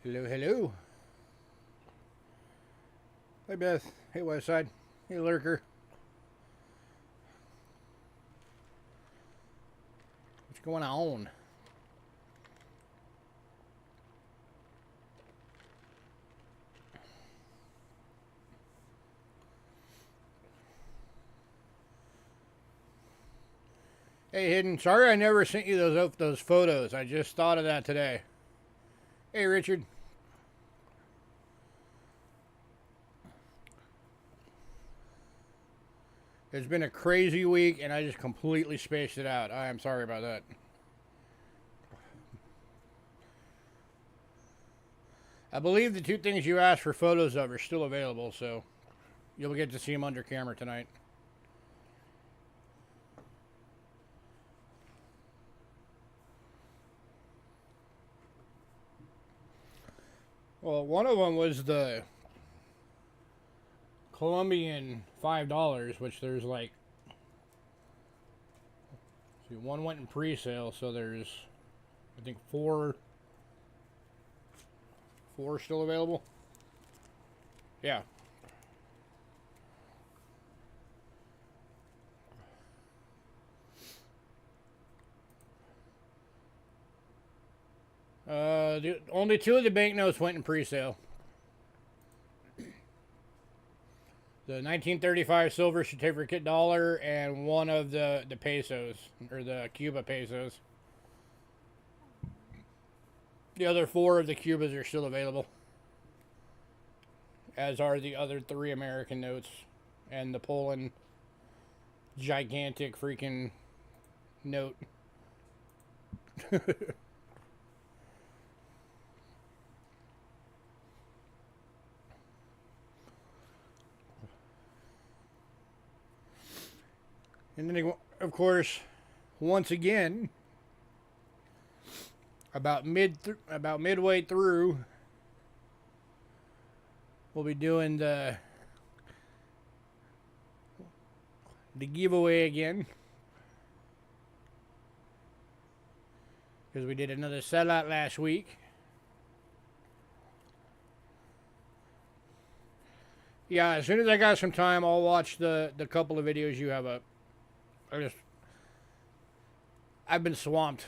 Hello, hello. Hey, Beth. Hey, Westside. Hey, Lurker. What's going on? Hey, Hidden. Sorry I never sent you those photos. I just thought of that today. Hey, Richard. It's been a crazy week, and I just completely spaced it out. I am sorry about that. I believe the two things you asked for photos of are still available, so you'll get to see them under camera tonight. Well, one of them was the Colombian $5, which there's like, see, one went in pre-sale, so there's, I think, four still available. Yeah. Only two of the banknotes went in pre-sale. The 1935 silver certificate dollar and one of the pesos, or the Cuba pesos. The other four of the Cubas are still available, as are the other three American notes and the Poland gigantic freaking note. And then, of course, once again, about midway through, we'll be doing the giveaway again, because we did another sellout last week. Yeah, as soon as I got some time, I'll watch the couple of videos you have up. I've been swamped.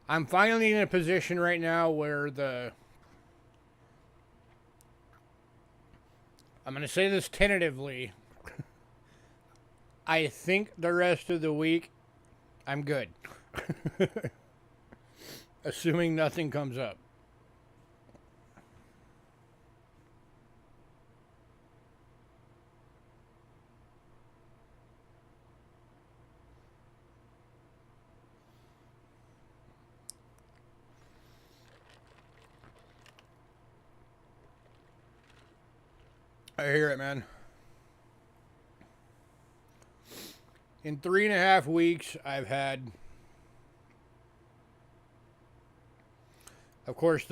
I'm finally in a position right now where I'm going to say this tentatively. I think the rest of the week, I'm good. Assuming nothing comes up. I hear it, man. In 3.5 weeks, I've had, of course,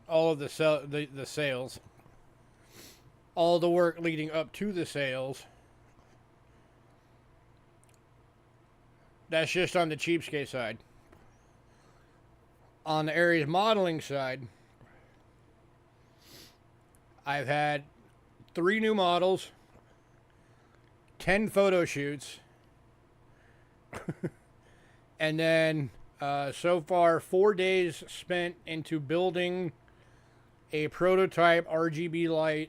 all of the sales, all the work leading up to the sales. That's just on the Cheapskate side. On the Aries modeling side, I've had 3 new models, 10 photo shoots, and then so far 4 days spent into building a prototype RGB light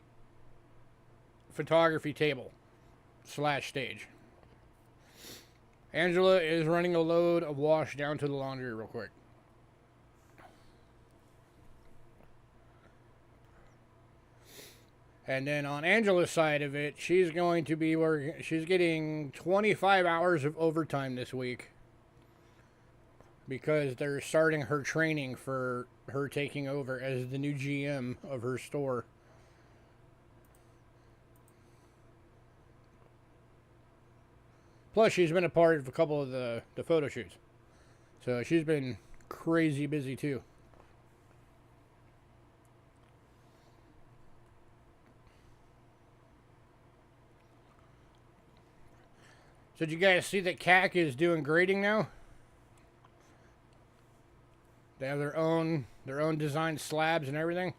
photography table / stage. Angela is running a load of wash down to the laundry real quick. And then on Angela's side of it, she's going to be working. She's getting 25 hours of overtime this week because they're starting her training for her taking over as the new GM of her store. Plus, she's been a part of a couple of the photo shoots. So she's been crazy busy too. So did you guys see that CAC is doing grading now? They have their own design slabs and everything.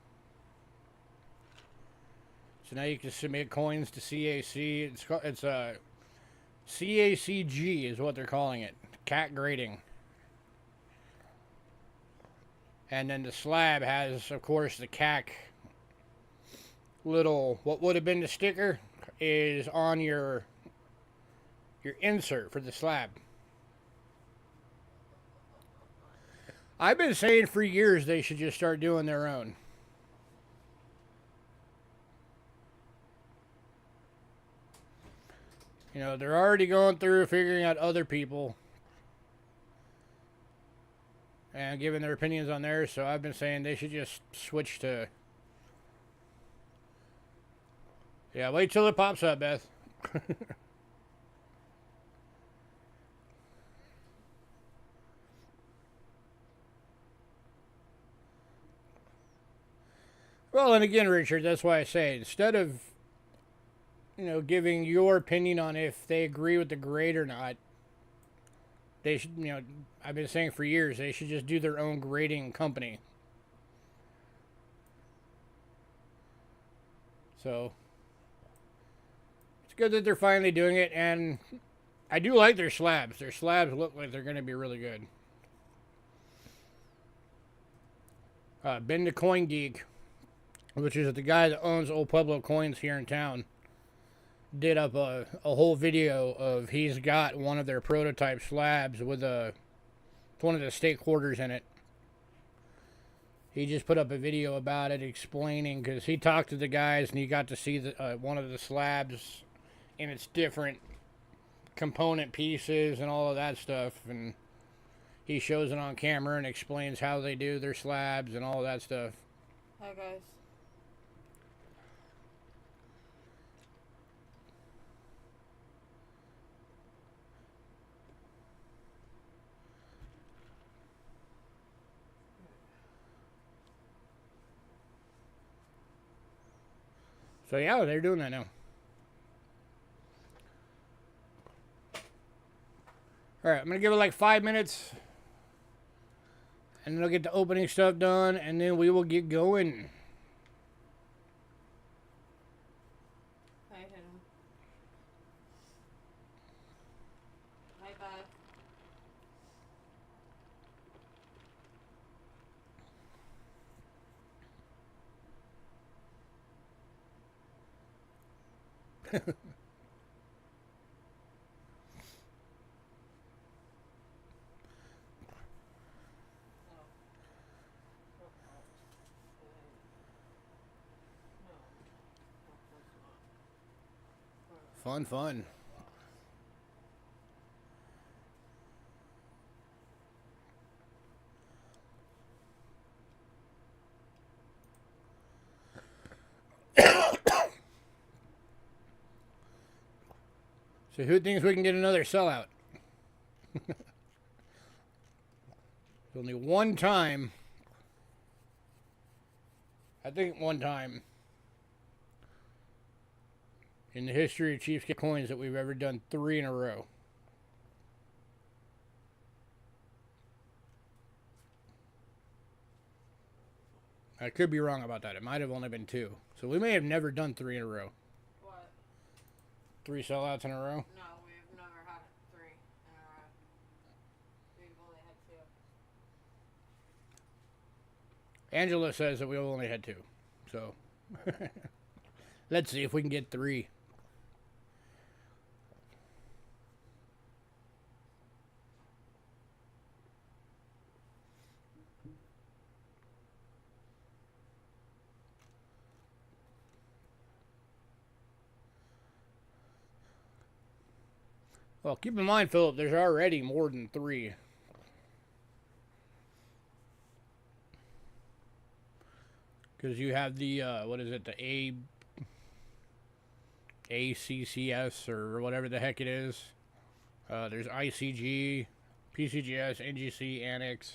So now you can submit coins to CAC. It's a CACG is what they're calling it. Cat grading. And then the slab has, of course, the CAC little, what would have been the sticker is on your insert for the slab. I've been saying for years they should just start doing their own. You know, they're already going through figuring out other people and giving their opinions on theirs, so I've been saying they should just switch to... Yeah, wait till it pops up, Beth. Well, and again, Richard, that's why I say, instead of, giving your opinion on if they agree with the grade or not, they should, I've been saying for years, they should just do their own grading company. So, it's good that they're finally doing it, and I do like their slabs. Their slabs look like they're going to be really good. Ben the Coin Geek, which is the guy that owns Old Pueblo Coins here in town, did up a whole video of he's got one of their prototype slabs with one of the state quarters in it. He just put up a video about it explaining, because he talked to the guys and he got to see one of the slabs in its different component pieces and all of that stuff, and he shows it on camera and explains how they do their slabs and all of that stuff. Hi guys. So yeah, they're doing that now. Alright, I'm going to give it like 5 minutes. And then I'll get the opening stuff done. And then we will get going. Hi, Hannah. Hi, Beth. Fun. So who thinks we can get another sellout? Only one time. I think one time in the history of Cheapskate Coins that we've ever done 3 in a row. I could be wrong about that. It might have only been 2. So we may have never done 3 in a row. What? 3 sellouts in a row? No, we've never had 3 in a row. We've only had 2. Angela says that we only had 2. So let's see if we can get 3. Well, keep in mind, Philip, there's already more than 3. Because you have the, what is it, the ACCS or whatever the heck it is. There's ICG, PCGS, NGC, Annex.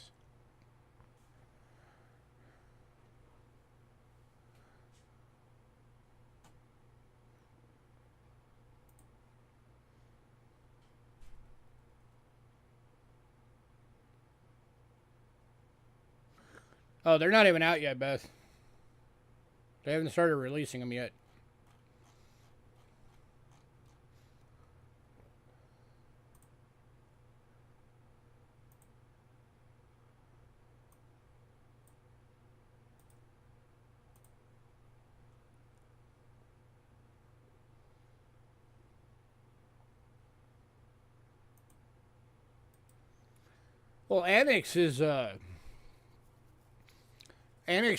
Oh, they're not even out yet, Beth. They haven't started releasing them yet. Well, Annex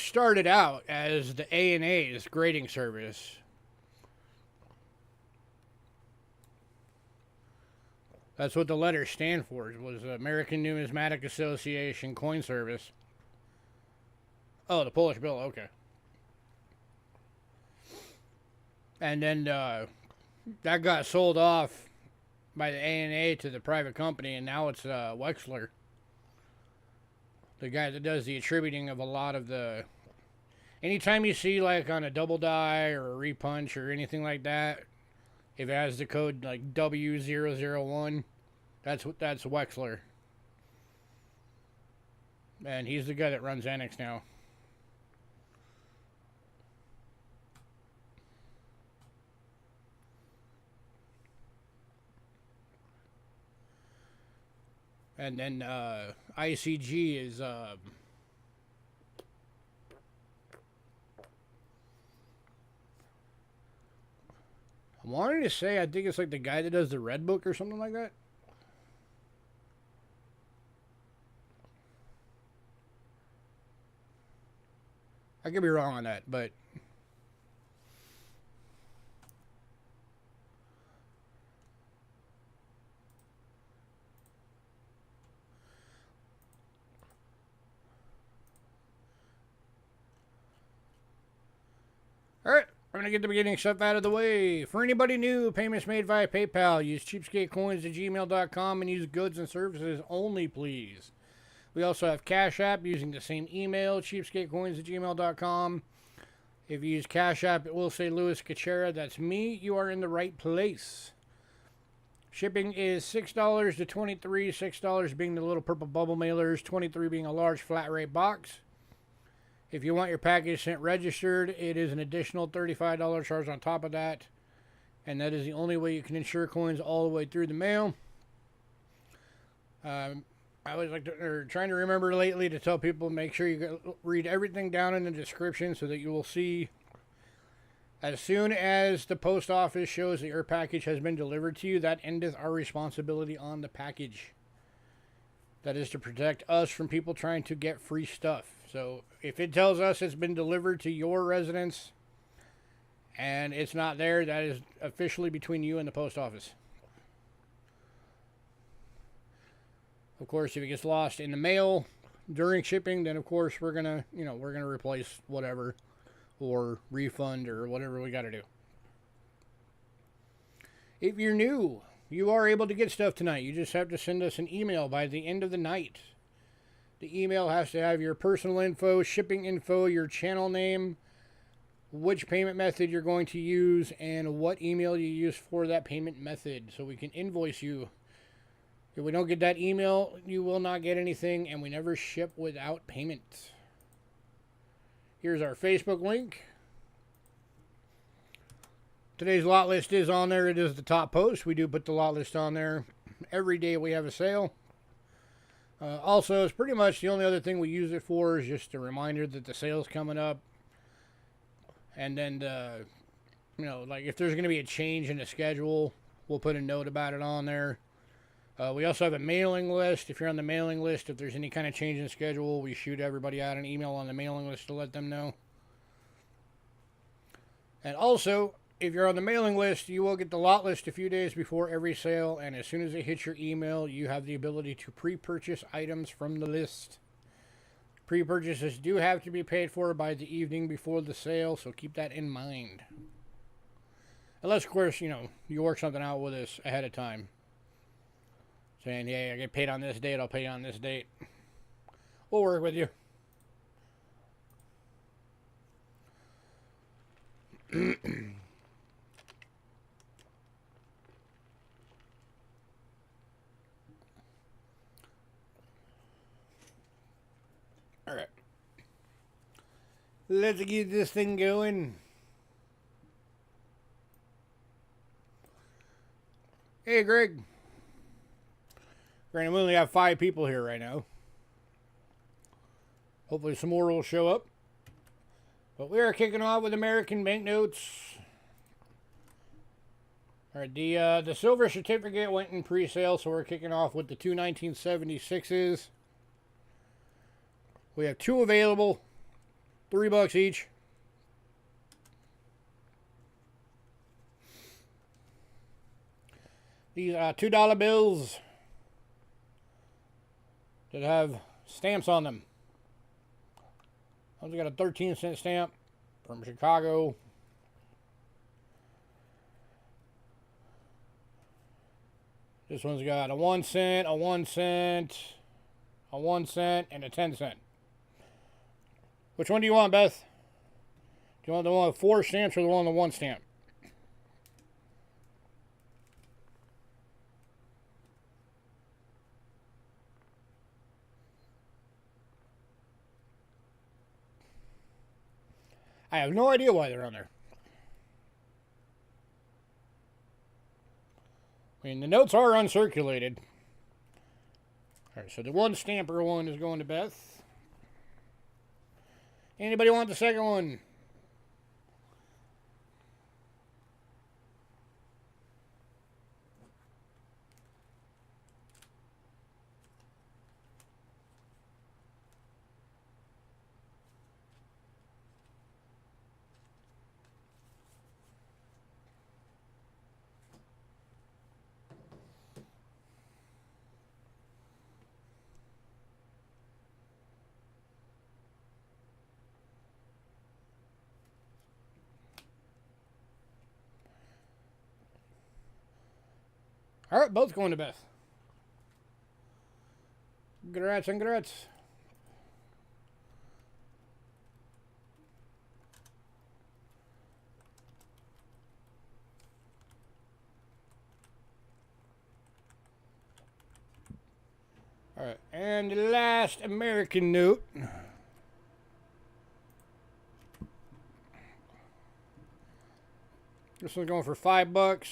started out as the ANA's grading service. That's what the letters stand for. It was American Numismatic Association Coin Service. Oh, the Polish bill. Okay. And then that got sold off by the ANA to the private company, and now it's Wexler, the guy that does the attributing of a lot of the. Anytime you see like on a double die or a repunch or anything like that, if it has the code like W001, that's Wexler, and he's the guy that runs Annex now. And then ICG is I wanted to say, I think it's like the guy that does the Red Book or something like that. I could be wrong on that, but all right. I'm going to get the beginning stuff out of the way. For anybody new, payments made via PayPal. Use cheapskatecoins at gmail.com and use goods and services only, please. We also have Cash App using the same email, cheapskatecoins at gmail.com. If you use Cash App, it will say Louis Cachera. That's me. You are in the right place. Shipping is $6 to $23, $6 being the little purple bubble mailers, $23 being a large flat rate box. If you want your package sent registered, it is an additional $35 charge on top of that. And that is the only way you can insure coins all the way through the mail. I always trying to remember lately to tell people, make sure you read everything down in the description so that you will see as soon as the post office shows that your package has been delivered to you, that endeth our responsibility on the package. That is to protect us from people trying to get free stuff. So if it tells us it's been delivered to your residence and it's not there, that is officially between you and the post office. Of course, if it gets lost in the mail during shipping, then of course we're gonna replace whatever or refund or whatever we got to do. If you're new, you are able to get stuff tonight. You just have to send us an email by the end of the night. The email has to have your personal info, shipping info, your channel name, which payment method you're going to use, and what email you use for that payment method so we can invoice you. If we don't get that email, you will not get anything, and we never ship without payment. Here's our Facebook link. Today's lot list is on there. It is the top post. We do put the lot list on there every day we have a sale. Also, it's pretty much the only other thing we use it for is just a reminder that the sale's coming up. And then, like if there's going to be a change in the schedule, we'll put a note about it on there. We also have a mailing list. If you're on the mailing list, if there's any kind of change in schedule, we shoot everybody out an email on the mailing list to let them know. And also, if you're on the mailing list, you will get the lot list a few days before every sale, and as soon as it hits your email, you have the ability to pre-purchase items from the list. Pre-purchases do have to be paid for by the evening before the sale, so keep that in mind. Unless, of course, you work something out with us ahead of time. Saying, hey, I get paid on this date, I'll pay you on this date. We'll work with you. Alright. Let's get this thing going. Hey, Greg. Granted, we only have 5 people here right now. Hopefully some more will show up. But we are kicking off with American banknotes. Alright, the silver certificate went in pre-sale, so we're kicking off with the two 1976s. We have 2 available, $3 each. These are $2 bills that have stamps on them. One's got a 13-cent stamp from Chicago. This one's got a 1 cent, a 1 cent, a 1 cent, and a 10 cent. Which one do you want, Beth? Do you want the one with 4 stamps or the one with 1 stamp? I have no idea why they're on there. I mean, the notes are uncirculated. Alright, so the 1 stamper one is going to Beth. Anybody want the second one? Alright, both going to Beth. Congrats and congrats. Alright, and the last American note. This one's going for $5.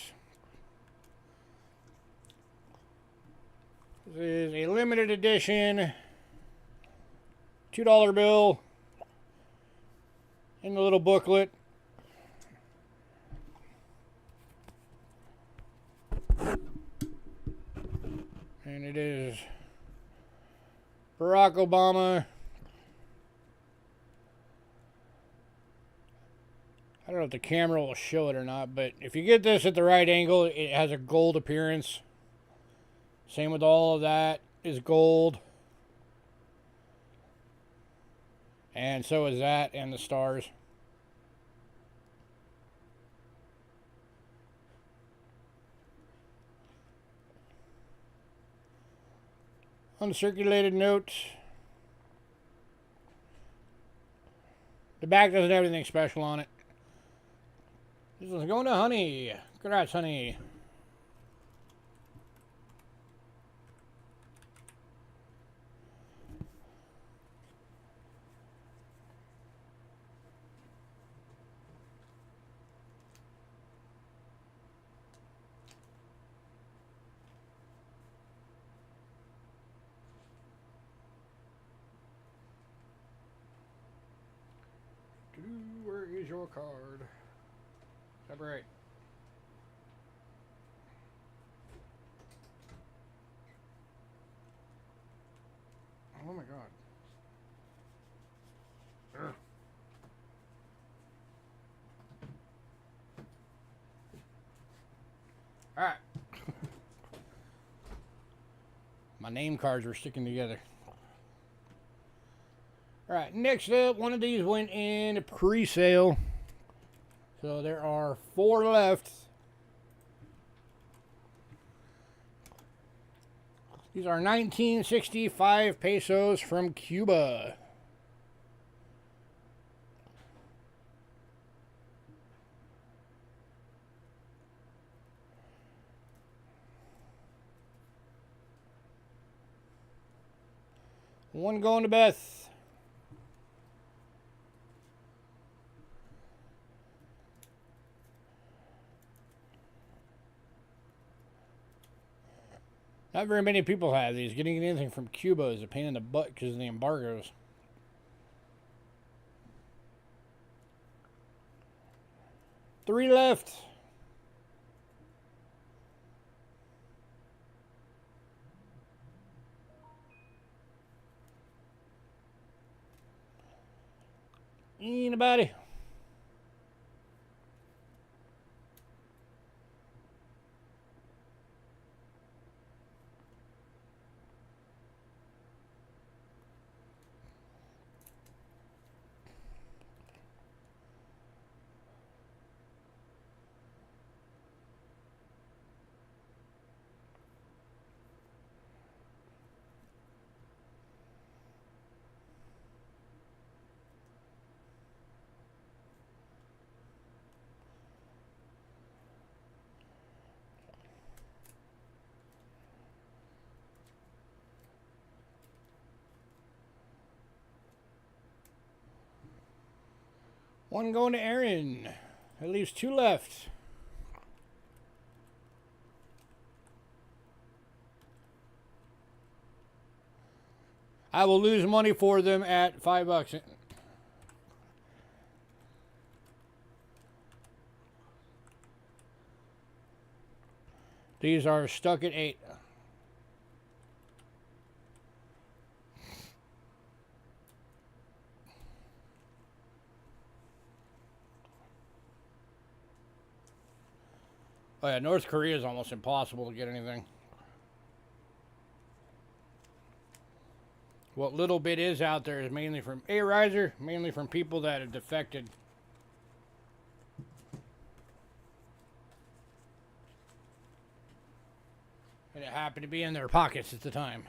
This is a limited edition $2 bill in the little booklet. And it is Barack Obama. I don't know if the camera will show it or not, but if you get this at the right angle, it has a gold appearance. Same with all of that is gold. And so is that and the stars. Uncirculated notes. The back doesn't have anything special on it. This one's going to Honey. Congrats, Honey. Where is your card? Separate. Oh my god. Ugh. Alright. My name cards are sticking together. Alright, next up, one of these went in pre-sale. So there are 4 left. These are 1965 pesos from Cuba. One going to Beth. Not very many people have these. Getting anything from Cuba is a pain in the butt because of the embargoes. Three left. Anybody? One going to Aaron. That leaves two left. I will lose money for them at $5. These are stuck at 8. Oh yeah, North Korea is almost impossible to get anything. What little bit is out there is mainly from A-Riser, mainly from people that have defected. And it happened to be in their pockets at the time.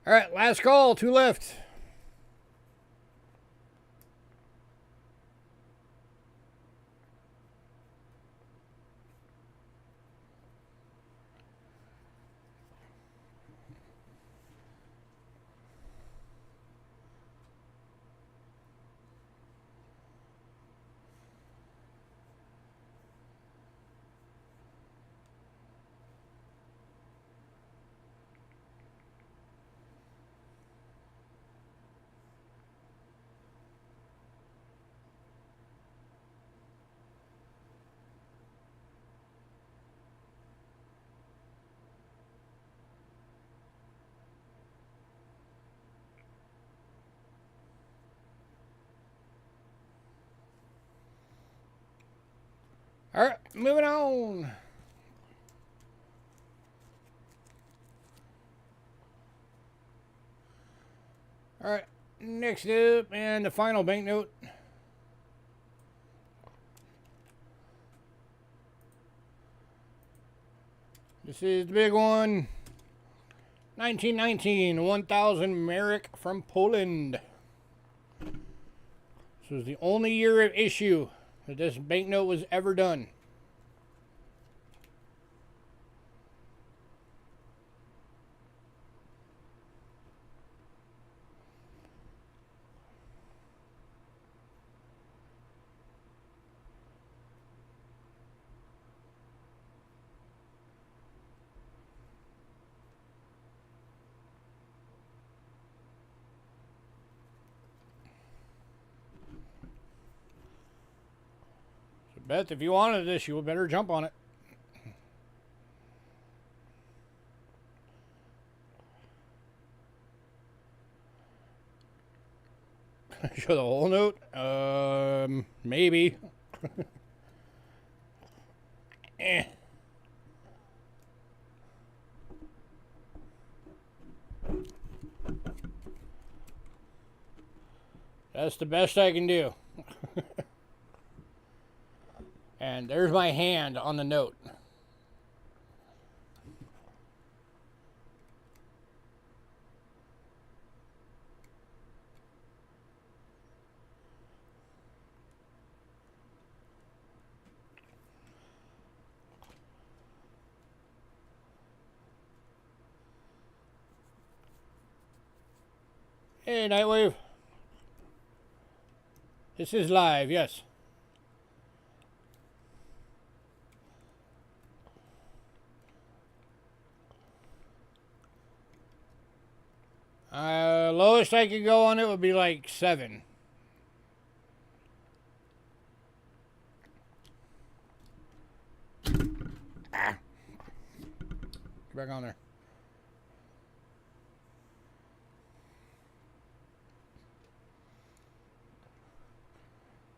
Alright, last call, 2 left. Alright, moving on. Alright, next up, and the final banknote. This is the big one. 1919, 1,000 Marek from Poland. This was the only year of issue that this banknote was ever done. Beth, if you wanted this, you would better jump on it. Show the whole note? Maybe. Eh. That's the best I can do. And there's my hand on the note. Hey, Nightwave. This is live, yes. Lowest I could go on it would be like 7. Ah. Get back on there.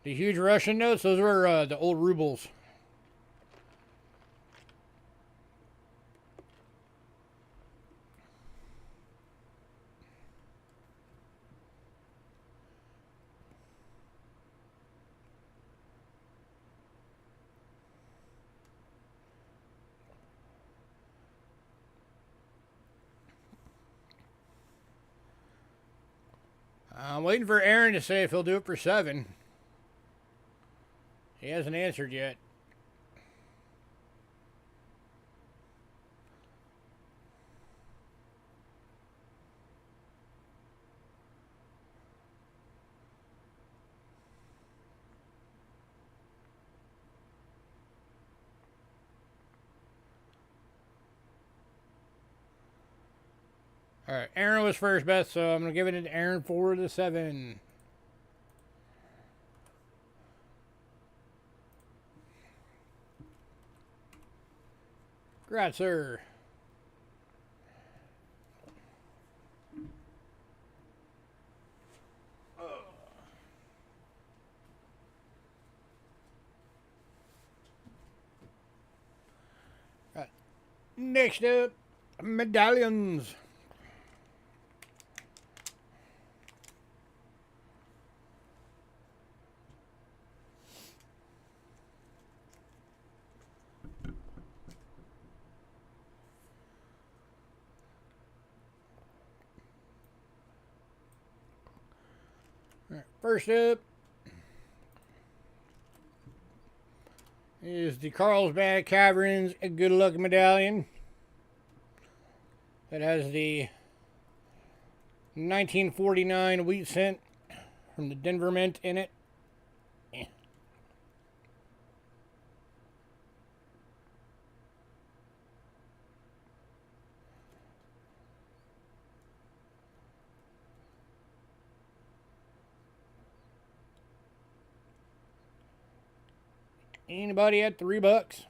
The huge Russian notes, those were the old rubles. I'm waiting for Aaron to say if he'll do it for 7. He hasn't answered yet. Alright, Aaron was first bet, so I'm going to give it to Aaron for the 7. Congrats, sir. Right. Next up, medallions. Right, first up is the Carlsbad Caverns Good Luck Medallion. That has the 1949 wheat cent from the Denver Mint in it. Anybody at $3?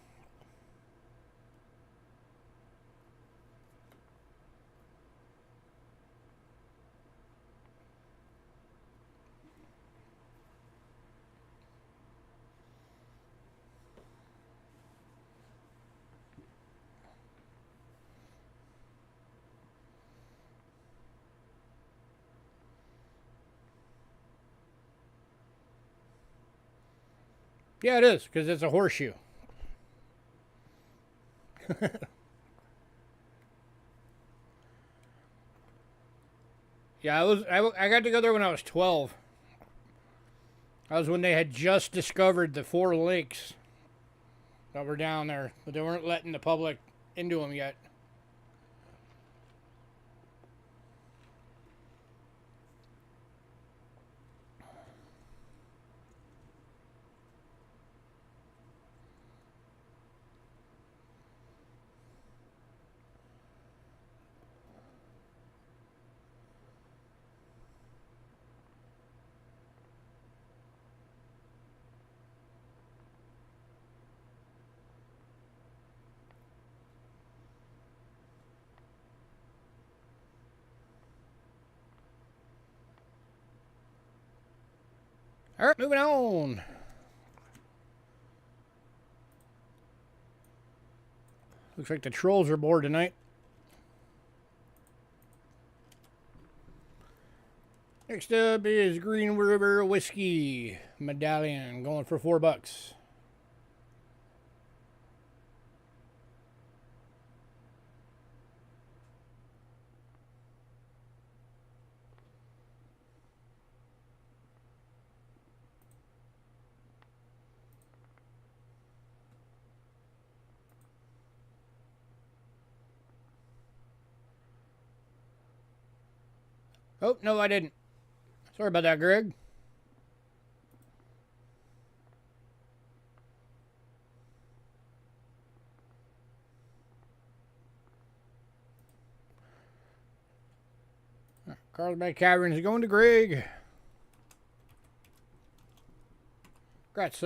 Yeah, it is, because it's a horseshoe. Yeah, I got to go there when I was 12. That was when they had just discovered the 4 lakes that were down there, but they weren't letting the public into them yet. All right, moving on. Looks like the trolls are bored tonight. Next up is Green River Whiskey Medallion, going for $4. Oh, no, I didn't. Sorry about that, Greg. Carlsbad Caverns is going to Greg. Congrats,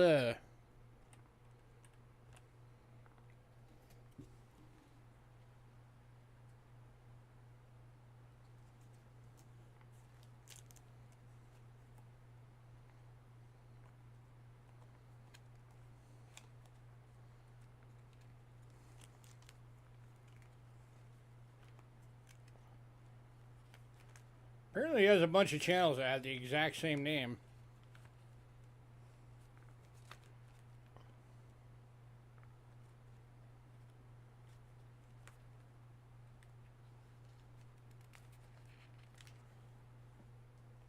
Apparently he has a bunch of channels that have the exact same name.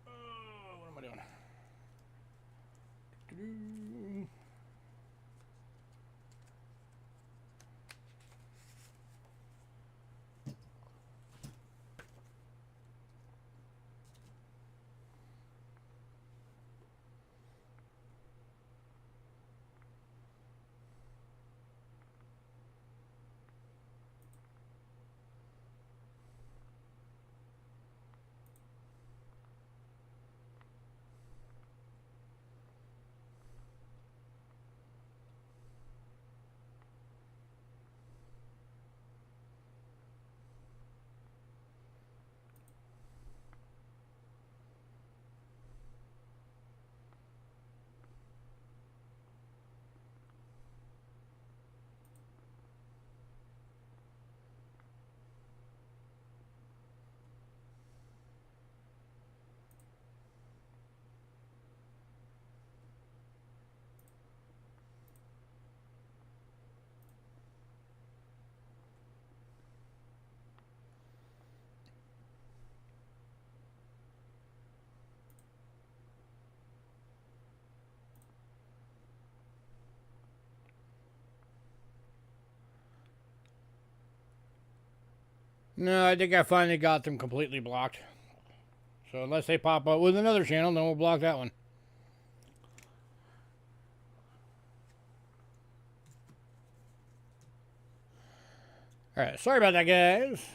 Oh, what am I doing? No, I think I finally got them completely blocked. So unless they pop up with another channel, then we'll block that one. Alright, sorry about that, guys.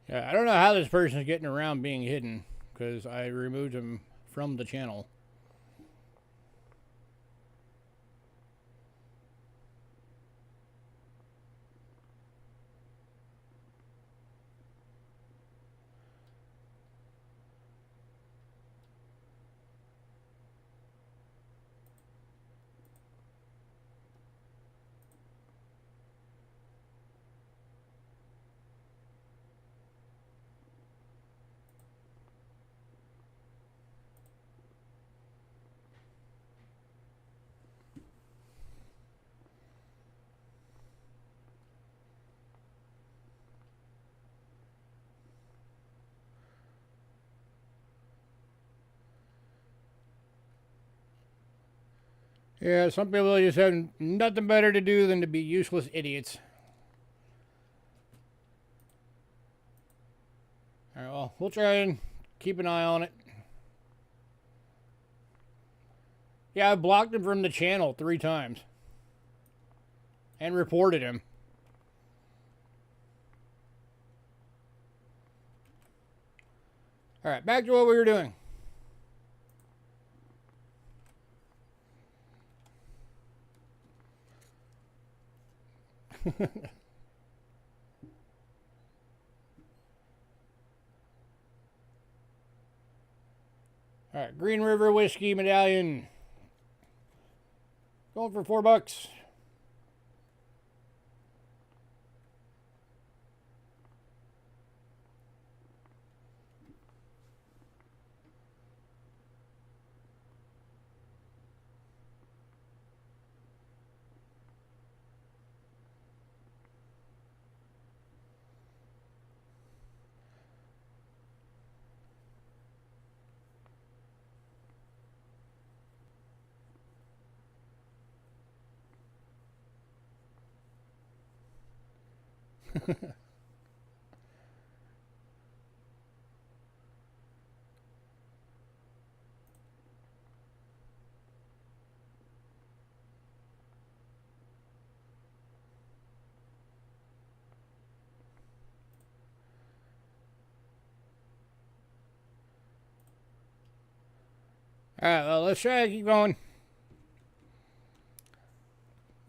Yeah, I don't know how this person is getting around being hidden, because I removed him from the channel. Yeah, some people just have nothing better to do than to be useless idiots. Alright, well, we'll try and keep an eye on it. Yeah, I blocked him from the channel 3 times. And reported him. Alright, back to what we were doing. Alright, Green River Whiskey Medallion. Going for $4. Alright, well, let's try to keep going.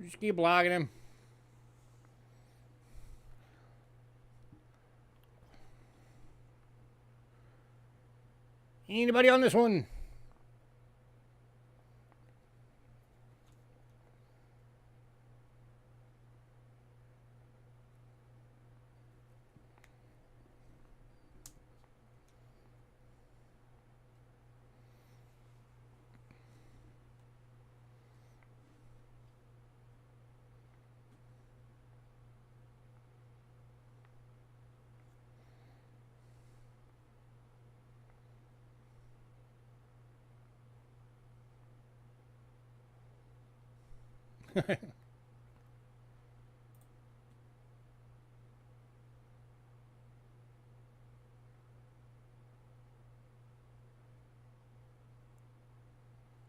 Just keep logging him. Anybody on this one?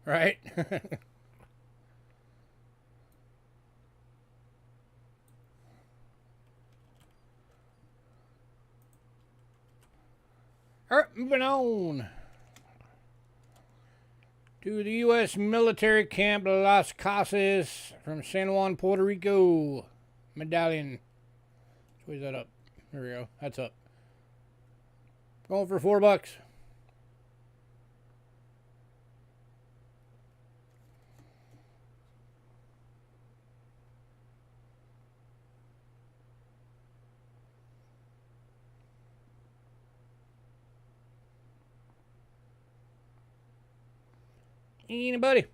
Right? Alright, moving on to the U.S. military camp Las Casas from San Juan, Puerto Rico. Medallion. Squeeze that up. There we go. That's up. Going for $4. Anybody?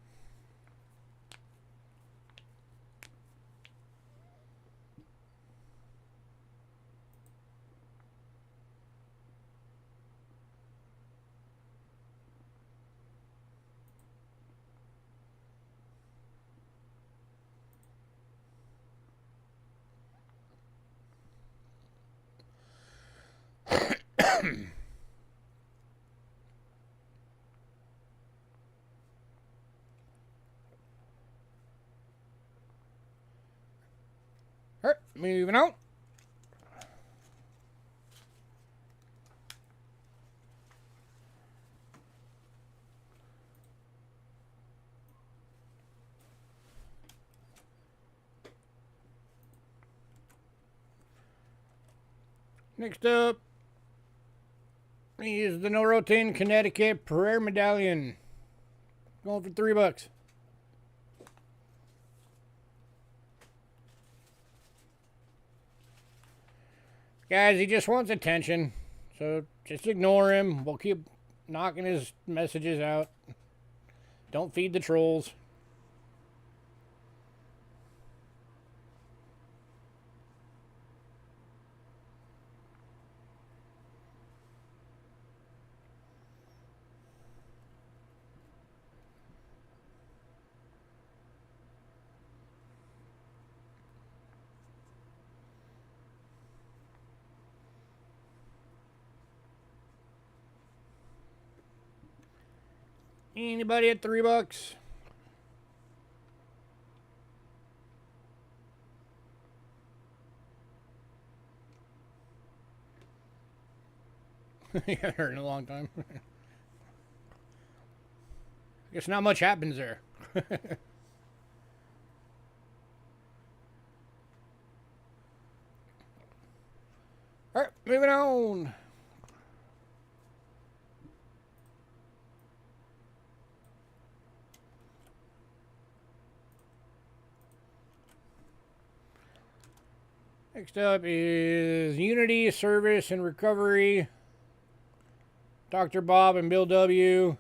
Alright, moving on. Next up is the Norotin Connecticut Prayer Medallion. Going for $3. Guys, he just wants attention, so just ignore him. We'll keep knocking his messages out. Don't feed the trolls. Anybody at $3? You haven't heard in a long time. Guess not much happens there. Alright, moving on. Next up is Unity Service and Recovery. Dr. Bob and Bill W.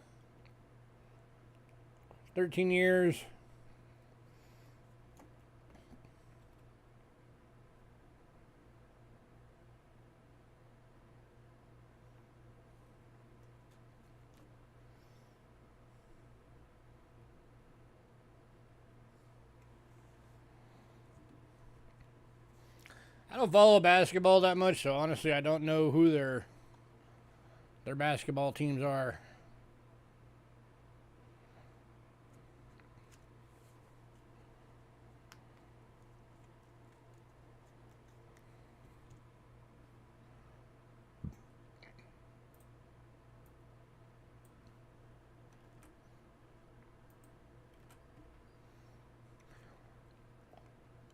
13 years. I don't follow basketball that much, so honestly, I don't know who their basketball teams are.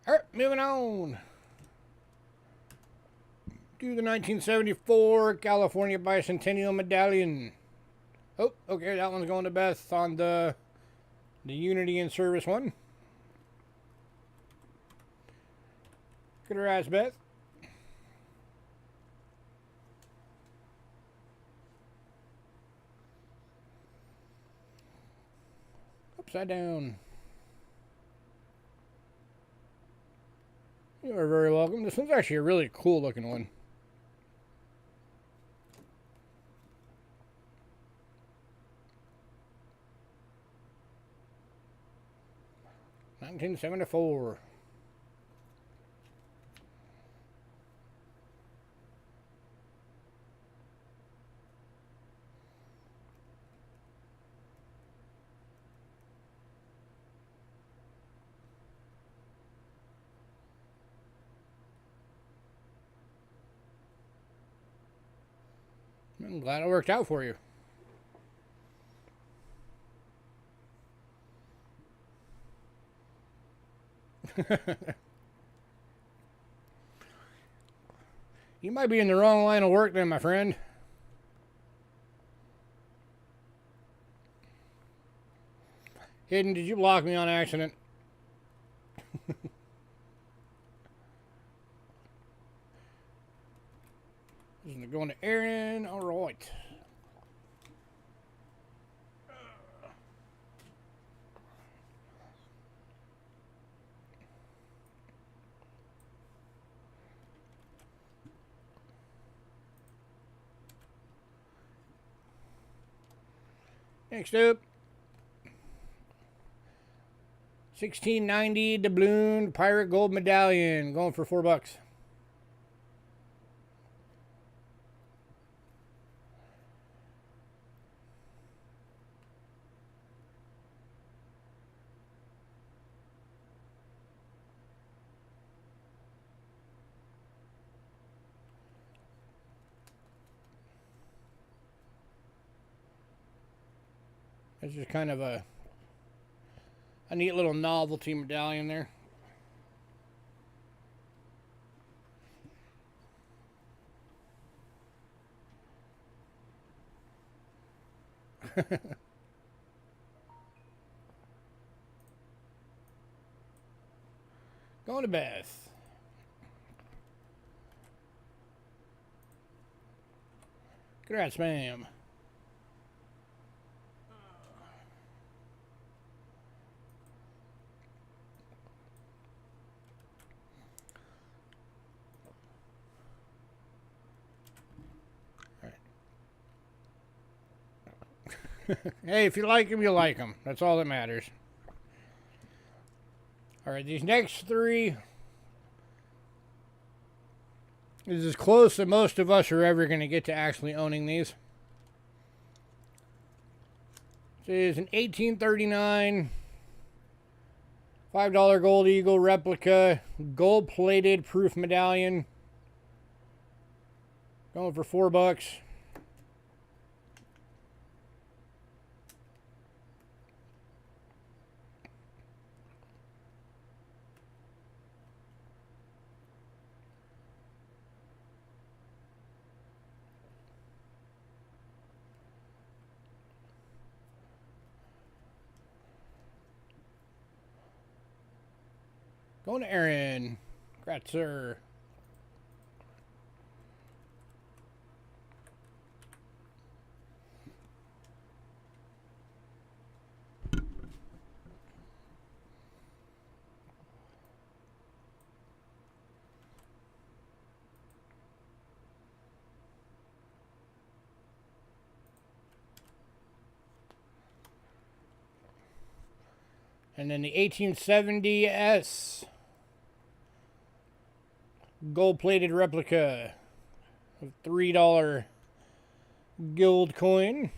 All right, moving on to the 1974 California Bicentennial Medallion. Oh, okay, that one's going to Beth on the Unity and Service one. Good ass, Beth. Upside down. You are very welcome. This one's actually a really cool looking one. $1974. I'm glad it worked out for you. You might be in the wrong line of work then, my friend. Hidden, did you block me on accident? Going to Aaron. All right. Next up, 1690 doubloon pirate gold medallion, going for $4. It's just kind of a neat little novelty medallion there. Going to Beth. Congrats, ma'am. Hey, if you like them, you like them. That's all that matters. All right, these next three is as close as most of us are ever going to get to actually owning these. This is an 1839 $5 gold eagle replica gold-plated proof medallion. Going for $4. Going to Aaron. Congrats, sir. And then the 1870S gold-plated replica of $3 gold coin.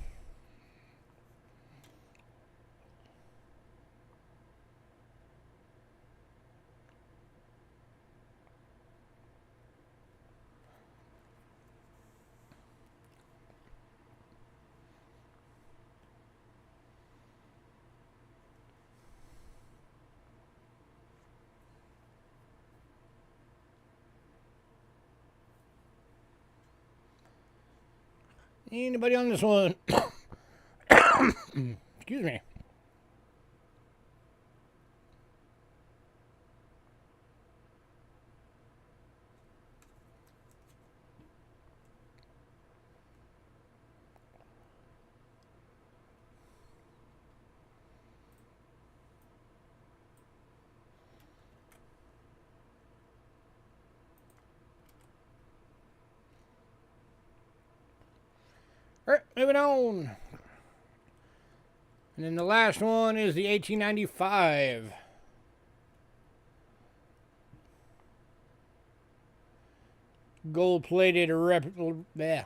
Anybody on this one? Excuse me. Alright, moving on. And then the last one is the 1895 gold-plated replica.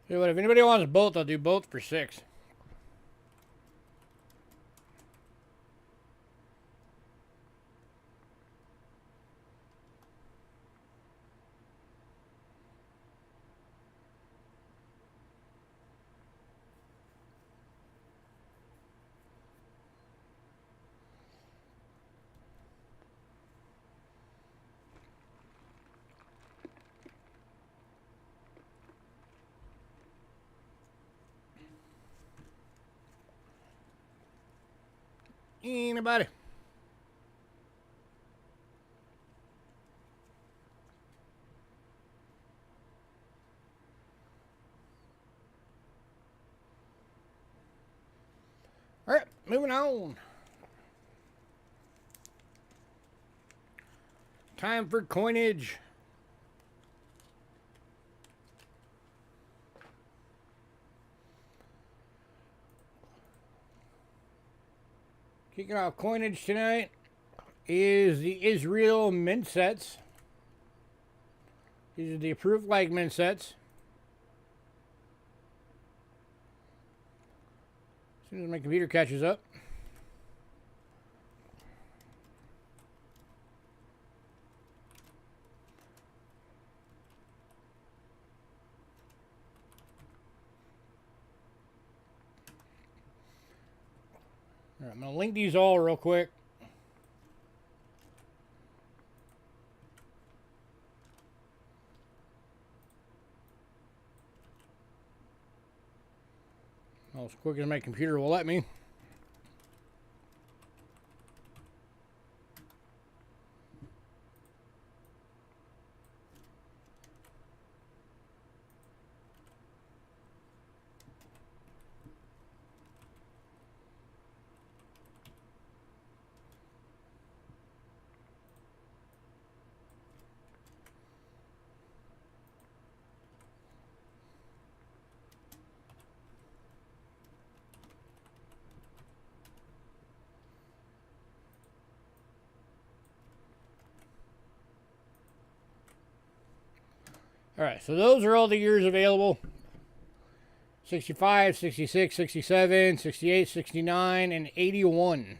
But if anybody wants both, I'll do both for $6. Anybody? All right, moving on. Time for coinage. Kicking off coinage tonight is the Israel mint sets. These are the approved like mint sets. As soon as my computer catches up. All right, I'm going to link these all real quick. As quick as my computer will let me. Alright, so those are all the years available. 65, 66, 67, 68, 69, and 81.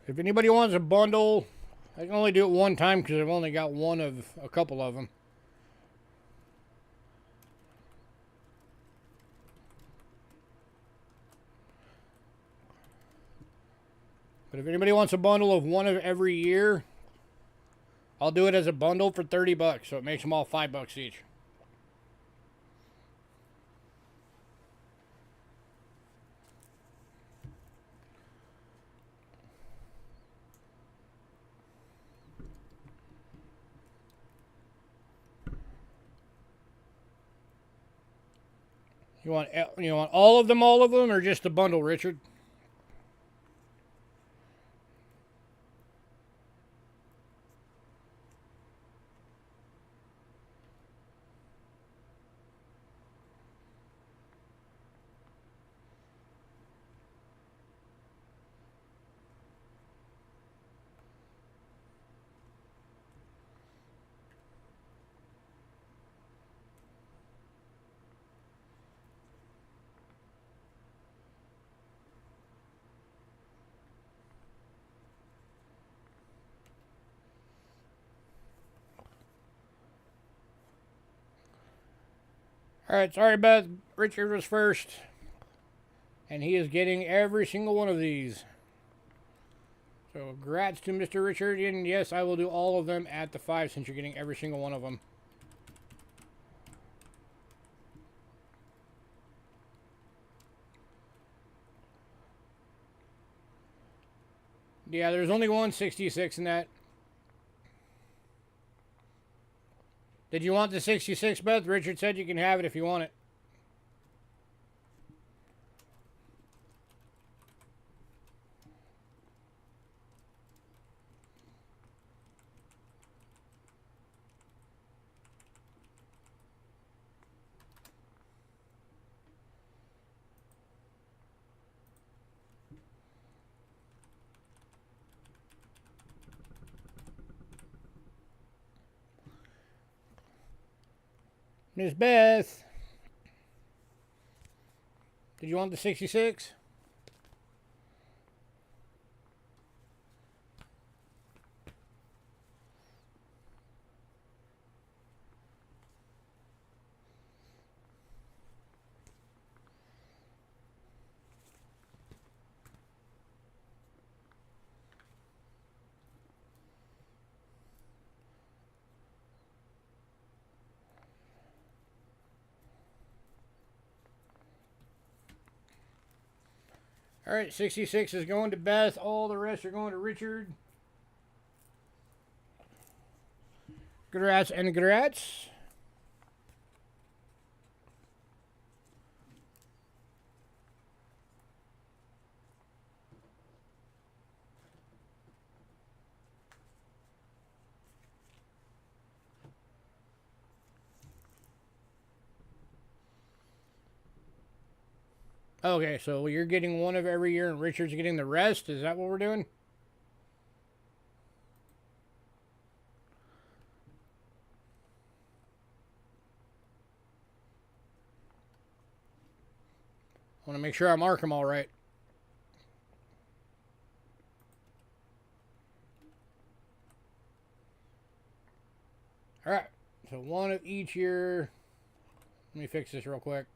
If anybody wants a bundle, I can only do it one time because I've only got one of a couple of them. But if anybody wants a bundle of one of every year, I'll do it as a bundle for $30, so it makes them all $5 each. You want all of them, or just a bundle, Richard? All right, sorry, Beth. Richard was first, and he is getting every single one of these. So, congrats to Mr. Richard, and yes, I will do all of them at the 5 since you're getting every single one of them. Yeah, there's only 166 in that. Did you want the 66, Beth? Richard said you can have it if you want it. Miss Beth, did you want the 66? All right, 66 is going to Beth. All the rest are going to Richard. Congrats and congrats. Okay, so you're getting one of every year and Richard's getting the rest? Is that what we're doing? I want to make sure I mark them all right. All right, so one of each year. Let me fix this real quick.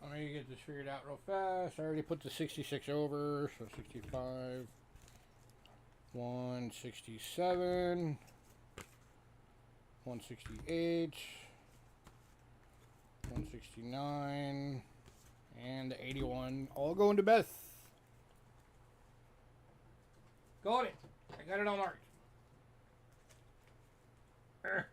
Let me get this figured out real fast. I already put the 66 over, so 65, 167, 168, 169, and the 81. All going to Beth. Got it. I got it all marked. All right.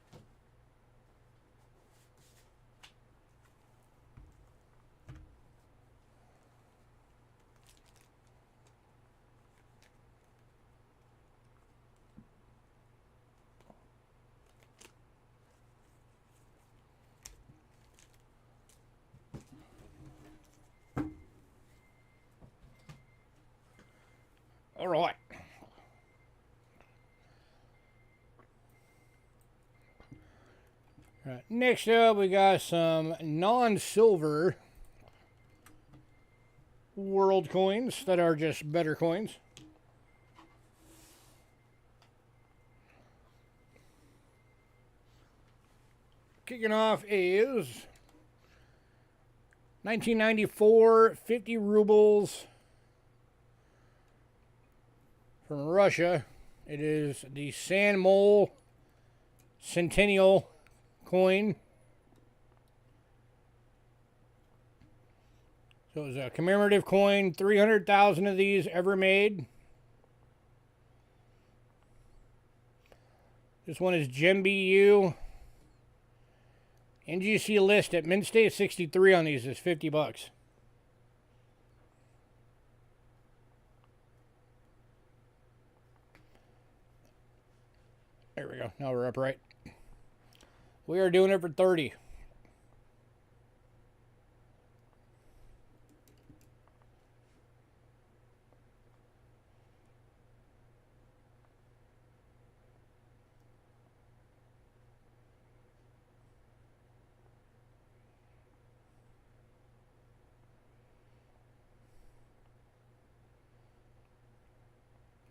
All right. Next up, we got some non-silver world coins that are just better coins. Kicking off is 1994 50 rubles from Russia. It is the San Mole Centennial coin. So it was a commemorative coin, 300,000 of these ever made. This one is Gem BU. NGC list at Mint State 63 on these is $50. There we go. Now we're upright. We are doing it for 30.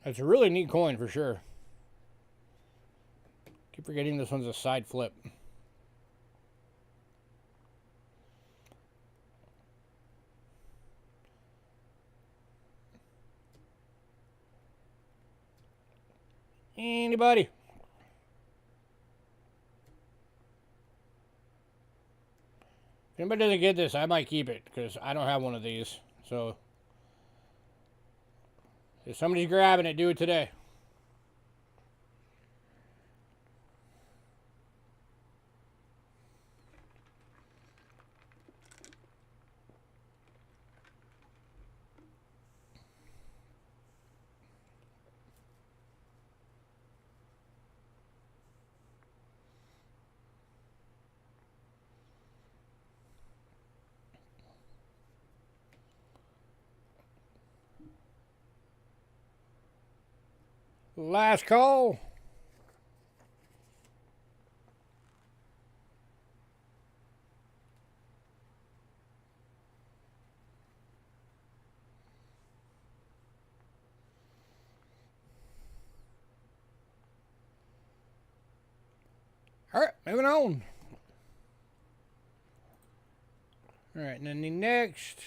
It's a really neat coin for sure. Keep forgetting this one's a side flip. Anybody? If anybody doesn't get this, I might keep it because I don't have one of these. So if somebody's grabbing it, do it today. Last call. All right, moving on. All right, and then the next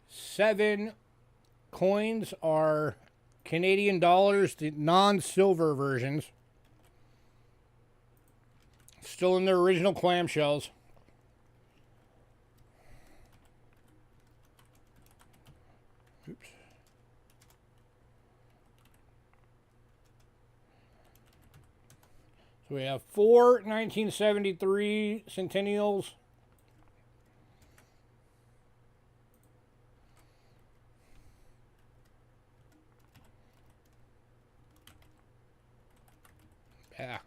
7 coins are Canadian dollars, the non-silver versions. Still in their original clamshells. Oops. So we have 4 1973 centennials. Yeah.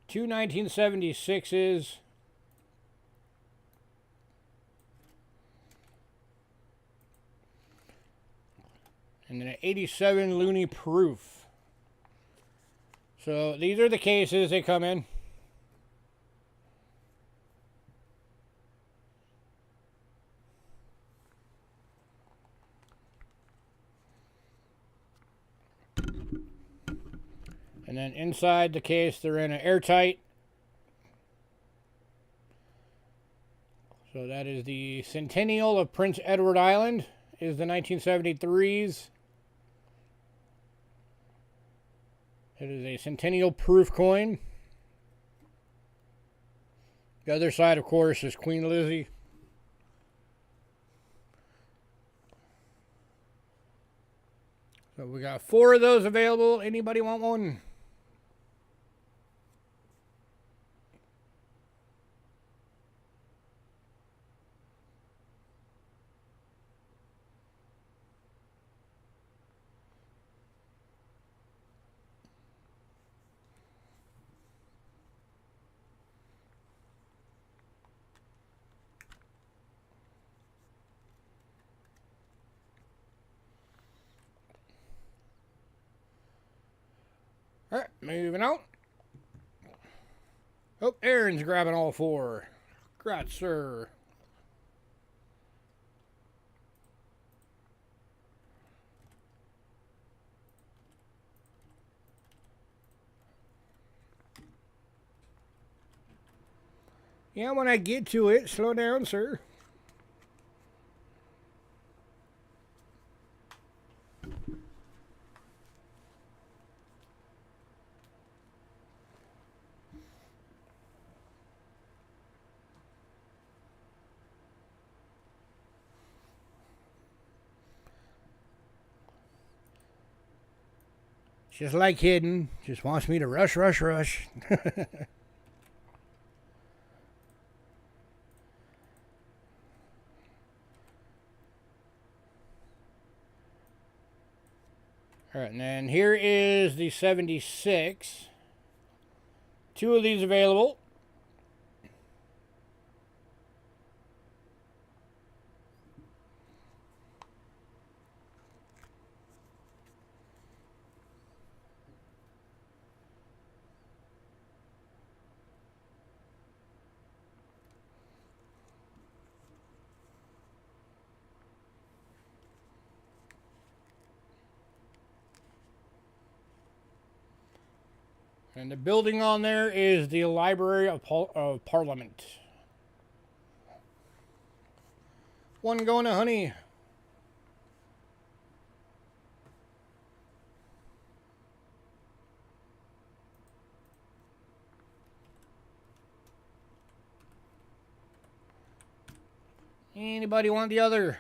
2 1976s. And then an 87 Looney Proof. So these are the cases they come in. And then inside the case, they're in an airtight. So that is the Centennial of Prince Edward Island, is the 1973s. It is a Centennial Proof coin. The other side, of course, is Queen Lizzie. So we got 4 of those available. Anybody want one? All right, moving on. Oh, Aaron's grabbing all 4. Congrats, sir. Yeah, when I get to it, slow down, sir. Just like Hidden. Just wants me to rush, rush, rush. Alright, and then here is the 76. 2 of these available. And the building on there is the Library of Parliament. 1 going to Honey. Anybody want the other?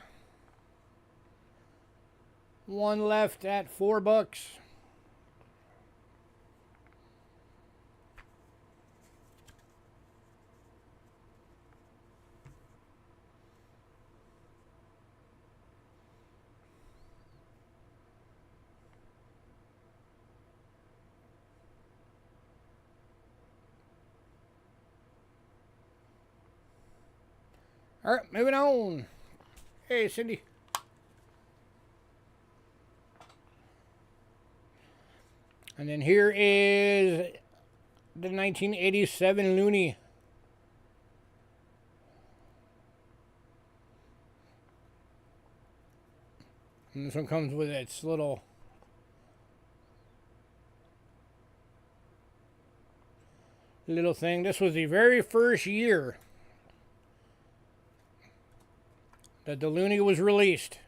1 left at $4. All right, moving on. Hey, Cindy. And then here is the 1987 Looney. And this one comes with its little thing. This was the very first year that the Looney was released.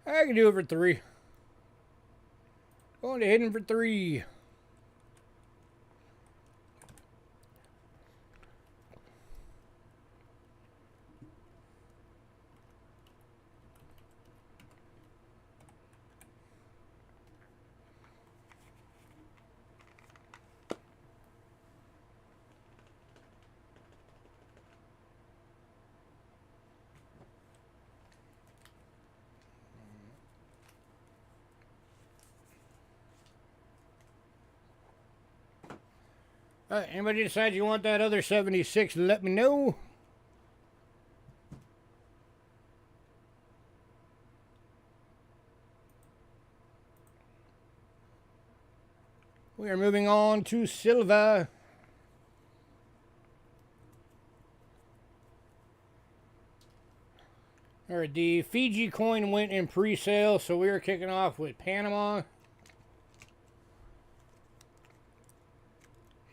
I can do it for 3. Going to Hidden for 3. Anybody decide you want that other 76, let me know. We are moving on to Silva. Alright, the Fiji coin went in pre-sale, so we are kicking off with Panama.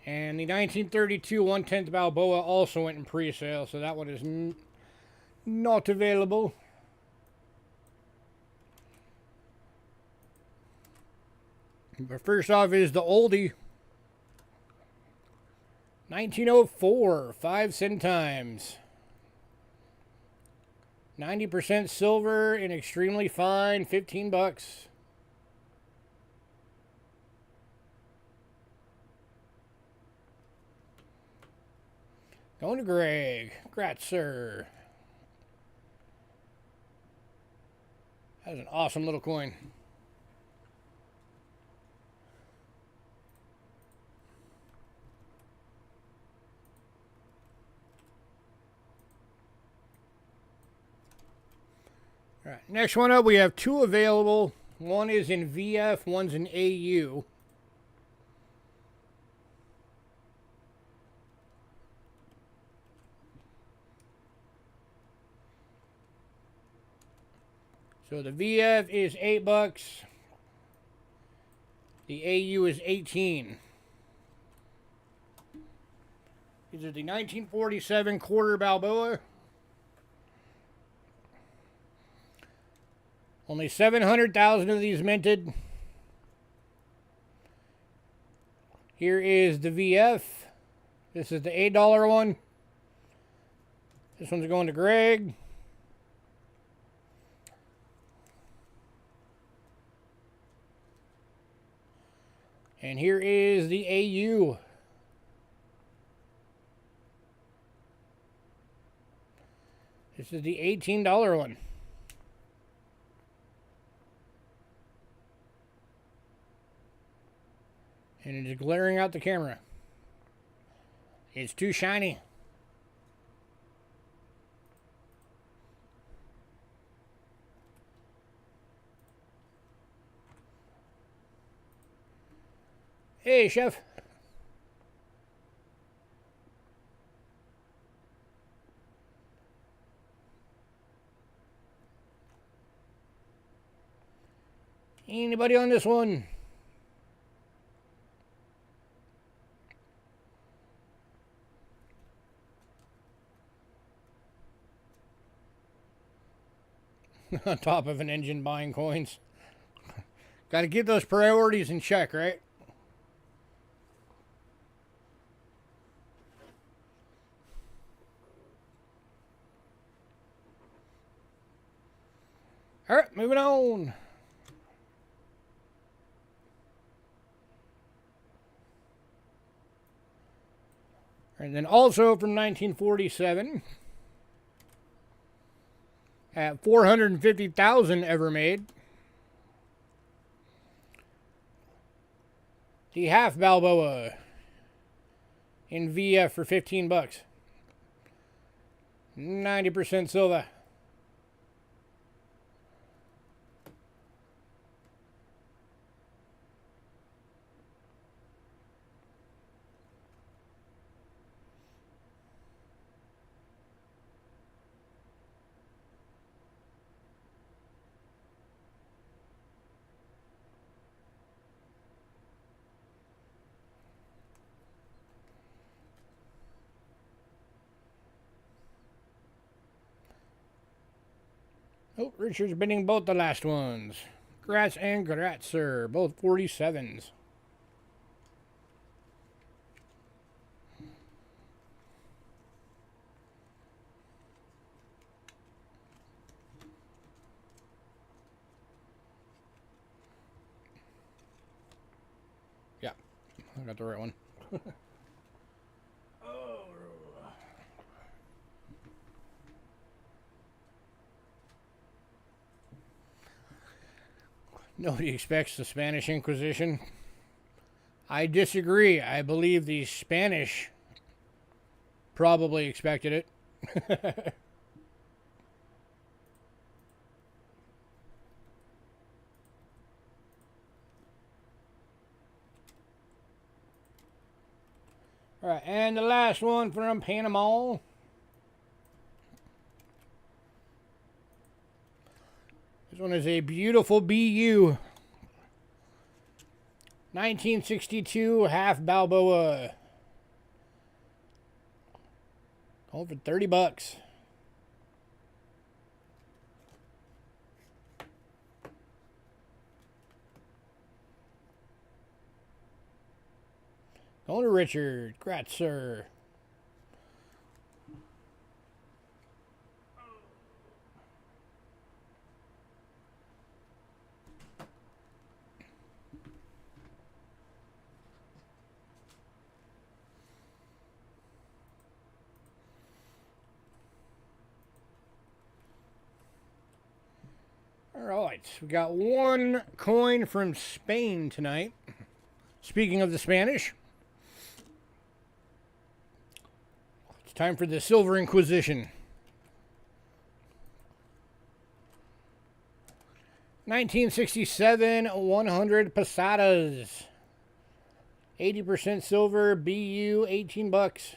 And the 1932 1/10 Balboa also went in pre-sale, so that one is not available. But first off is the oldie. 1904, 5 centimes. 90% silver and extremely fine, $15. Going to Greg. Congrats, sir. That's an awesome little coin. All right, next one up, we have 2 available. One is in VF, one's in AU. So the VF is $8. The AU is 18. These are the 1947 quarter Balboa. Only 700,000 of these minted. Here is the VF. This is the $8 one. This one's going to Greg. And here is the AU. This is the $18 one. And it is glaring out the camera. It's too shiny. Hey, chef. Anybody on this one? On top of an engine buying coins. Got to get those priorities in check, right? All right, moving on. And then also from 1947, at 450,000 ever made, the half Balboa in VF for 15 bucks. 90% silver. Oh, Richard's bidding both the last ones. Grats and grats, sir. Both 47s. Yeah, I got the right one. Nobody expects the Spanish Inquisition. I disagree. I believe the Spanish probably expected it. All right, and the last one from Panama. This one is a beautiful BU. 1962 half Balboa. Going for 30 bucks. Going to Richard. Congrats, sir. All right, we got one coin from Spain tonight. Speaking of the Spanish, it's time for the Silver Inquisition. 1967 100 pesetas. 80% silver, BU, 18 bucks.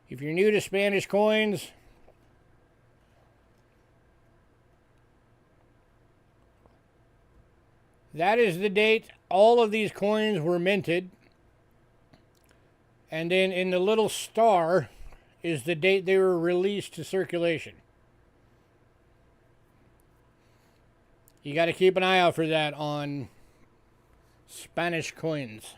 If you're new to Spanish coins, That is the date all of these coins were minted. And then in the little star is the date they were released to circulation. You got to keep an eye out for that on Spanish coins.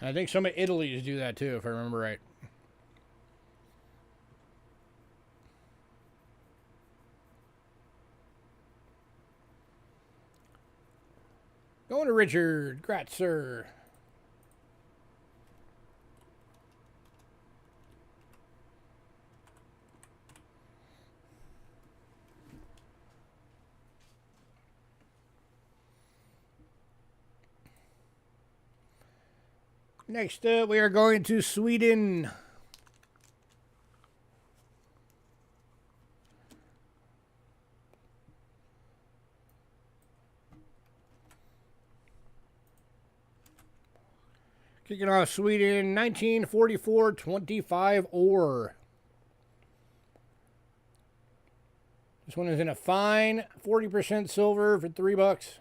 I think some of Italy's do that too, if I remember right. Going to Richard. Grat, sir. Next up, we are going to Sweden. Kicking off Sweden, 1944 25 ore. This one is in a fine 40% silver for $3.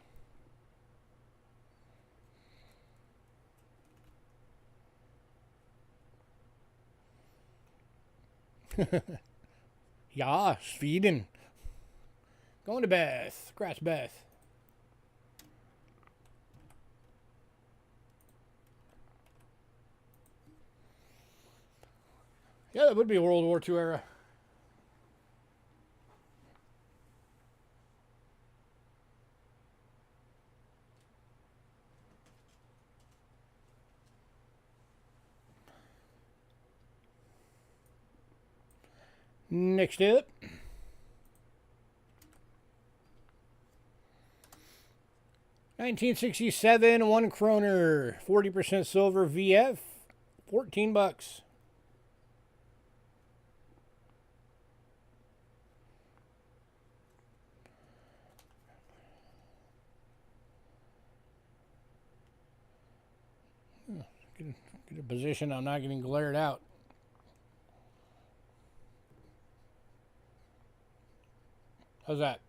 Yeah, Sweden. Going to Beth. Grass Beth. Yeah, that would be World War II era. Next up. $1967, 1 kroner, 40% silver VF, $14. Get a position I'm not getting glared out. How's that?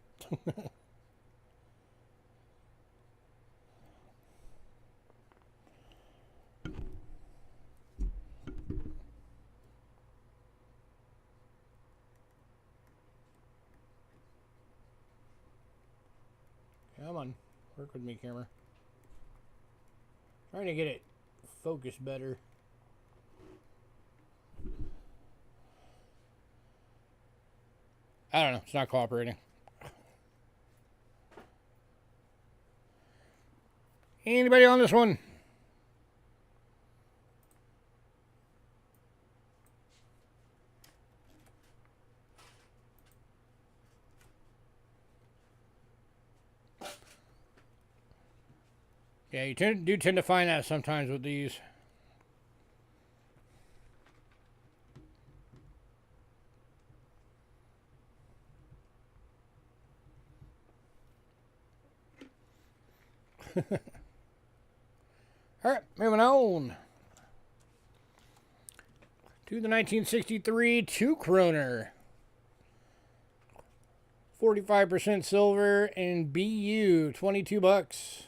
Come on, work with me, camera. Trying to get it focused better. I don't know, it's not cooperating. Anybody on this one? Yeah, you do tend to find that sometimes with these. All right, moving on to the 1963 2 kroner. 45% silver and BU, $22.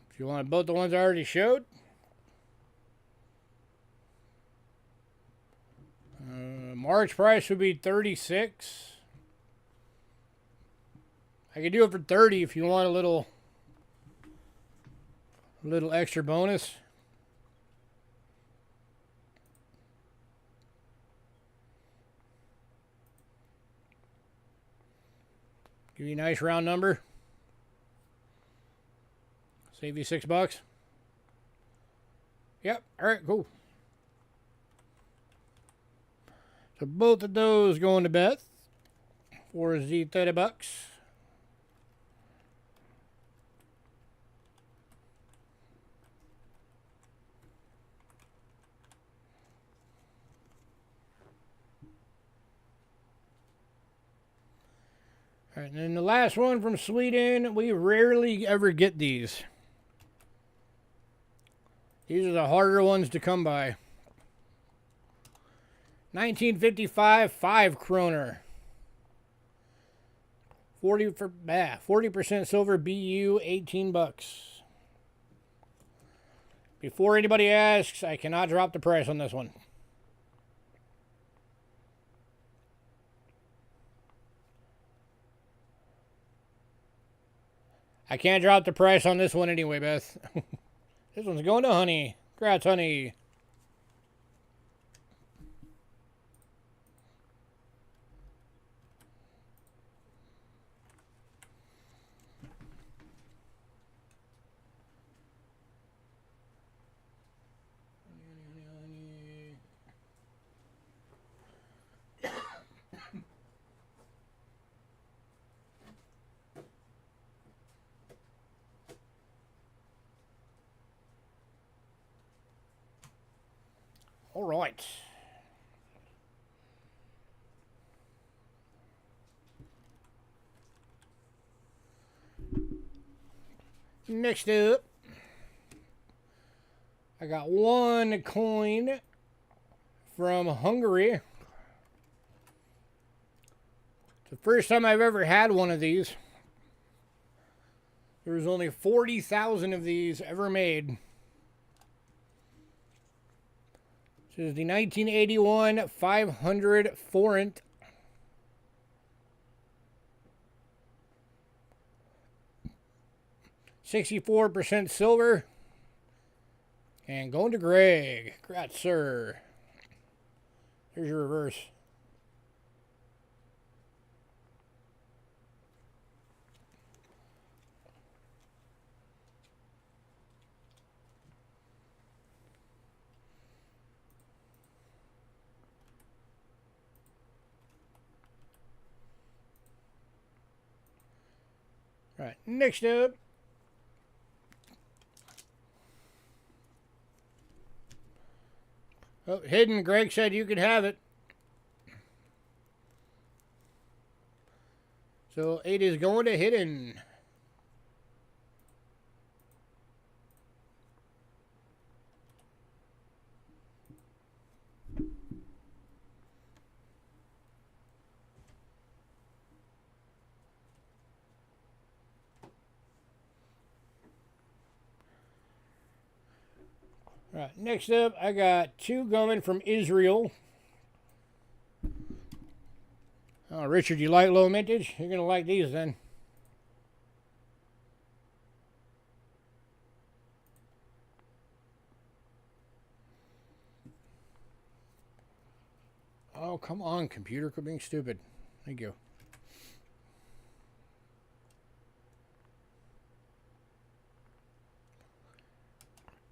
If you want both the ones I already showed, March price would be 36. I could do it for 30 if you want a little extra bonus. Give you a nice round number. Save you $6. Yep. All right, cool. So both of those going to Beth for the $30. All right, and then the last one from Sweden, we rarely ever get these. These are the harder ones to come by. 1955 5 kroner. 40% silver BU, $18. Before anybody asks, I cannot drop the price on this one. I can't drop the price on this one anyway, Beth. This one's going to Honey. Congrats, Honey. All right. Next up, I got one coin from Hungary. It's the first time I've ever had one of these. There's only 40,000 of these ever made. This is the 1981 500 forint. %64 silver. And going to Greg. Congrats, sir. Here's your reverse. All right, next up. Oh, hidden. Greg said you could have it. So it is going to hidden. All right, next up, I got two coming from Israel. Oh, Richard, you like low mintage? You're going to like these then. Oh, come on, computer, quit being stupid. Thank you.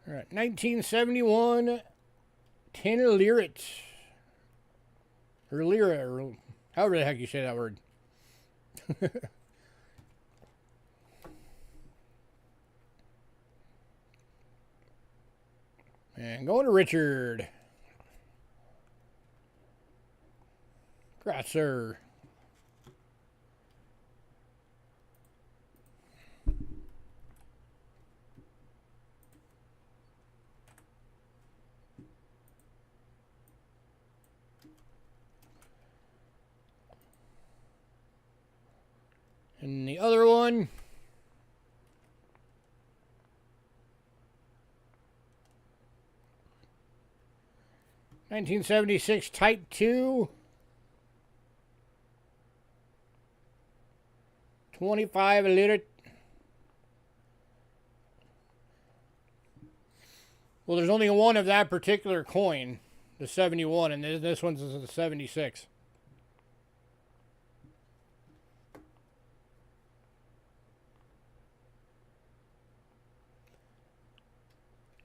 All right, 1971 10 liret. Or lira, or however the heck you say that word. And going to Richard. Congrats, sir. And the other one, $1976 Type 2, 25 liter. Well, there's only one of that particular coin, the 71, and this one's the 76.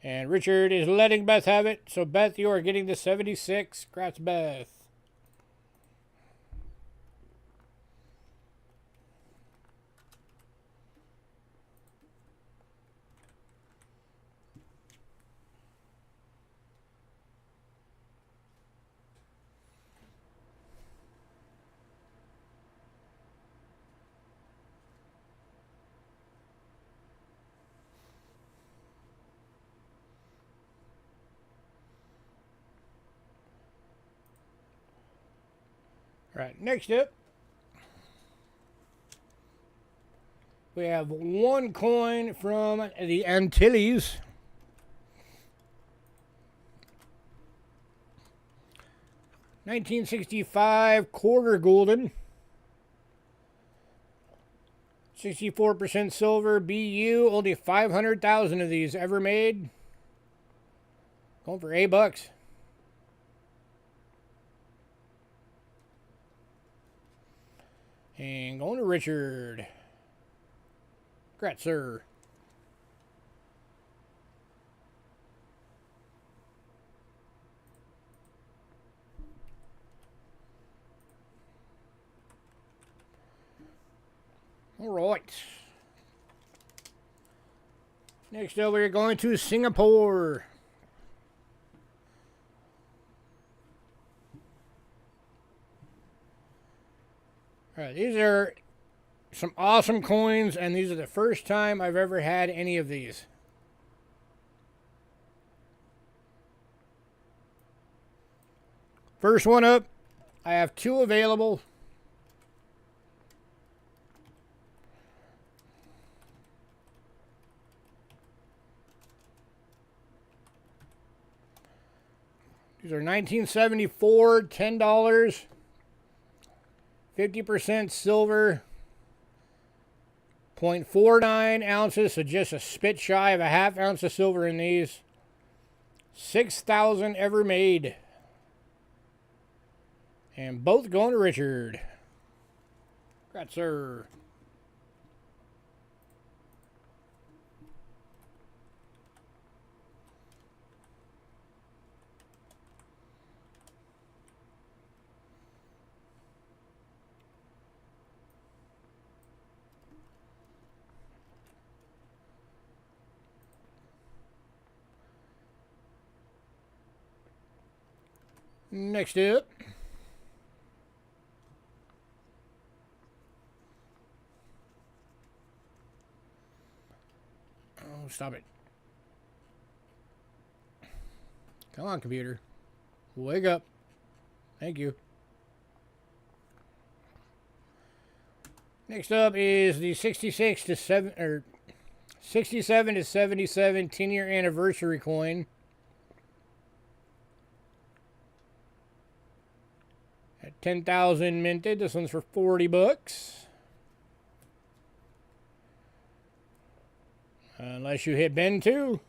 And Richard is letting Beth have it. So, Beth, you are getting the 76. Congrats, Beth. All right, next up, we have one coin from the Antilles. $1965 quarter golden. 64% silver, BU. Only 500,000 of these ever made. Going for $8. And going to Richard. Congrats, sir. All right. Next up, we're going to Singapore. All right, these are some awesome coins, and these are the first time I've ever had any of these. First one up, I have two available. These are 1974, $10. 50% silver. 0.49 ounces, so just a spit shy of a half ounce of silver in these. 6,000 ever made. And both going to Richard. Congrats, sir. Next up, oh, stop it. Come on, computer. Wake up. Thank you. Next up is the 67 to 77 10-year anniversary coin. At 10,000 minted. This one's for $40. Unless you hit Ben too.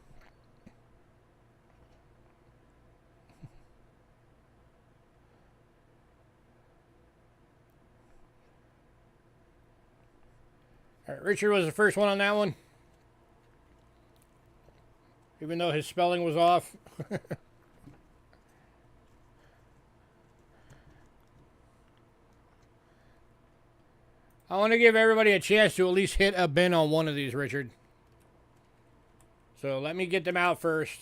All right, Richard was the first one on that one. Even though his spelling was off. I want to give everybody a chance to at least hit a bin on one of these, Richard. So let me get them out first.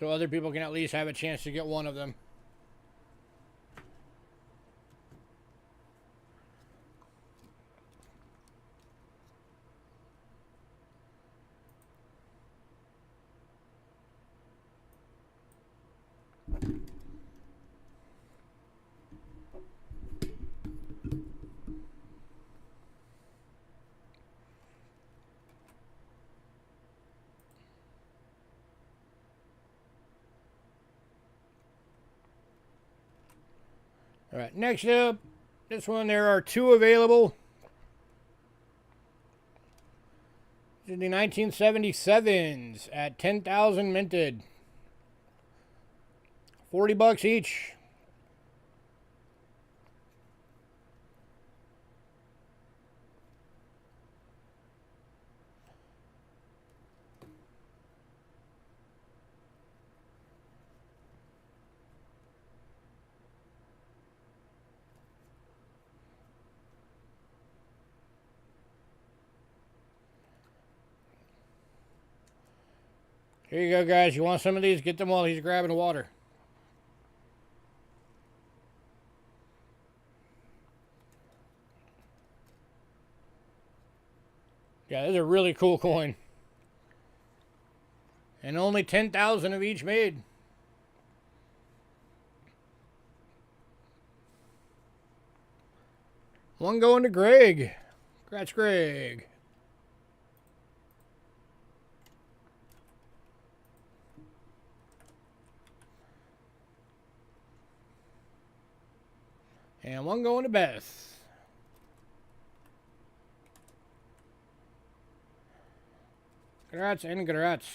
So other people can at least have a chance to get one of them. All right, next up, this one, there are two available. These are the 1977s at 10,000 minted. $40 each. Here you go, guys. You want some of these? Get them while he's grabbing water. Yeah, this is a really cool coin. And only 10,000 of each made. One going to Greg. Congrats, Greg. And one going to Beth. Congrats and congrats.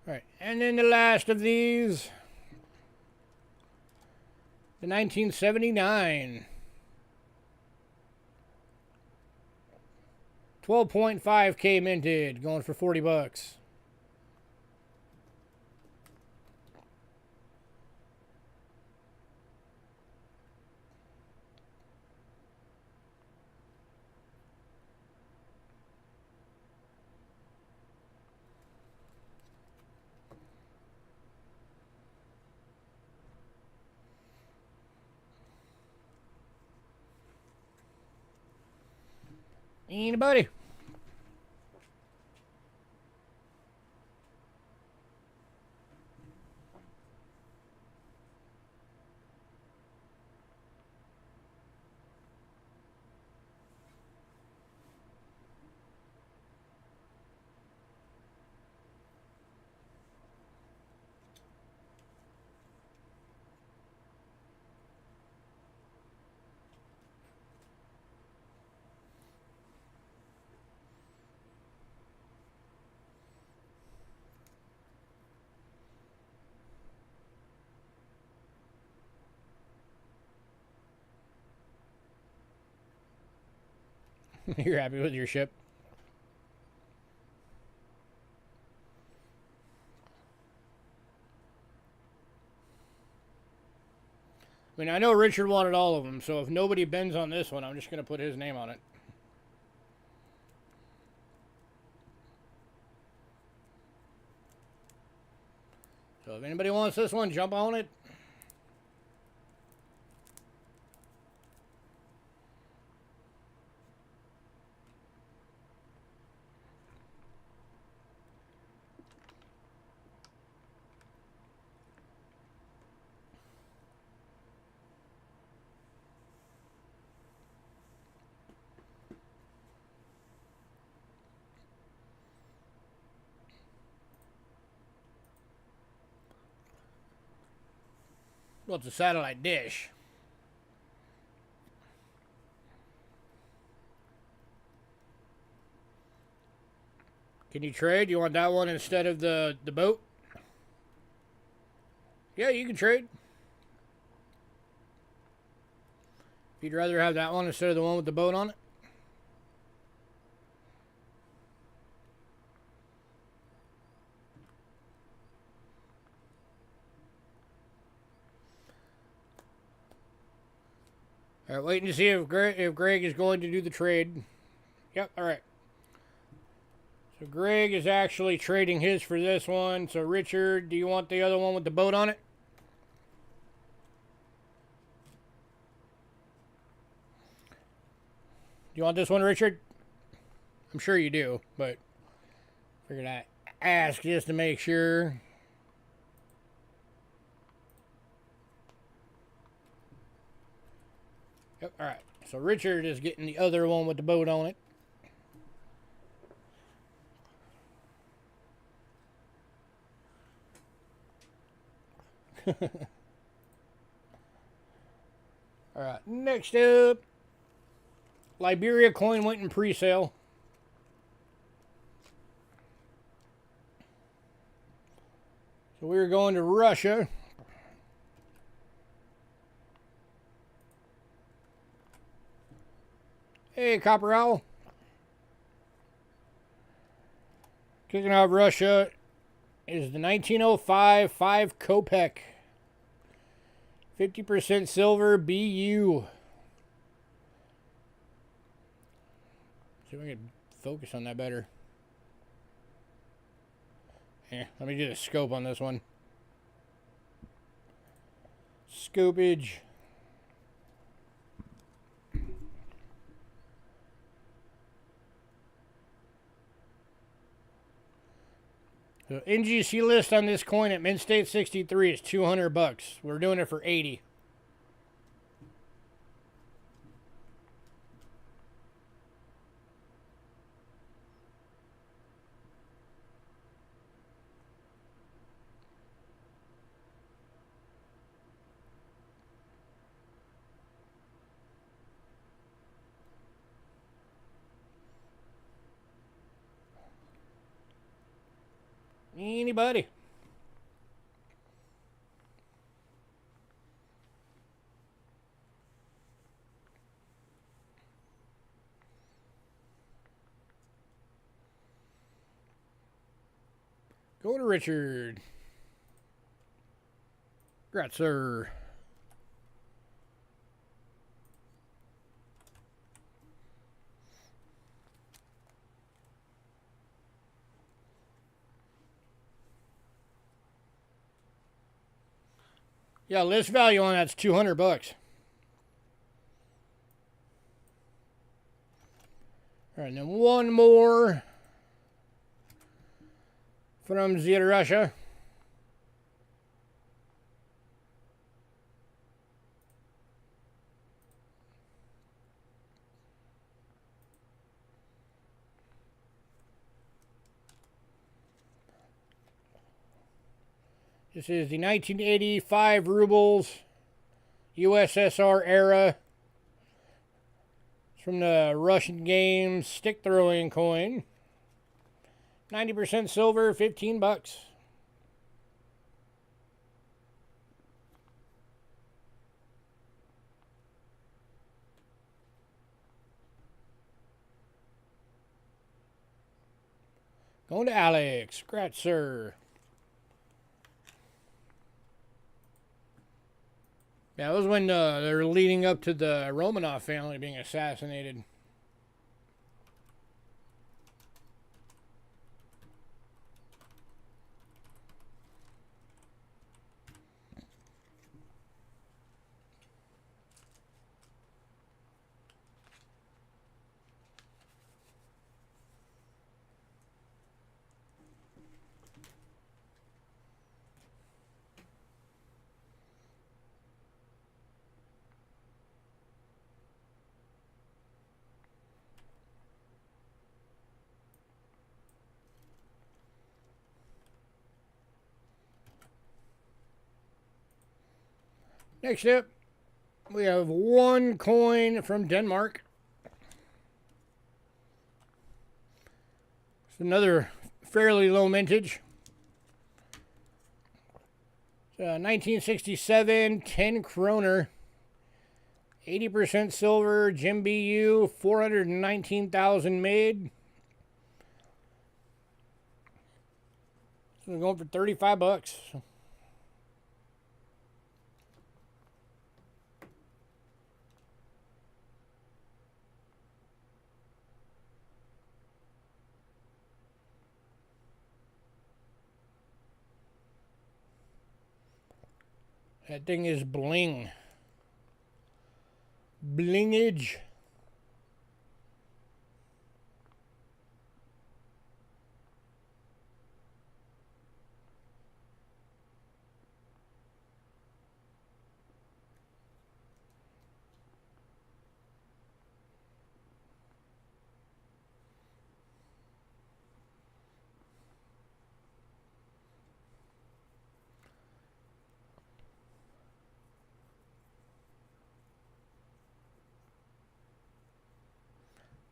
All right, and then the last of these, the 1979. 12.5K minted, going for 40 bucks. Anybody? You're happy with your ship? I mean, I know Richard wanted all of them, so if nobody bends on this one, I'm just going to put his name on it. So if anybody wants this one, jump on it. Well, it's a satellite dish. Can you trade? You want that one instead of the boat? Yeah, you can trade. If you'd rather have that one instead of the one with the boat on it. All right, waiting to see if Greg is going to do the trade. Yep, all right. So Greg is actually trading his for this one. So Richard, do you want the other one with the boat on it? Do you want this one, Richard? I'm sure you do, but figured I'd ask just to make sure. Yep, all right. So Richard is getting the other one with the boat on it. All right, next up, Liberia coin went in pre-sale. So we were going to Russia. Hey, Copper Owl. Kicking off Russia is the 1905 5 Kopek. 50% silver BU. See if we can focus on that better. Yeah, let me do the scope on this one. Scopage. The NGC list on this coin at Mint State 63 is $200. We're doing it for 80. Anybody? Go to Richard. Congrats, sir. Yeah, list value on that's $200. All right, and then one more from Zeta Russia. This is the 1985 rubles, USSR era. It's from the Russian Games stick throwing coin. 90% silver, $15. Going to Alex. Congrats, sir. Yeah, that was when they were leading up to the Romanov family being assassinated. Next up, we have one coin from Denmark. It's another fairly low mintage. 1967 10 kroner. 80% silver, Jim BU, 419,000 made. So we're going for $35. That thing is bling. Blingage.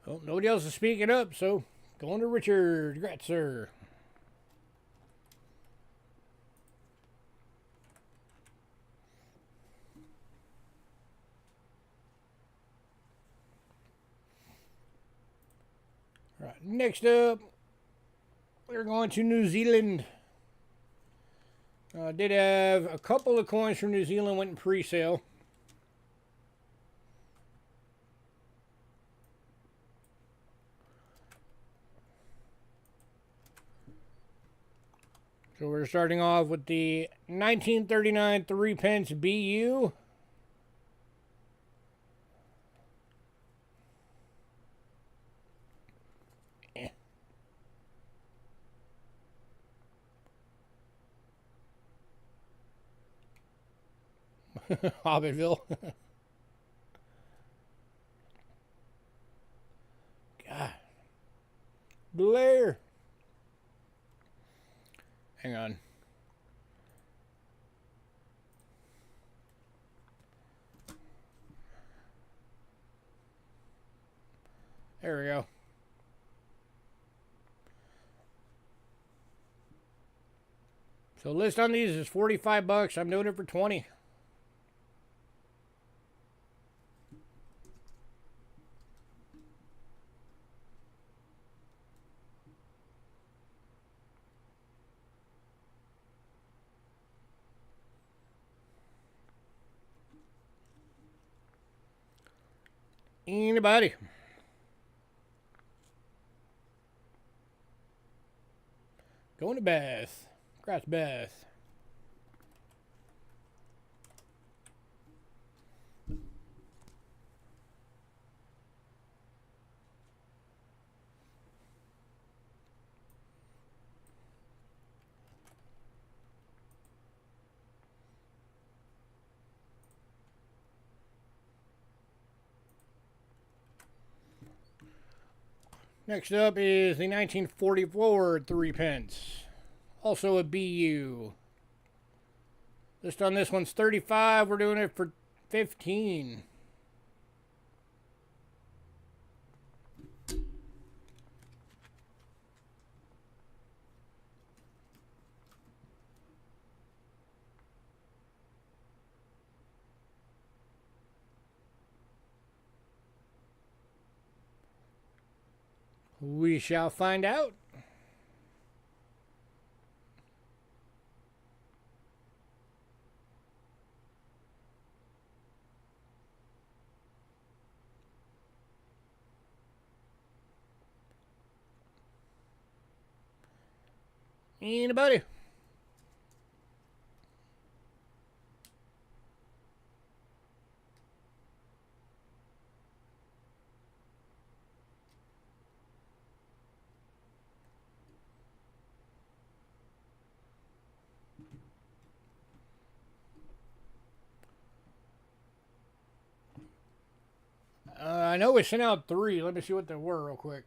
Well, nobody else is speaking up, so going to Richard. Congrats, sir. All right, next up, we're going to New Zealand. Did have a couple of coins from New Zealand went in pre-sale. So we're starting off with the 1939 3 pence BU. Hobbitville. God. Blair. Hang on. There we go. So list on these is $45. I'm doing it for 20. Anybody? Going to Beth. Congrats, Beth. Next up is the 1944 3 pence. Also a BU. List on this one's 35. We're doing it for 15. We shall find out. Anybody? I know we sent out 3. Let me see what they were real quick.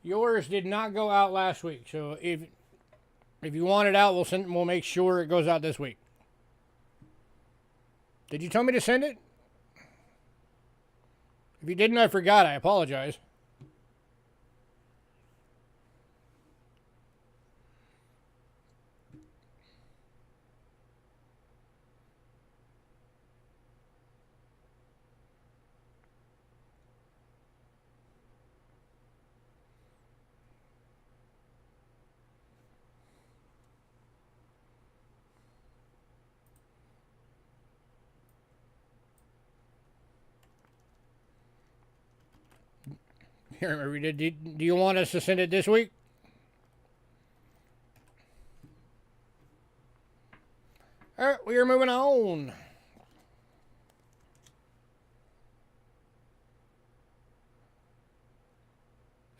Yours did not go out last week, so if you want it out, we'll make sure it goes out this week. Did you tell me to send it? If you didn't, I forgot. I apologize. Here, do you want us to send it this week? All right, we are moving on.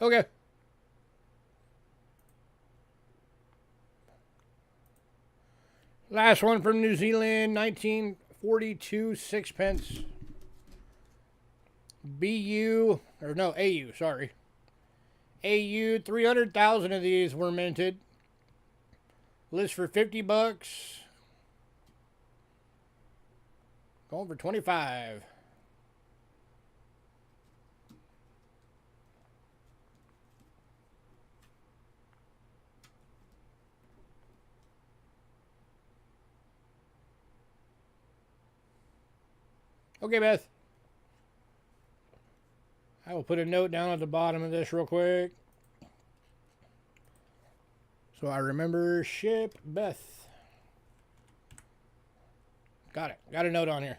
Okay. Last one from New Zealand, 1942 6 pence. BU, or no, AU, sorry. AU, 300,000 of these were minted. List for $50. Going for 25. Okay, Beth. I will put a note down at the bottom of this real quick. So I remember ship Beth. Got it. Got a note on here.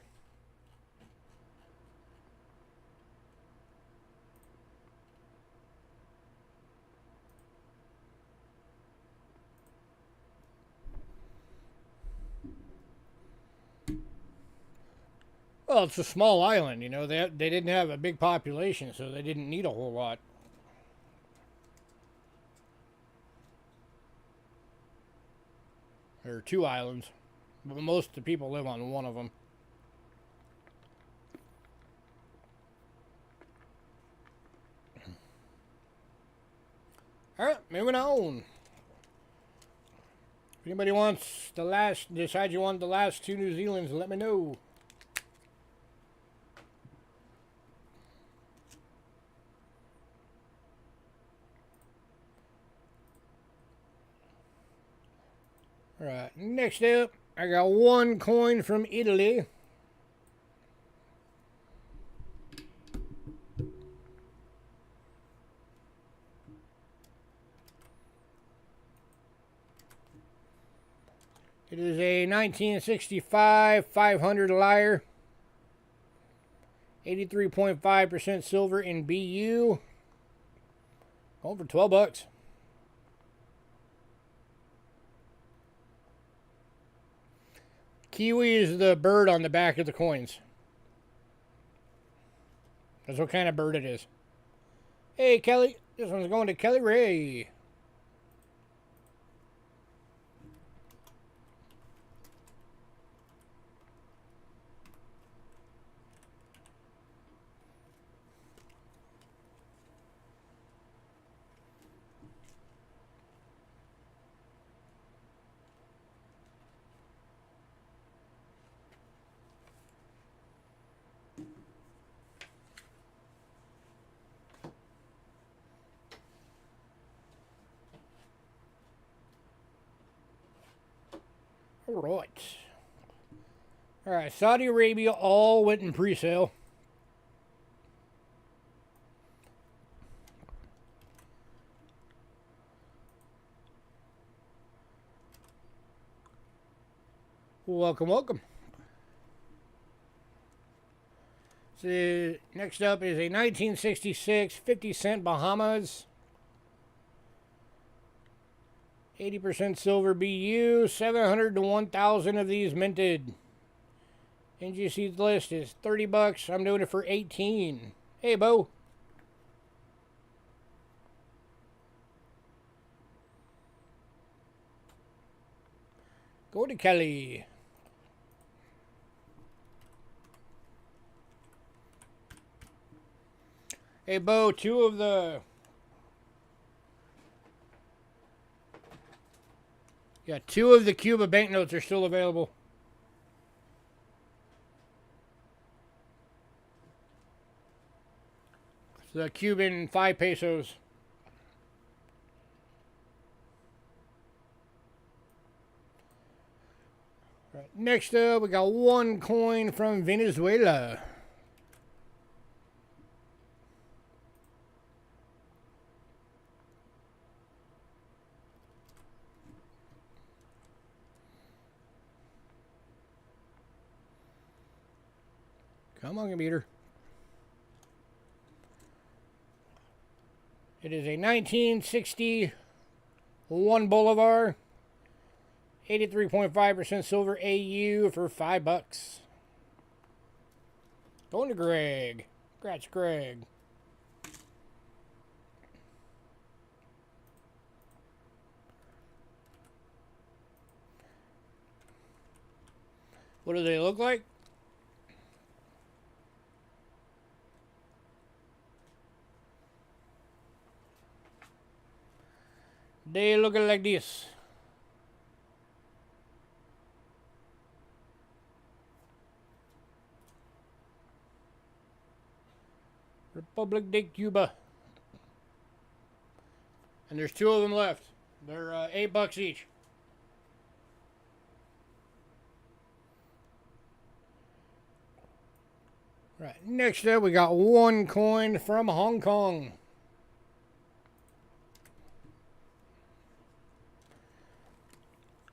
Well, it's a small island, you know. They didn't have a big population, so they didn't need a whole lot. There are 2 islands, but most of the people live on one of them. All right, moving on. If anybody wants decides you want the last 2 New Zealands, let me know. Alright, next up, I got 1 coin from Italy. It is a 1965 500 lyre. 83.5% silver in BU. Going for $12. Kiwi is the bird on the back of the coins. That's what kind of bird it is. Hey, Kelly. This one's going to Kelly Ray. Alright, Saudi Arabia all went in pre-sale. Welcome, welcome. So, next up is a 1966 50-cent Bahamas. 80% silver BU, 700 to 1,000 of these minted. NGC's list is $30. I'm doing it for 18. Hey, Bo. Go to Kelly. Hey, Bo, 2 of the... Yeah, 2 of the Cuba banknotes are still available. The Cuban 5 pesos. Right, next up, we got 1 coin from Venezuela. Come on, computer. It is a 1961 Bolivar. 83.5% silver AU for $5. Going to Greg. Congrats, Greg. What do they look like? They look like this. Republic de Cuba. And there's 2 of them left. They're $8 each. Right, next up we got one coin from Hong Kong.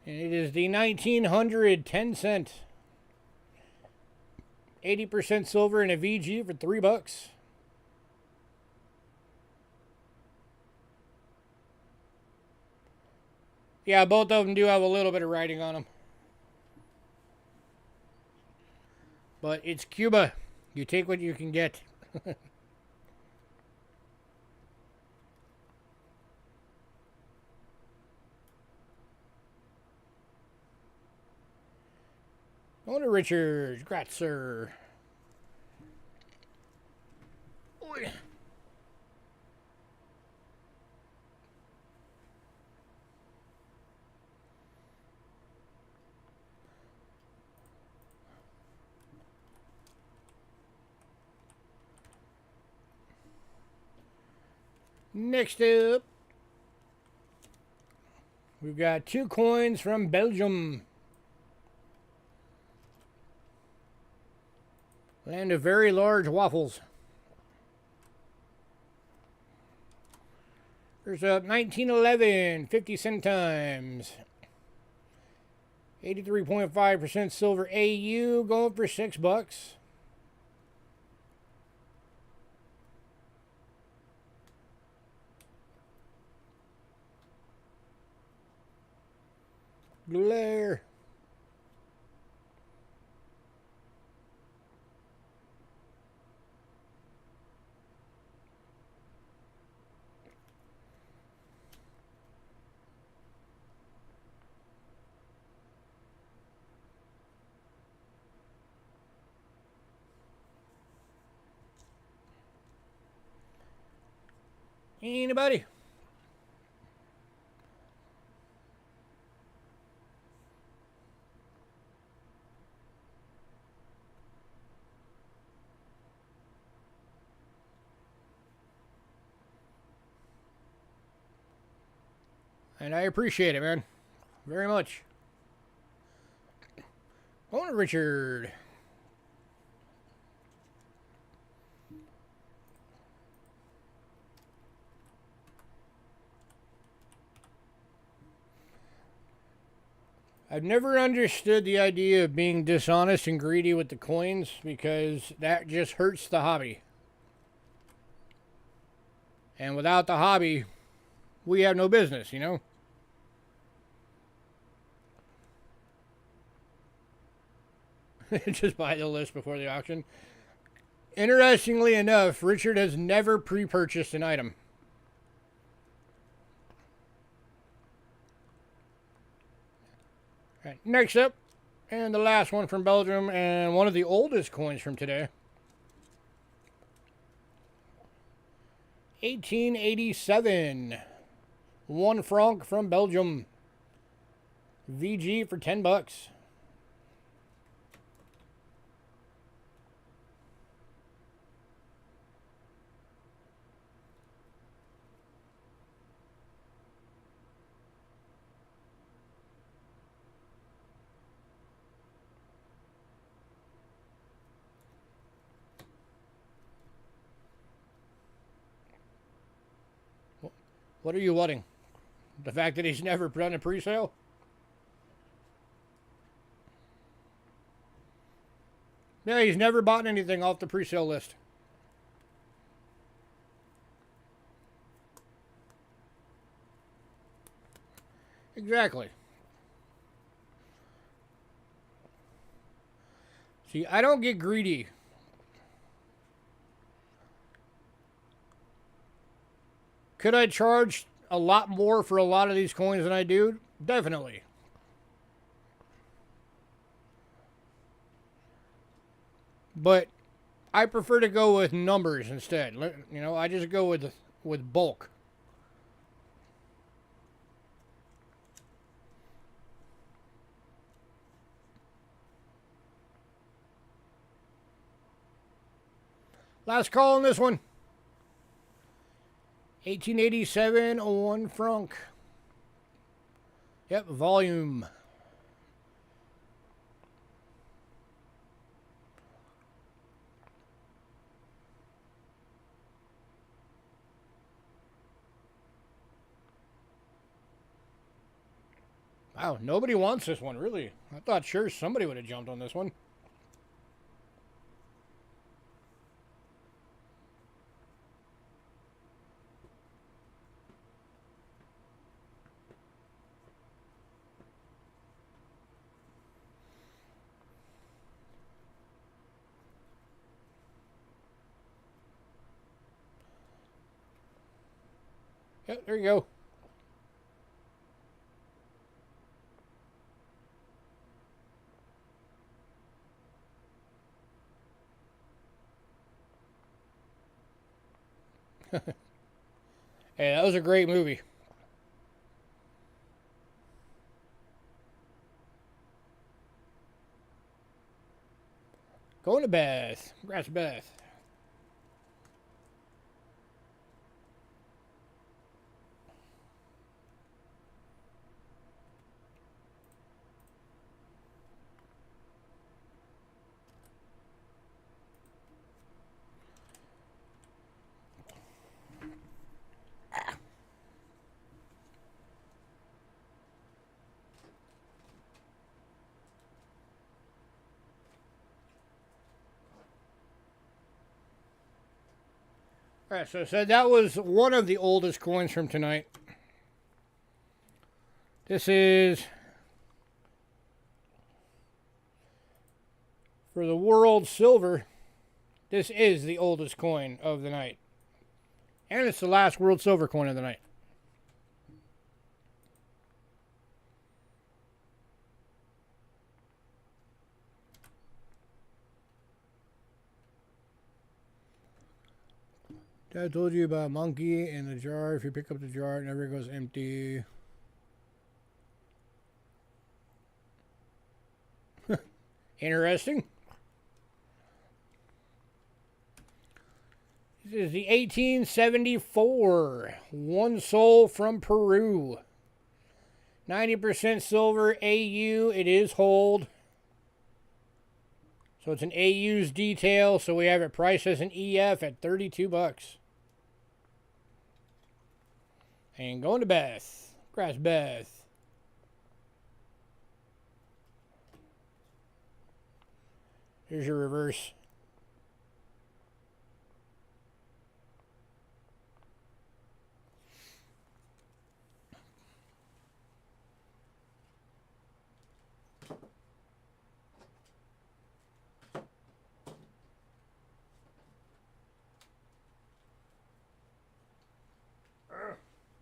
And it is the 1900 10 cent. 80% silver and a VG for $3. Yeah, both of them do have a little bit of writing on them. But it's Cuba. You take what you can get. Owner Richards, Gratzer. Next up, we've got two coins from Belgium. Land of very large waffles. There's up 1911, 50 centimes. 83.5% silver AU, going for $6. Glare. Anybody? And I appreciate it, man. Very much. Owner Richard. I've never understood the idea of being dishonest and greedy with the coins because that just hurts the hobby. And without the hobby, we have no business, you know? Just buy the list before the auction. Interestingly enough, Richard has never pre-purchased an item. Right, next up, and the last one from Belgium, and one of the oldest coins from today. 1887. 1 franc from Belgium. VG for $10. What are you wanting? The fact that he's never done a pre-sale? Yeah, he's never bought anything off the pre-sale list. Exactly. See, I don't get greedy. Could I charge a lot more for a lot of these coins than I do? Definitely. But I prefer to go with numbers instead. You know, I just go with bulk. Last call on this one. 1887 1 franc. Yep, volume. Wow, nobody wants this one, really. I thought sure somebody would have jumped on this one. Yep, there you go. Hey, that was a great movie. Going to Beth. Congrats, Beth. Alright, so I said that was one of the oldest coins from tonight. This is for the world silver. This is the oldest coin of the night. And it's the last world silver coin of the night. Dad told you about a monkey in the jar. If you pick up the jar, it never goes empty. Interesting. This is the 1874 One Soul from Peru. 90% silver AU. It is hold. So it's an AU's detail. So we have it priced as an EF at 32 bucks. And going to Beth. Congrats, Beth. Here's your reverse.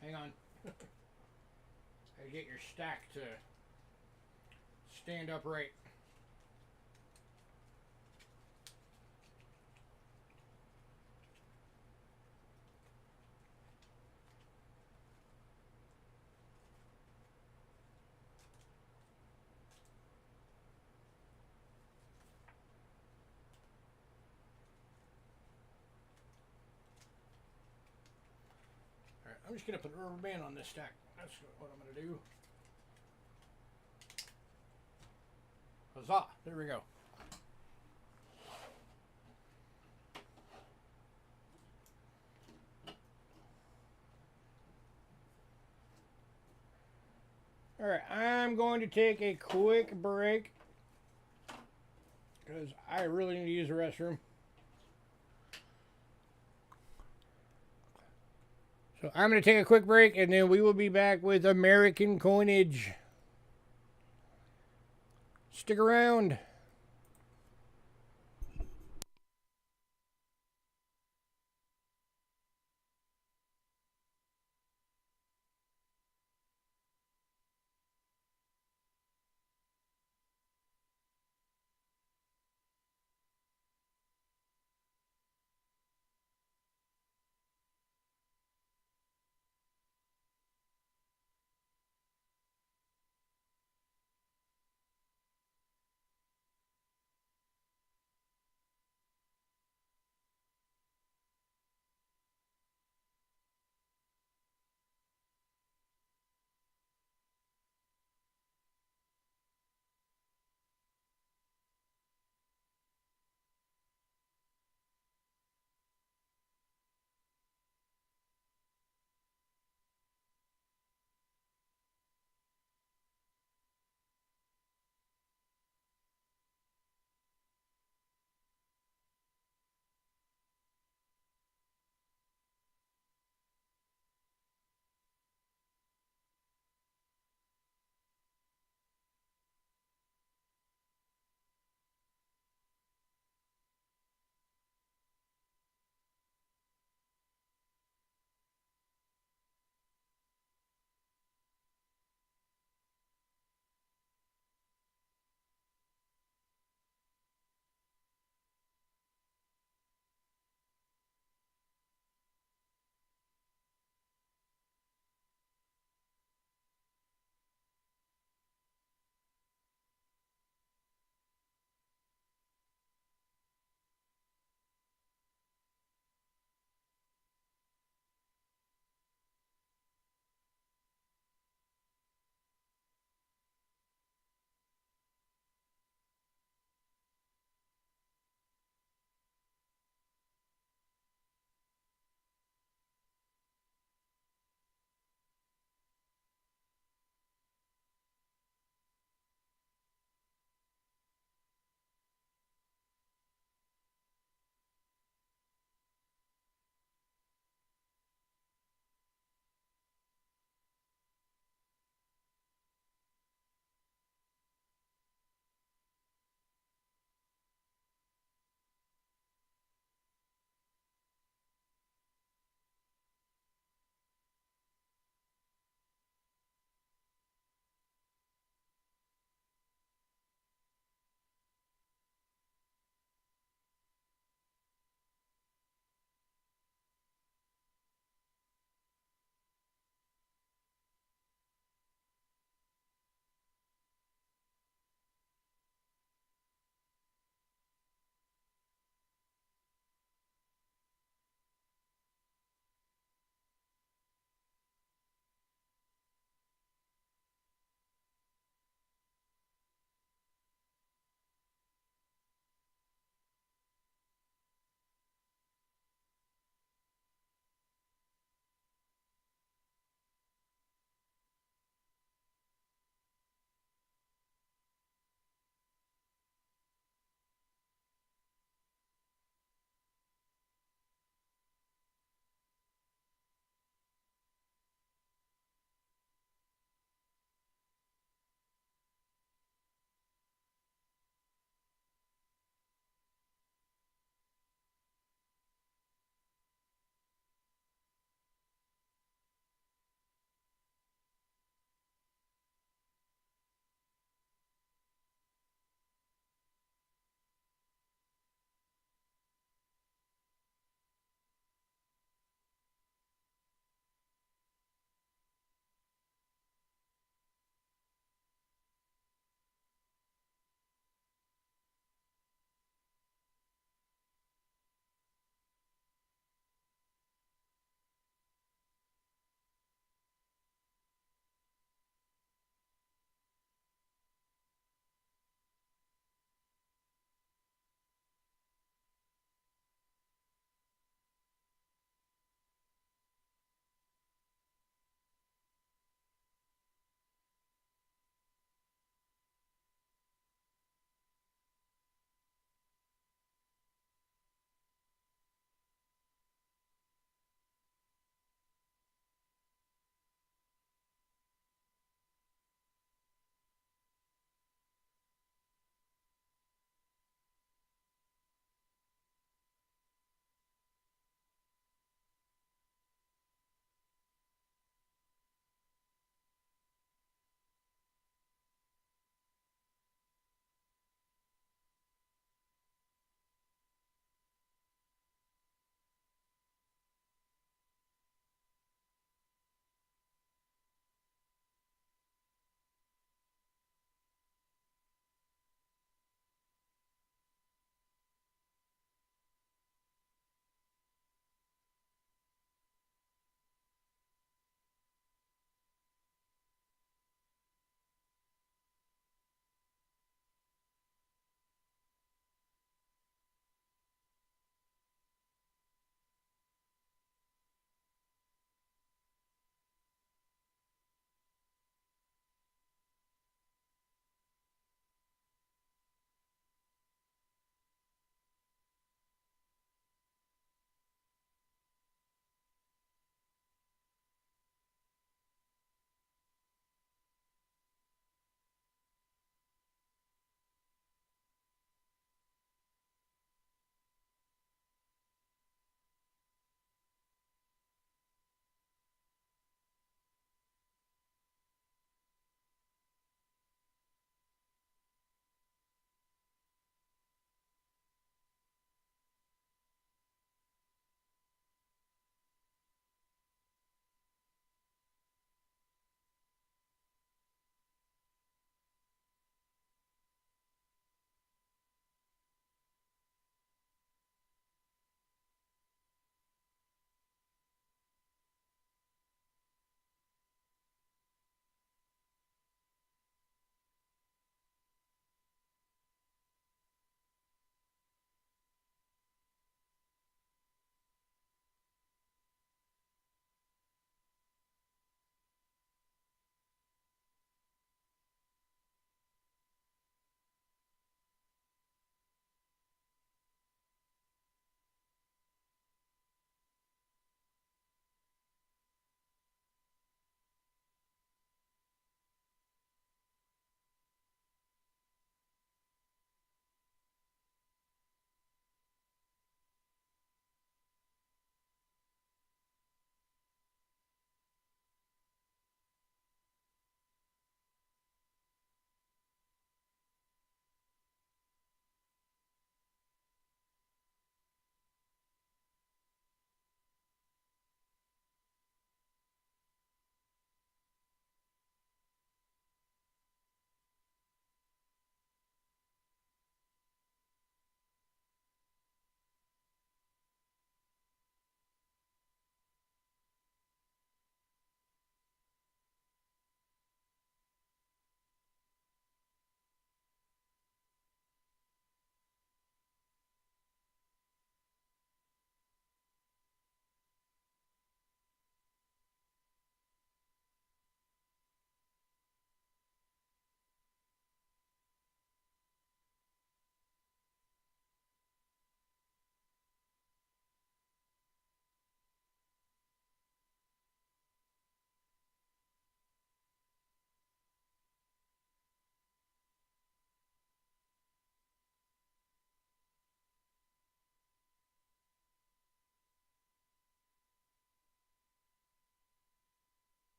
Hang on. Gotta get your stack to stand upright. Alright, I'm just gonna put a rubber band on this stack. That's what I'm gonna do. Huzzah! There we go. Alright, I'm going to take a quick break because I really need to use the restroom. So I'm going to take a quick break and then we will be back with American coinage. Stick around.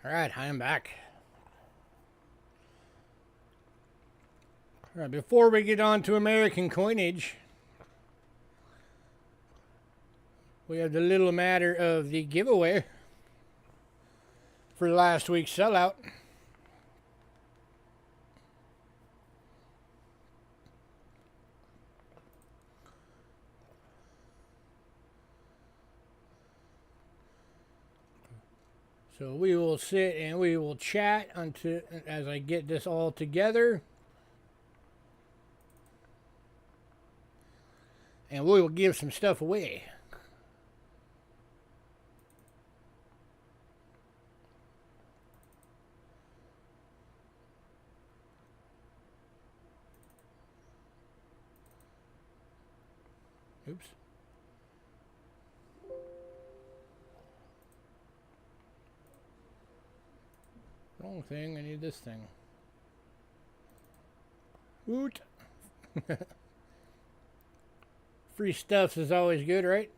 Alright, I am back. Alright, before we get on to American coinage, we have the little matter of the giveaway for last week's sellout. So we will sit and we will chat until as I get this all together. And we will give some stuff away. Oops. Wrong thing, I need this thing. Woot! Free stuffs is always good, right?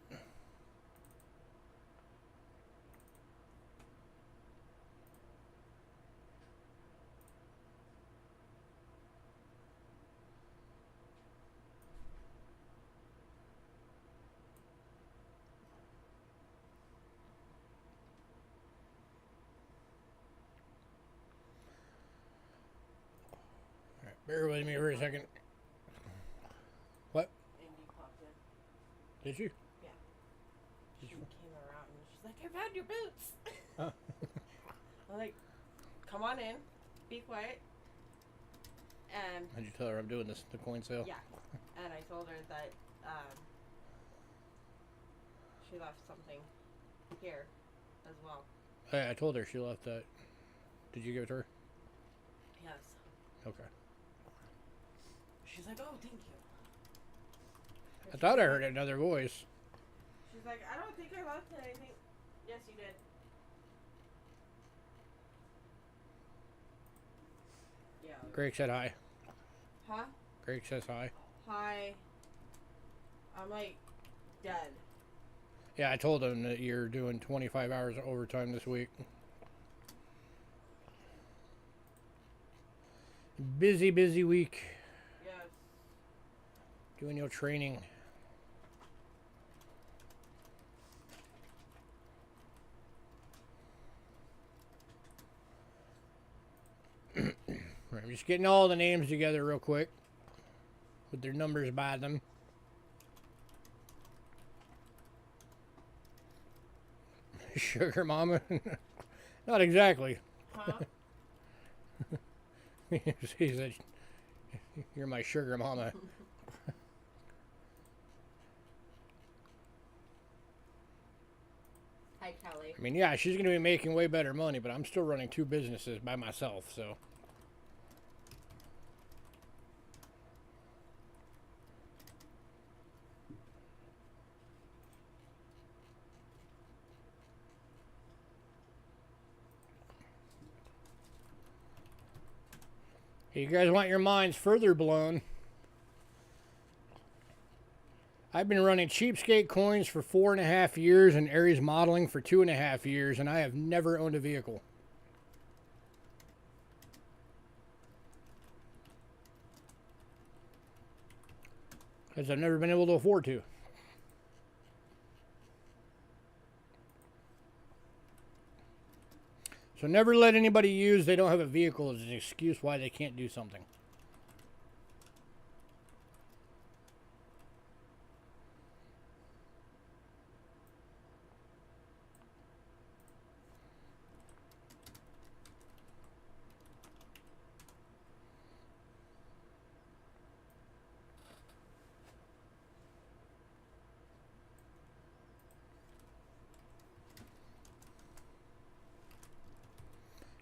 Alright, bear with me for a second. What? Indy popped in. Did you? Yeah. She came around and she's like, I found your boots. Huh? I'm like, come on in, be quiet. And How'd you tell her I'm doing this, the coin sale? yeah, and I told her that she left something here as well. Hey, I told her she left that. Did you give it to her? Yes. Okay. She's like, oh, thank you. I thought I heard another voice. She's like, I don't think I left anything. Yes, you did. Yeah. Greg said hi. Huh? Greg says hi. Hi. I'm like dead. Yeah, I told him that you're doing 25 hours of overtime this week. Busy, busy week. Yes. Doing your training. I'm just getting all the names together real quick with their numbers by them. Sugar mama? Not exactly. Huh? He said, you're my sugar mama. Hi, Kelly. I mean, yeah, she's going to be making way better money, but I'm still running 2 businesses by myself, so. You guys want your minds further blown? I've been running Cheapskate Coins for 4.5 years and Aries Modeling for 2.5 years, and I have never owned a vehicle. Because I've never been able to afford to. So never let anybody use they don't have a vehicle as an excuse why they can't do something.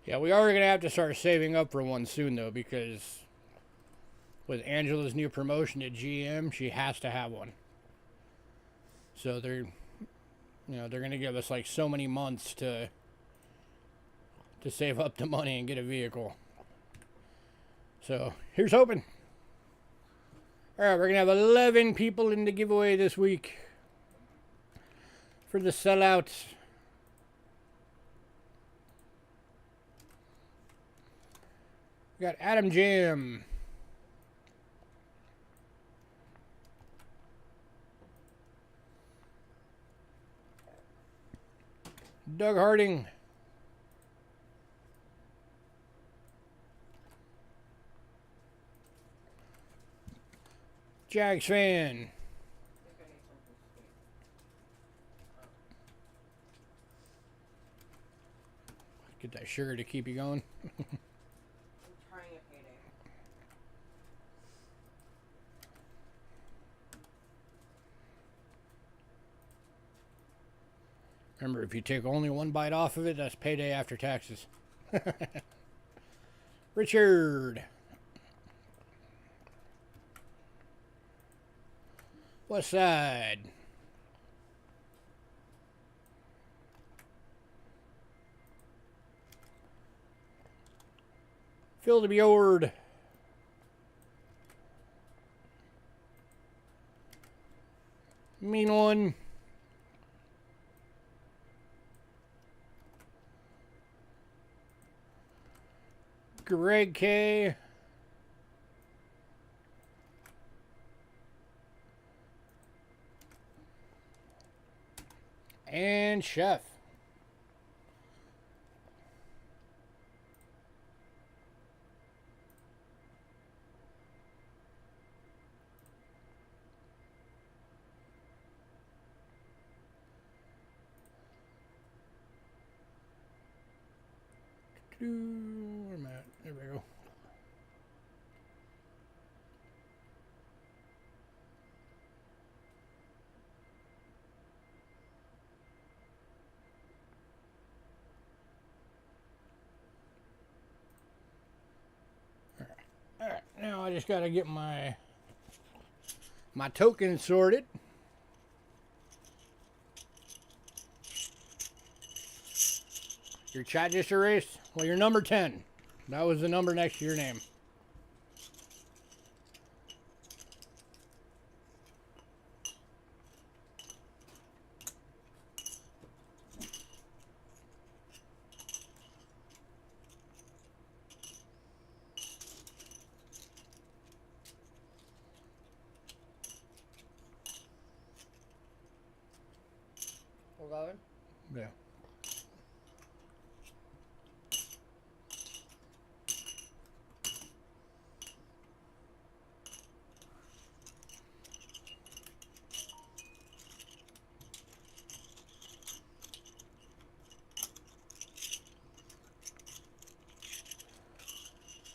Yeah, we are going to have to start saving up for one soon, though, because with Angela's new promotion to GM, she has to have one. So they're going to give us like so many months to save up the money and get a vehicle. So here's hoping. All right, we're going to have 11 people in the giveaway this week for the sellouts. We got Adam Jam. Doug Harding. Jags fan. Get that sugar to keep you going. I'm trying a payday. Remember, if you take only one bite off of it, that's payday after taxes. Richard. West Side. Phil the Bjord. Mean One. Greg K. And Chef. Where am I at? There we go. All right, now I just got to get my tokens sorted. Your chat just erased? Well, you're number 10. That was the number next to your name. We're going? Yeah.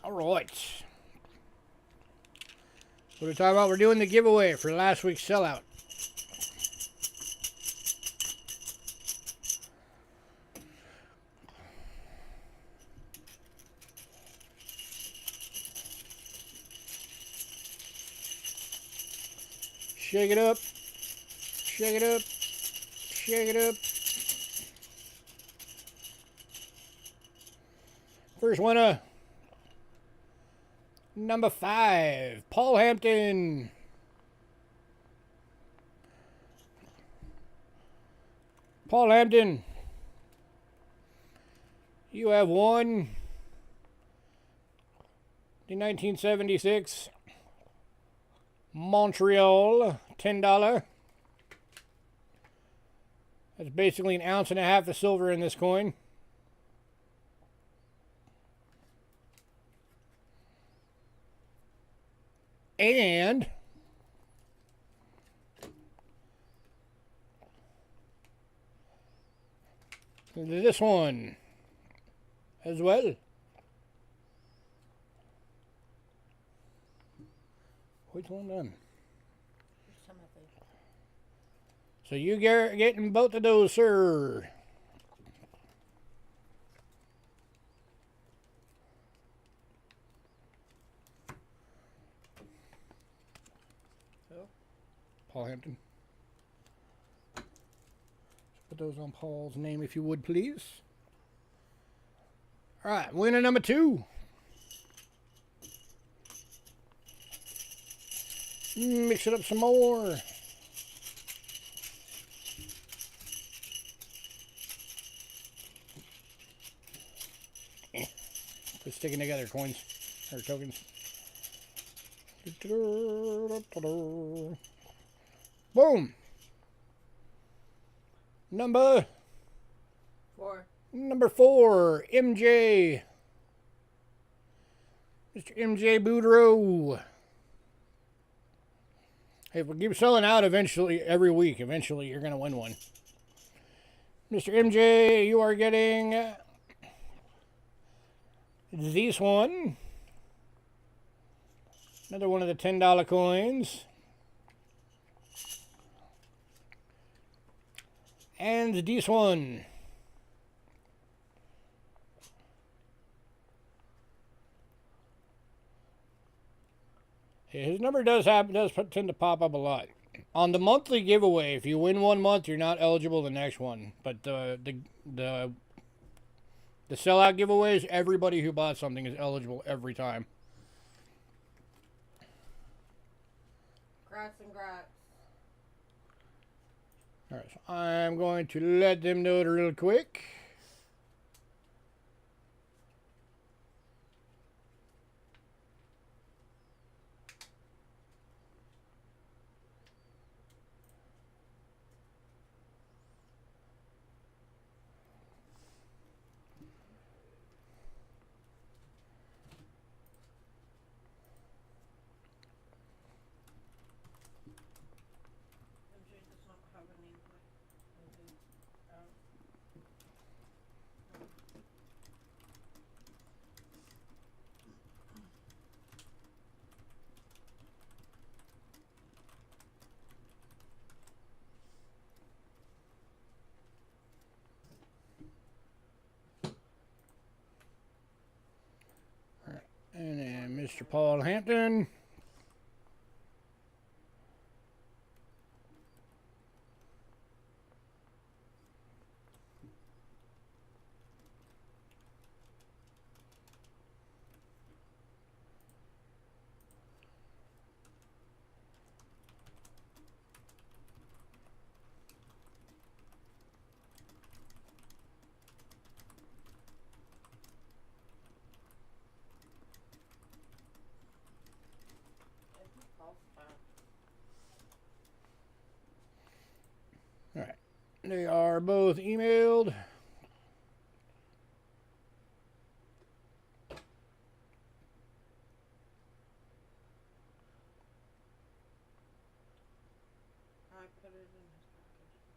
All right. What are we talking about? We're doing the giveaway for last week's sellout. Shake it up. Shake it up. Shake it up. First winner. Number 5, Paul Hampton. Paul Hampton, you have won the 1976 Montreal $10. That's basically 1.5 ounces of silver in this coin. And this one as well. Which one done? So you getting both of those, sir. Paul Hampton. Put those on Paul's name if you would, please. All right, winner number 2. Mix it up some more. Quit sticking together, coins. Or tokens. Boom. Number 4. Number 4, MJ. Mr. MJ Boudreaux. Hey, if we keep selling out eventually, every week, eventually you're going to win one. Mr. MJ, you are getting this one. Another one of the $10 coins. And this one. His number does tend to pop up a lot. On the monthly giveaway, if you win one month, you're not eligible the next one. But the sellout giveaways, everybody who bought something is eligible every time. Congrats and grats. Alright, so I'm going to let them know it real quick. MJ does not have a name. And then Mr. Paul Hampton. Alright. They are both emailed. I put it in his package.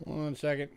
One second.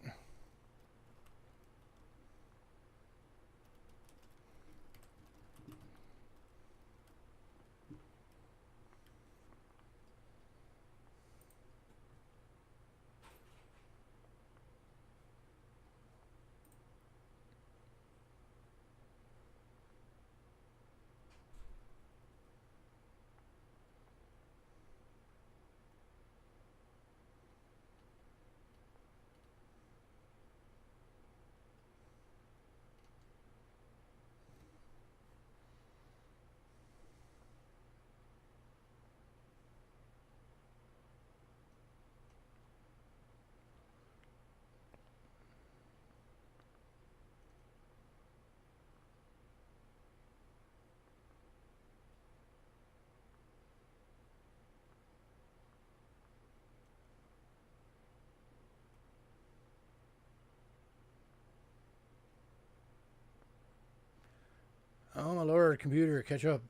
Oh my lord, computer, catch up.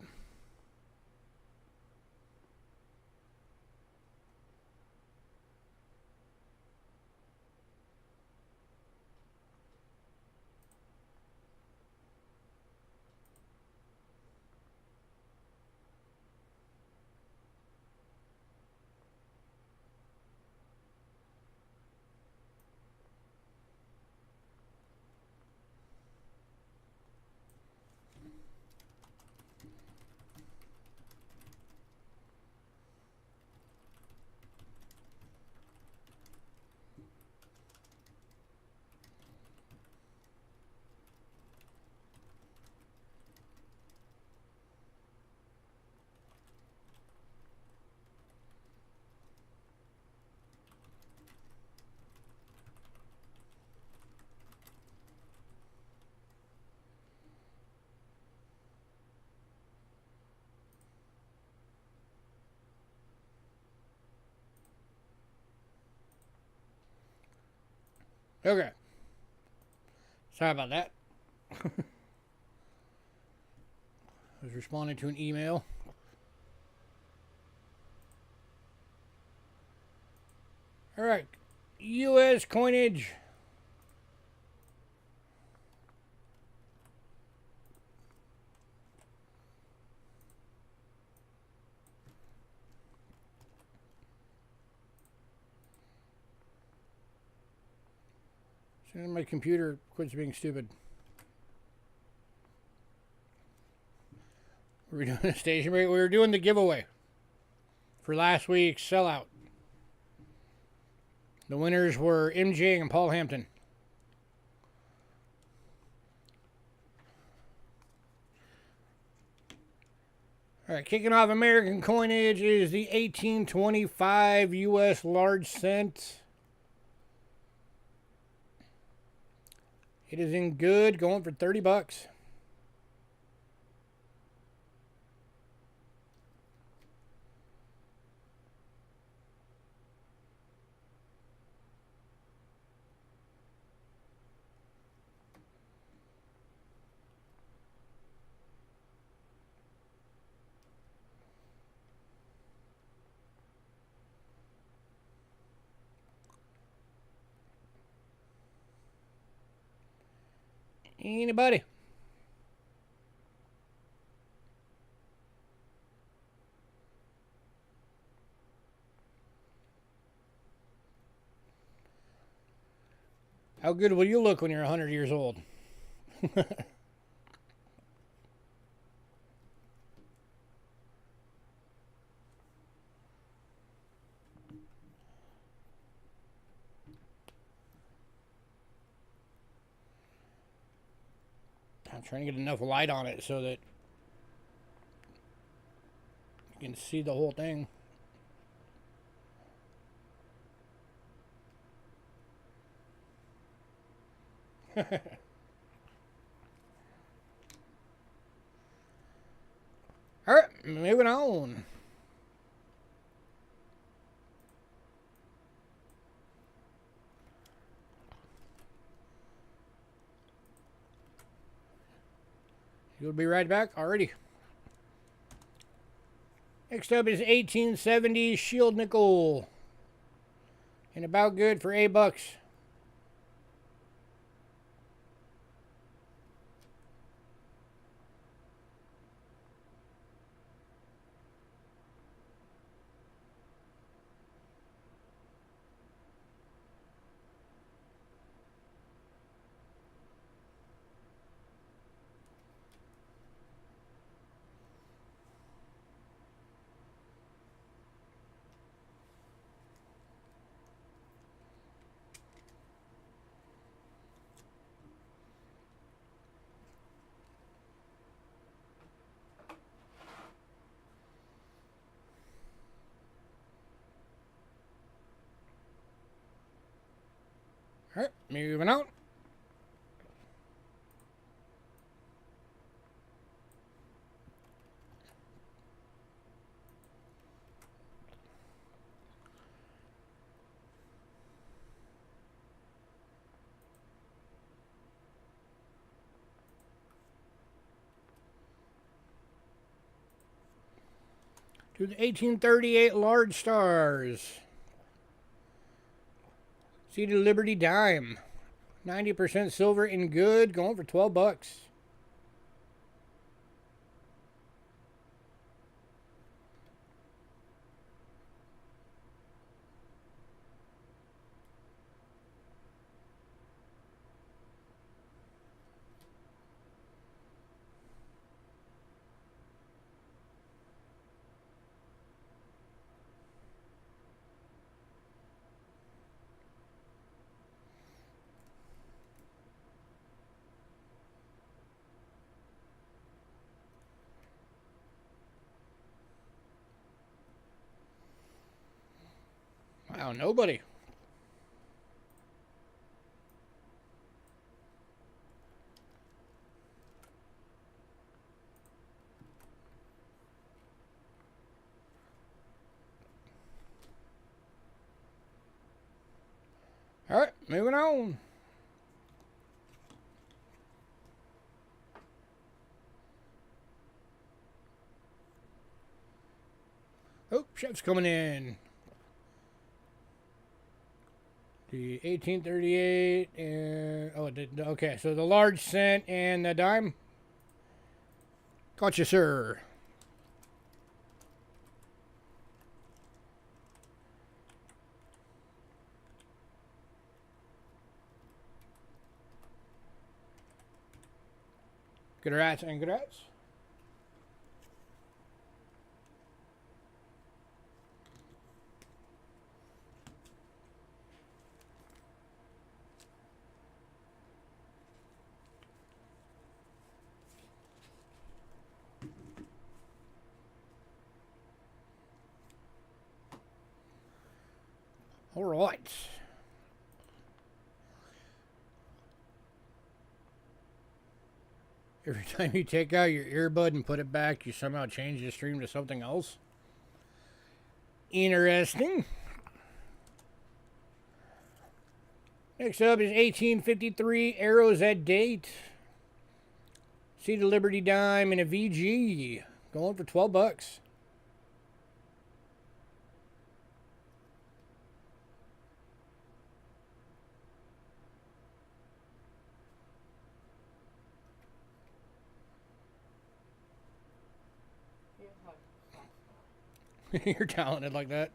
Okay. Sorry about that. I was responding to an email. All right. U.S. coinage. My computer quits being stupid. We're doing a station break. We were doing the giveaway for last week's sellout. The winners were MJ and Paul Hampton. All right, kicking off American coinage is the 1825 U.S. large cent. It is in good, going for 30 bucks. Anybody? How good will you look when you're 100 years old? I'm trying to get enough light on it so that you can see the whole thing. All right, moving on. You'll be right back already. Next up is 1870 Shield Nickel. And about good for $8. All right, moving on. To the 1838 large stars. Seated Liberty dime. 90% silver in good, going for $12. Wow, nobody. All right, moving on. Chef's coming in. The 1838 and oh, it did, okay. So the large cent and the dime. Gotcha, sir. Congrats and congrats. All right. Every time you take out your earbud and put it back, you somehow change the stream to something else. Interesting. Next up is 1853 Arrows at Date. See the Liberty Dime and a VG. Going for 12 bucks. You're talented like that.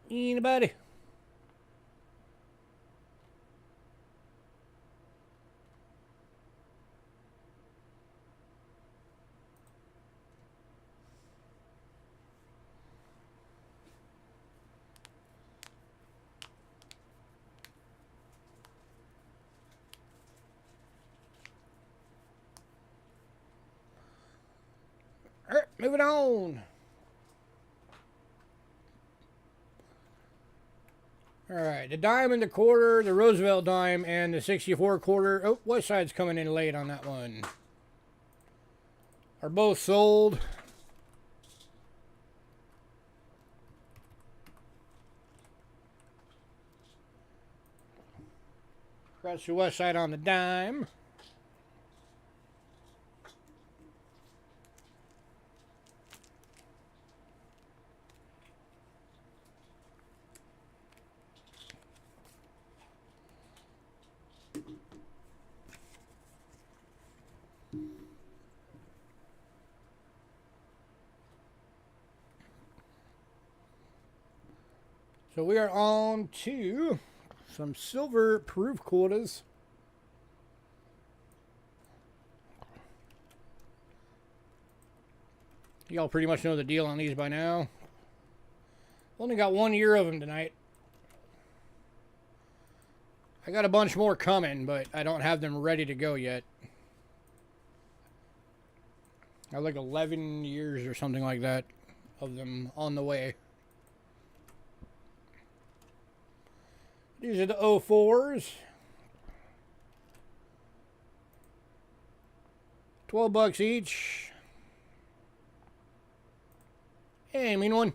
Anybody? All right, moving on. All right, the dime and the quarter, the Roosevelt dime, and the 64 quarter. Oh, West Side's coming in late on that one. Are both sold. Across the West Side on the dime. So we are on to some silver proof quarters. Y'all pretty much know the deal on these by now. Only got 1 year of them tonight. I got a bunch more coming, but I don't have them ready to go yet. I have like 11 years or something like that of them on the way. These are the 04s. 12 bucks each. Hey, mean one.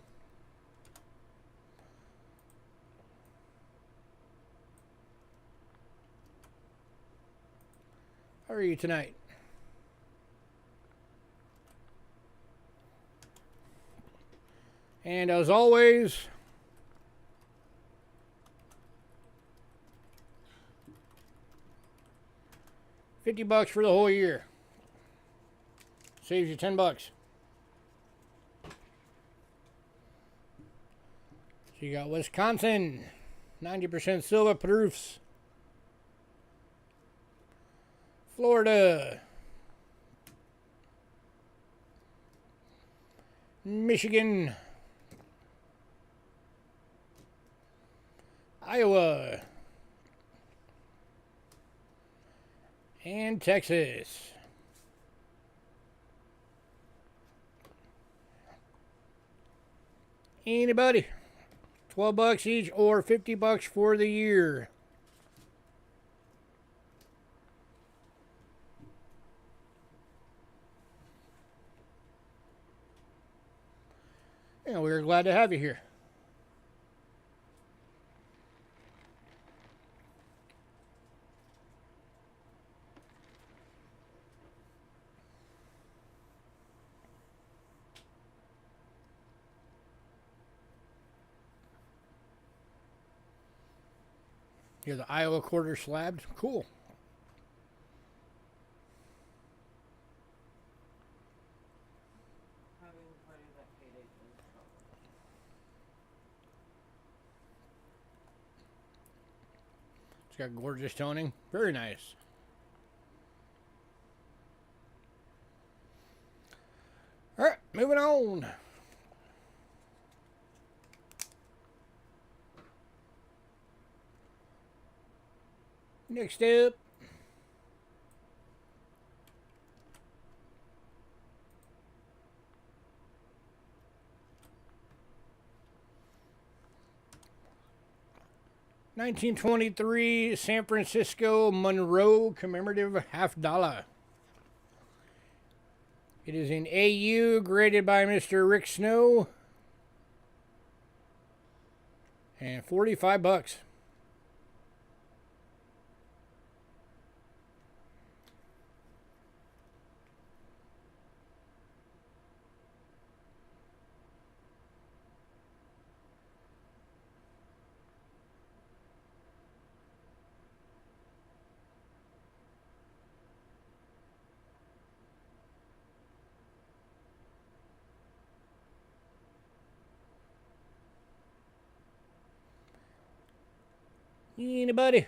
How are you tonight? And as always, $50 for the whole year. Saves you 10 bucks. So you got Wisconsin, 90% silver proofs. Florida. Michigan. Iowa. And Texas. Anybody? 12 bucks each or 50 bucks for the year. And we're glad to have you here. You're the Iowa quarter slabbed. Cool. Having parties at payday is trouble. It's got gorgeous toning. Very nice. All right, moving on. Next up. $1923 San Francisco Monroe commemorative $50. It is in AU, graded by Mr. Rick Snow. And $45. Anybody?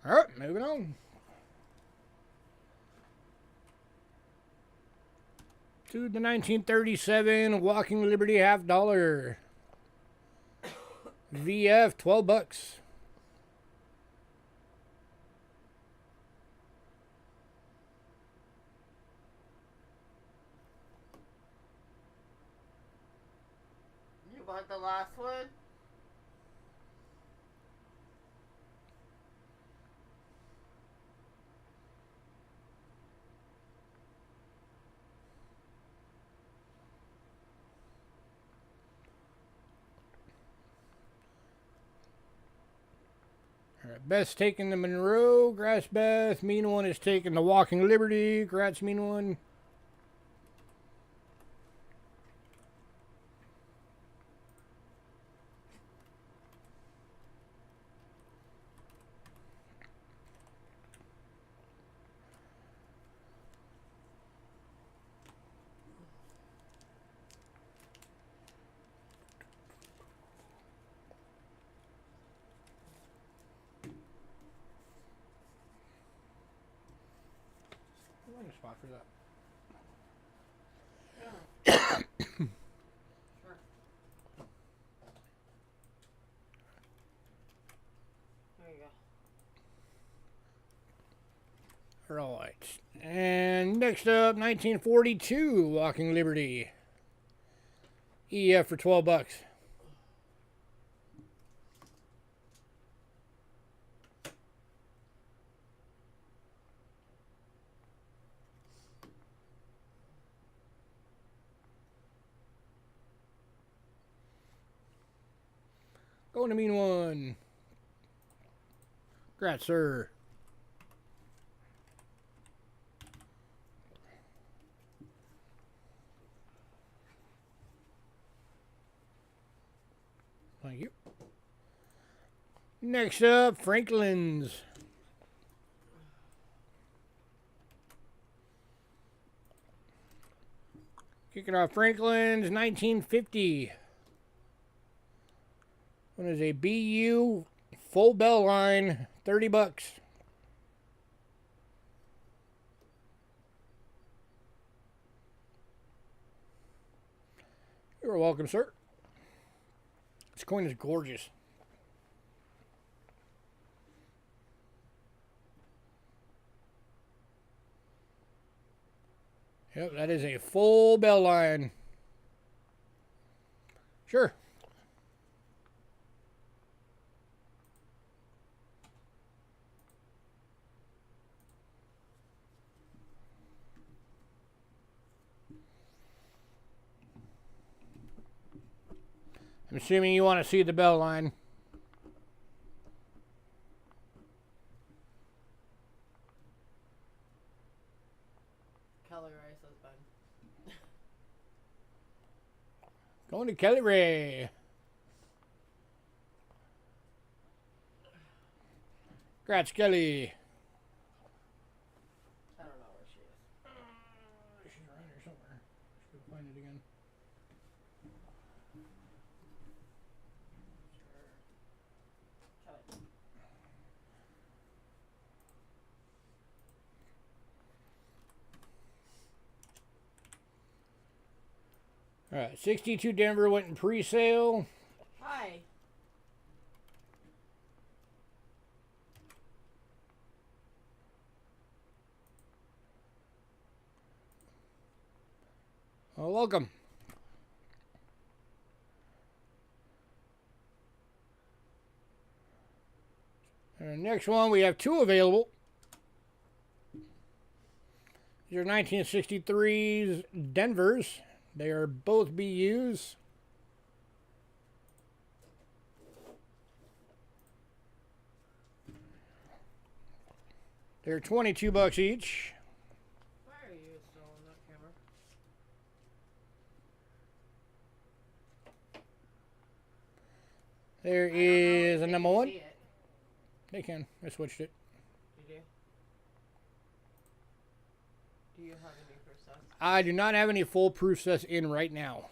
All right, moving on. To the 1937 Walking Liberty $50. VF $12. You bought the last one? All right, Beth's taking the Monroe. Grass Beth. Mean One is taking the Walking Liberty. Grats, Mean One. Find a spot for that. Sure. There you go. All right. And next up, 1942 Walking Liberty. EF for $12. Going to Mean One. Congrats, sir. Thank you. Next up, Franklin's. Kicking off Franklin's 1950. One is a BU full bell line, $30. You're welcome, sir. This coin is gorgeous. Yep, that is a full bell line. Sure. I'm assuming you want to see the bell line. Kelly Rice husband. Going to Kelly Ray. Congrats, Kelly. I don't know where she is. She's around here somewhere. Let's go find it again. Kelly. All right, 62 Denver went in pre-sale. Hi. Oh, welcome. Next one, we have two available. These are 1963's Denvers. They are both BUs. They're $22 each. Why are you still on that camera? There I don't know is if a they number can one. see it. They can. I switched it. You do? Do you have any process? I do not have any full proof sets in right now.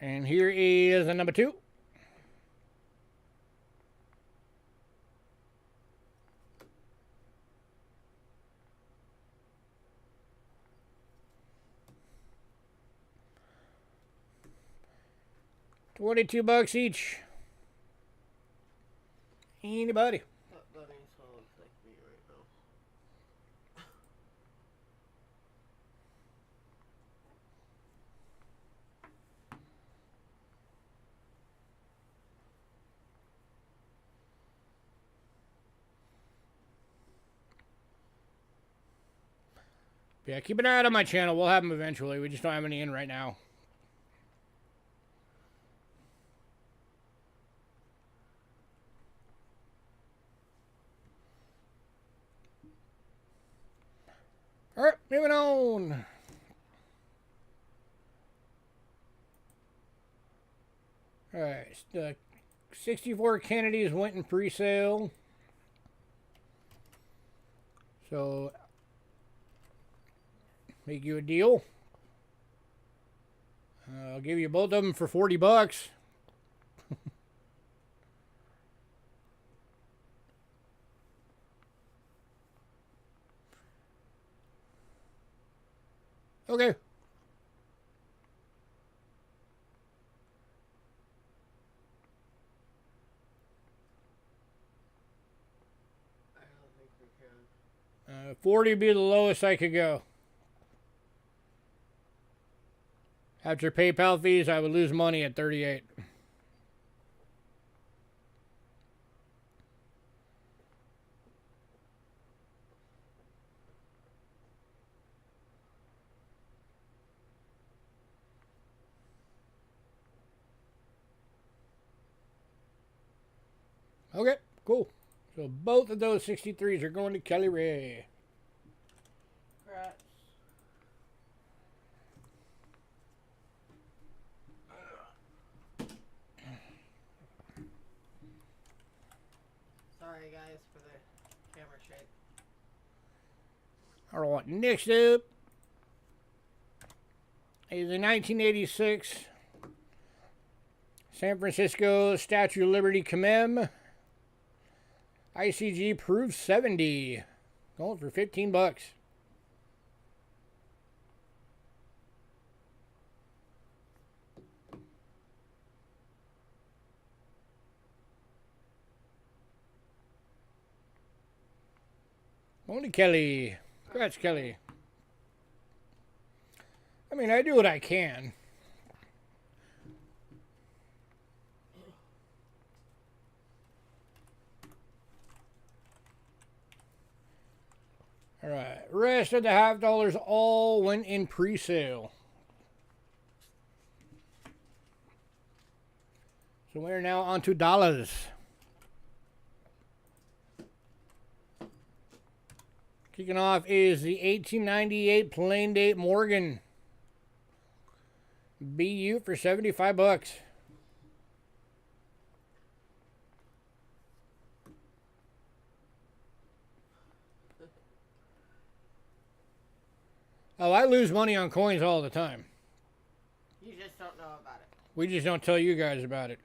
And here is a number two. $22 each. Anybody? That bunny still looks like me right now. Yeah, keep an eye out on my channel. We'll have them eventually. We just don't have any in right now. All right, moving on. All right, the 64 Kennedys went in pre-sale. So, make you a deal. I'll give you both of them for $40. Okay. I don't think we can. 40 would be the lowest I could go. After PayPal fees, I would lose money at 38. Okay, cool. So both of those 63s are going to Kelly Ray. Congrats. Sorry guys for the camera shake. All right, next up is the 1986 San Francisco Statue of Liberty Commem ICG Proof 70. Going for $15. Going to Kelly. Congrats, Kelly. I mean, I do what I can. Alright, rest of the $half all went in pre-sale. So we're now on to dollars. Kicking off is the 1898 plain date Morgan. BU for 75 bucks. Oh, I lose money on coins all the time. You just don't know about it. We just don't tell you guys about it.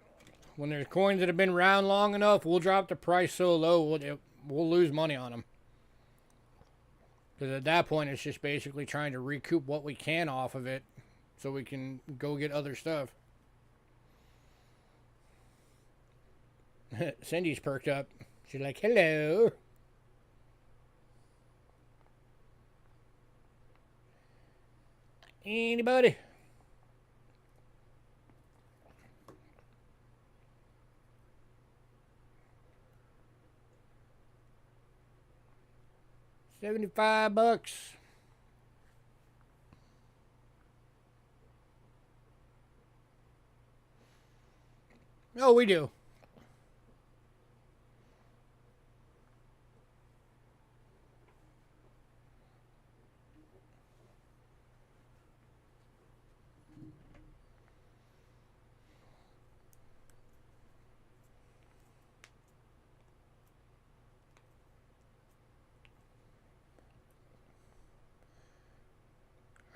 When there's coins that have been around long enough, we'll drop the price so low, we'll lose money on them. Because at that point, it's just basically trying to recoup what we can off of it so we can go get other stuff. Cindy's perked up. She's like, hello. Anybody? $75. Oh, we do.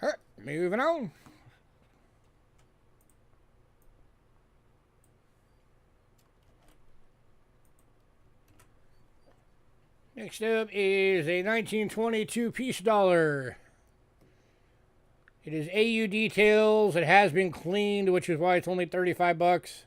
All right, moving on. Next up is a 1922 piece dollar. It is AU details. It has been cleaned, which is why it's only 35 bucks.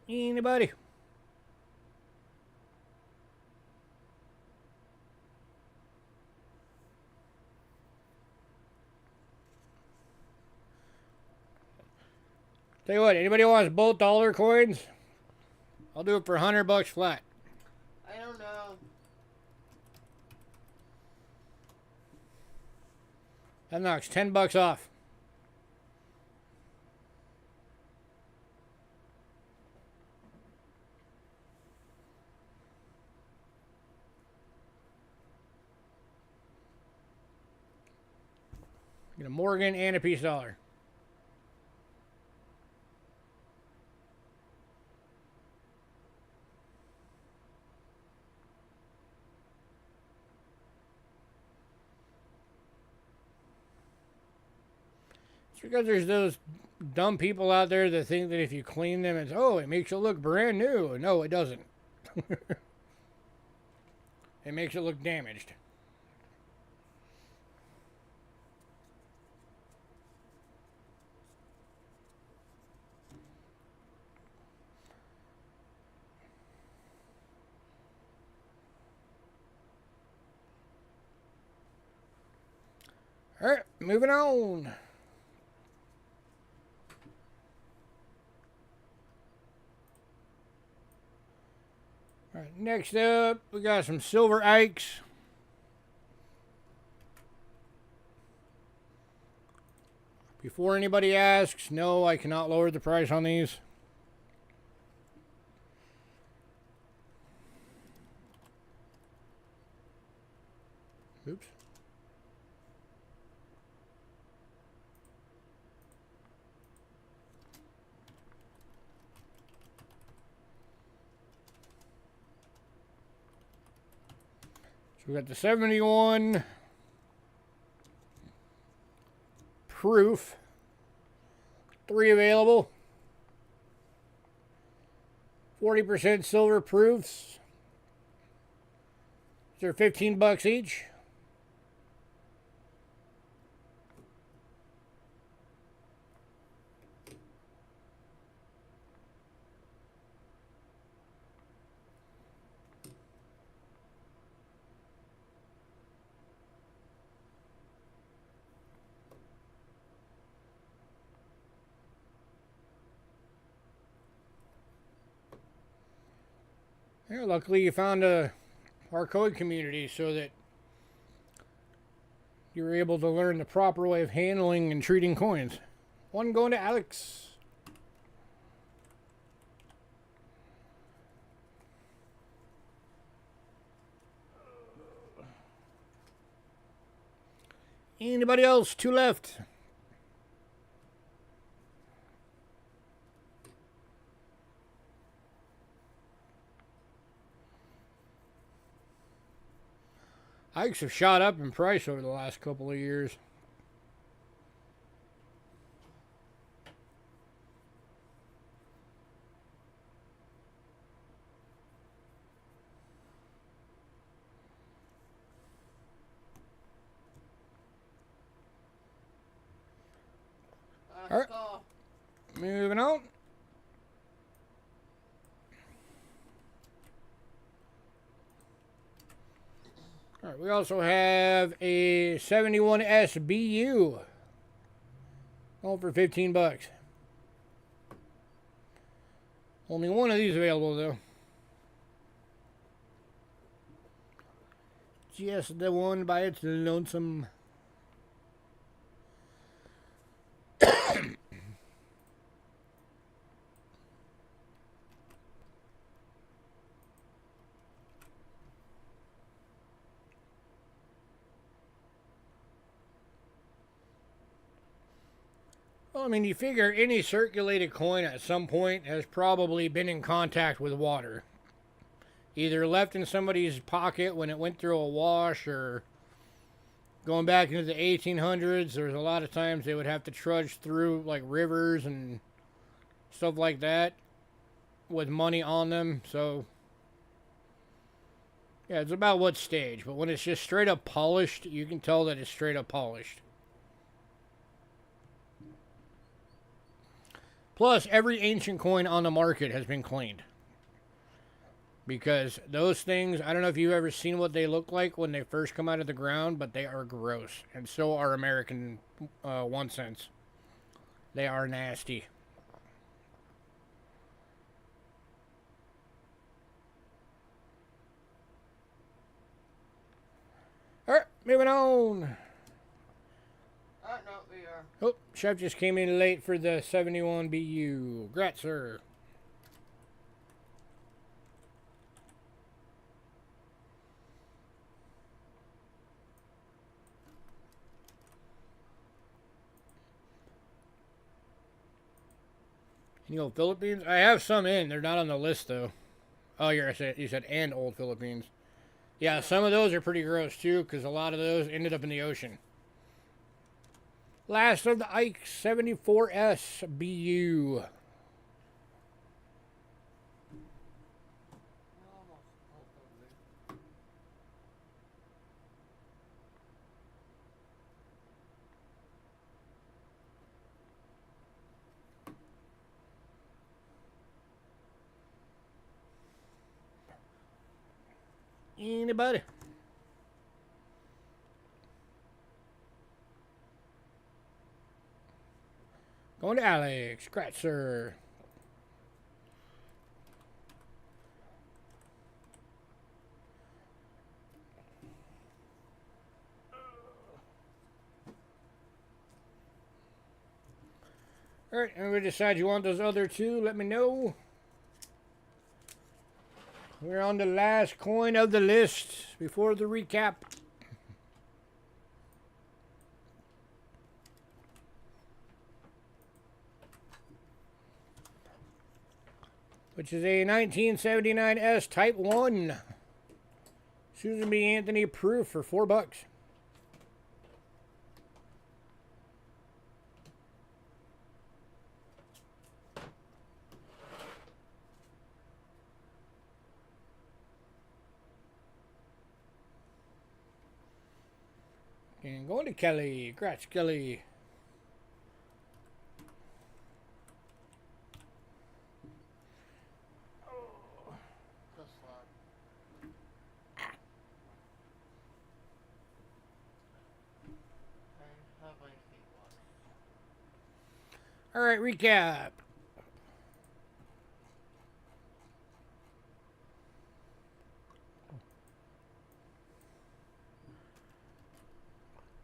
Anybody? Tell you what, anybody wants both dollar coins? I'll do it for 100 bucks flat. I don't know. That knocks 10 bucks off. Get a Morgan and a piece dollar. It's because there's those dumb people out there that think that if you clean them, it's, oh, it makes it look brand new. No, it doesn't. It makes it look damaged. All right, moving on. All right, next up, we got some silver Ikes. Before anybody asks, no, I cannot lower the price on these. Oops. We got the 71 proof, 3 available, 40% silver proofs, They're 15 bucks each. Yeah, luckily you found our code community so that you were able to learn the proper way of handling and treating coins. One going to Alex. Anybody else? Two left. Hikes have shot up in price over the last couple of years. All right. Moving on. All right, we also have a 71 SBU. All for 15 bucks. Only one of these available though. Just the one by its lonesome. Well, I mean, you figure any circulated coin at some point has probably been in contact with water. Either left in somebody's pocket when it went through a wash, or going back into the 1800s, there's a lot of times they would have to trudge through like rivers and stuff like that with money on them. So, yeah, it's about what stage. But when it's just straight up polished, you can tell that it's straight up polished. Plus, every ancient coin on the market has been cleaned. Because those things, I don't know if you've ever seen what they look like when they first come out of the ground, but they are gross. And so are American 1 cents. They are nasty. Alright, moving on. No, we are. Oh, Chef just came in late for the 71 BU. Grat, sir. Any old Philippines? I have some in. They're not on the list, though. Oh, you said and old Philippines. Yeah, some of those are pretty gross, too, because a lot of those ended up in the ocean. Last of the Ike 74S BU. Anybody? Going to Alex. Scratcher. Alright, and we decide you want those other two, let me know. We're on the last coin of the list before the recap. Which is a 1979S Type 1. Susan B. Anthony proof for $4. And going to Kelly. Congrats, Kelly. All right, recap.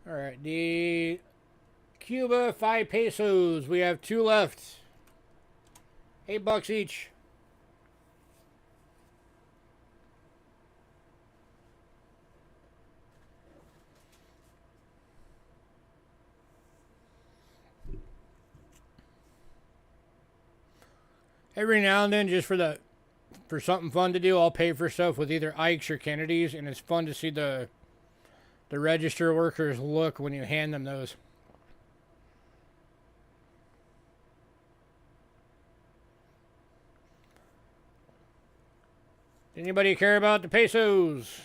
All right, the Cuba 5 pesos. We have 2 left. $8 each. Every now and then, just for something fun to do, I'll pay for stuff with either Ike's or Kennedy's, and it's fun to see the register workers look when you hand them those. Anybody care about the pesos?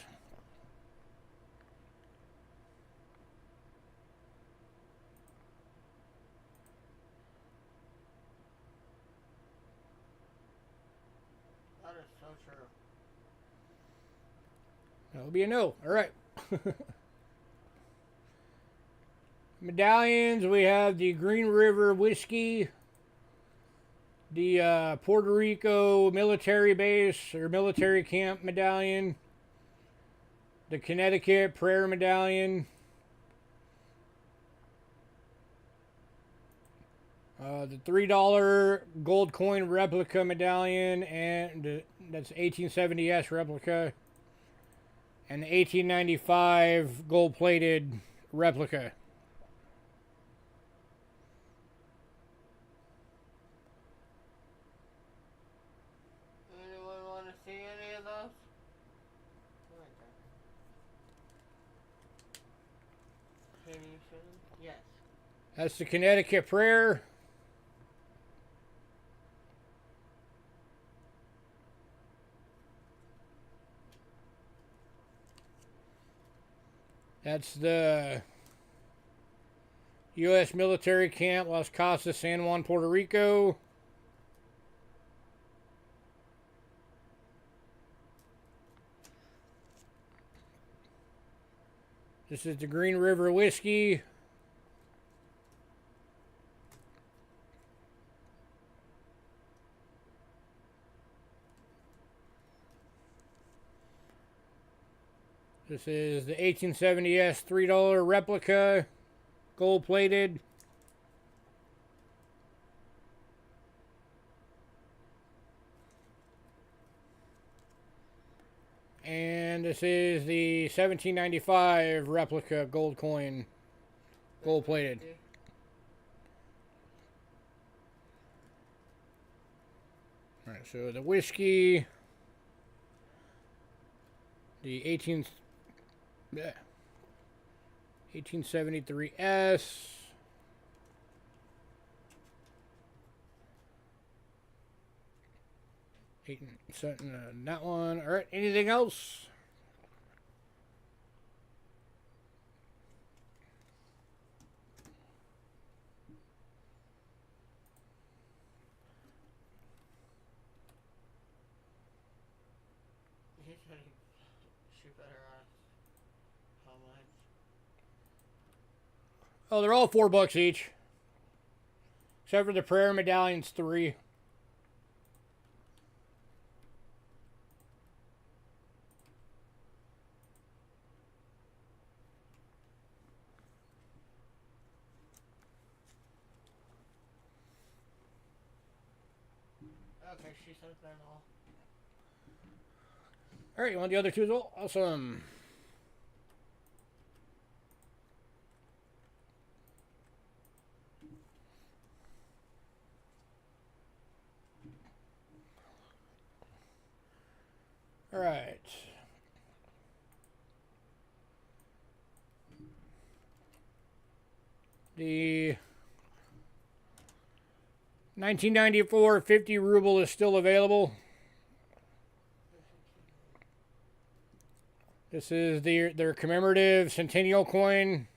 That is so true. That'll be a no. All right. Medallions, we have the Green River Whiskey, the Puerto Rico military base or military camp medallion, the Connecticut prayer medallion, the $3 gold coin replica medallion, and that's 1870s replica, and the 1895 gold plated replica. Anyone want to see any of those? Can you show them? Yes. That's the Connecticut prayer. That's the U.S. military camp, Las Casas, San Juan, Puerto Rico. This is the Green River Whiskey. This is the 1870s $3 replica, gold plated. And this is the 1795 replica gold coin, gold plated. All right, so the whiskey, the 1873S. That one. All right, anything else? He said she better ask how much. Oh, they're all $4 each. Except for the prayer medallion's $3. Okay, she said they're all. All right, you want the other two as well? Awesome. All right. The 1994 50 ruble is still available. This is their commemorative centennial coin,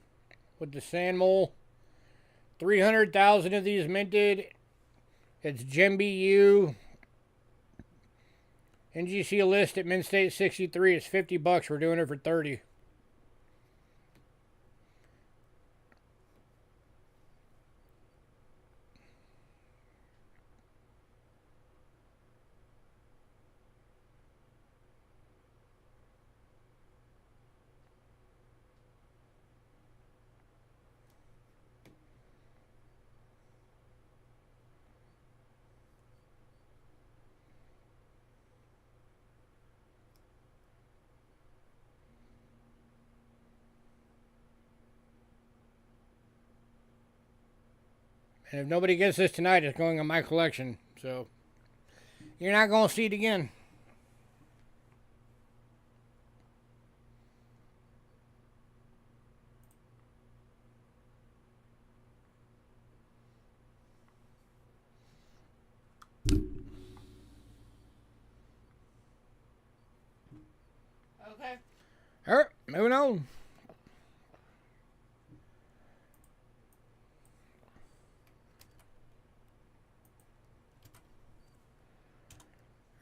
with the sand mole. 300,000 of these minted. It's GemBU. NGC list at Mint State 63. It's $50. We're doing it for 30. And if nobody gets this tonight, it's going on my collection. So you're not going to see it again. Okay. All right, moving on.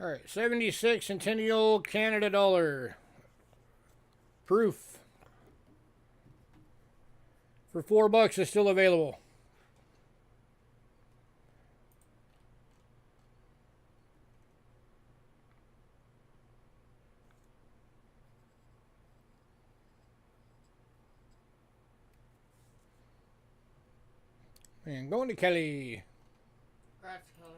All right, 76 Centennial Canada dollar. Proof. For $4 is still available. And going to Kelly. Congrats, Kelly.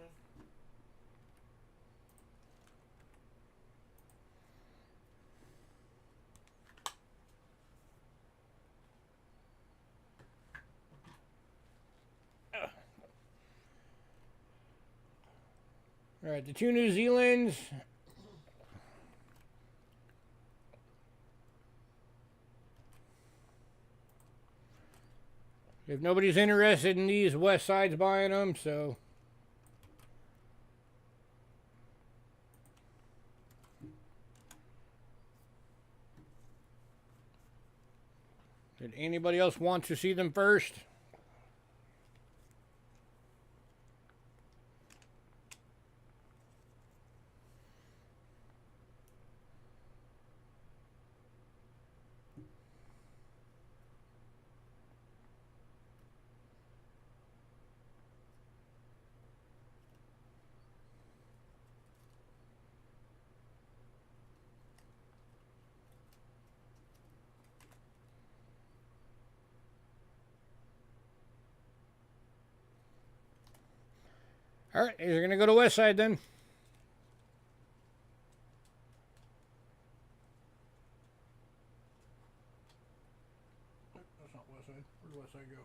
All right, the two New Zealands. If nobody's interested in these, West Side's buying them, so. Did anybody else want to see them first? All right, these are going to go to West Side then. That's not West Side. Where did West Side go?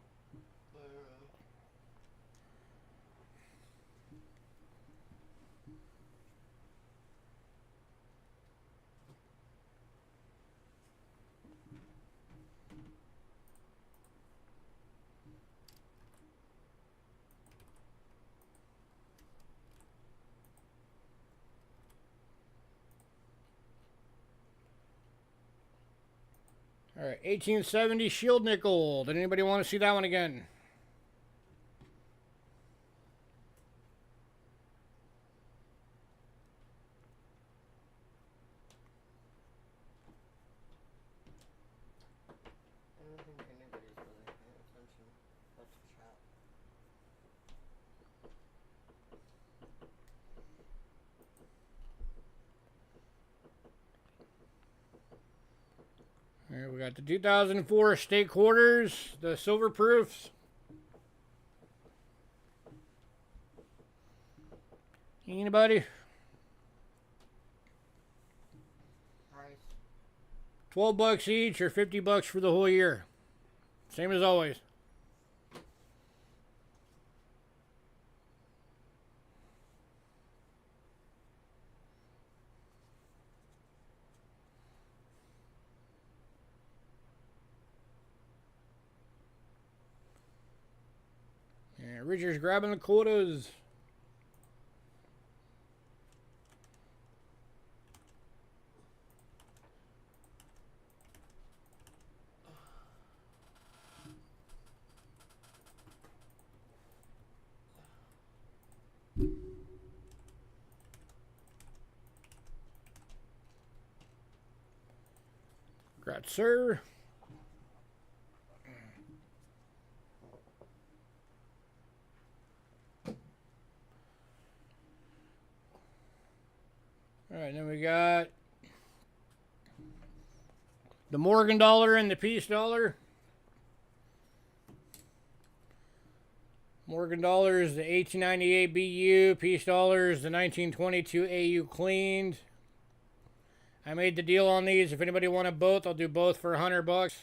All right, 1870 Shield Nickel. Did anybody want to see that one again? I don't think anybody's really paying attention. That's the chat. All right, we got the 2004 State Quarters, the silver proofs. Anybody? Price. $12 each or $50 for the whole year. Same as always. Yeah, Richard's grabbing the quotas. Congrats, sir. All right, then we got the Morgan dollar and the Peace dollar. Morgan dollar is the 1898 BU. Peace dollar is the 1922 AU cleaned. I made the deal on these. If anybody wanted both, I'll do both for $100.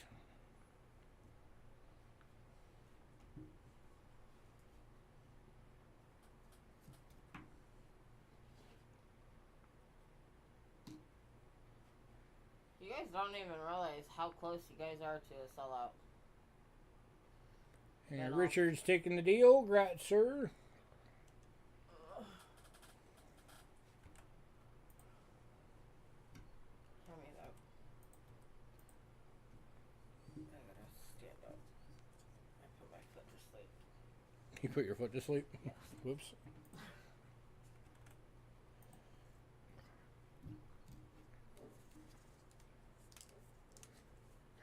You guys don't even realize how close you guys are to a sellout. And Richard's taking the deal. Congrats, sir. Hand me that. I gotta stand up. I put my foot to sleep. You put your foot to sleep? Yes. Whoops.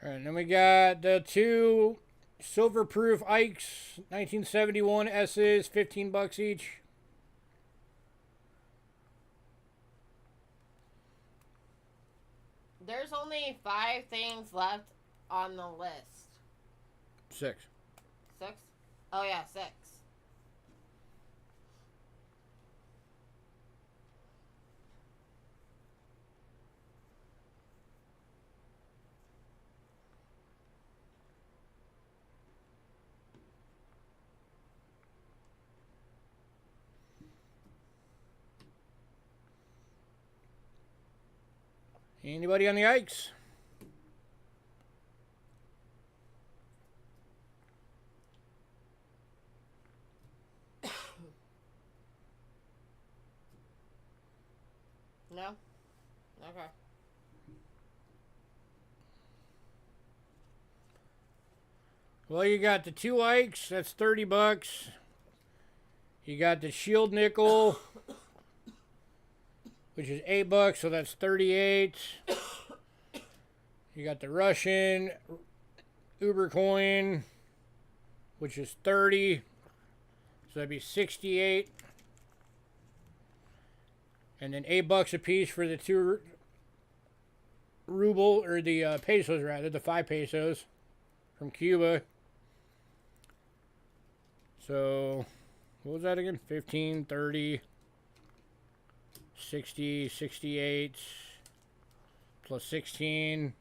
All right, then we got the two silver proof Ikes 1971 S's, $15 each. There's only 5 things left on the list. 6. 6? Oh yeah, 6. Anybody on the Ikes? No? Okay. Well, you got the two Ikes, that's $30. You got the Shield Nickel, which is $8, so that's 38. You got the Russian Uber coin, which is 30, so that'd be 68. And then $8 a piece for the two ruble, or the pesos rather, the 5 pesos from Cuba. So, what was that again? 15, 30, 60, 68, plus 16,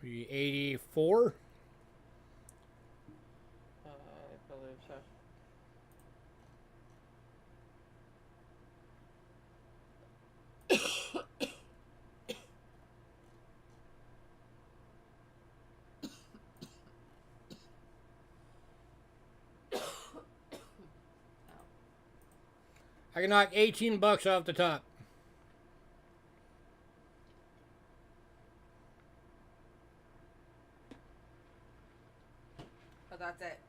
be 84. I believe so. I can knock $18 off the top. But that's it.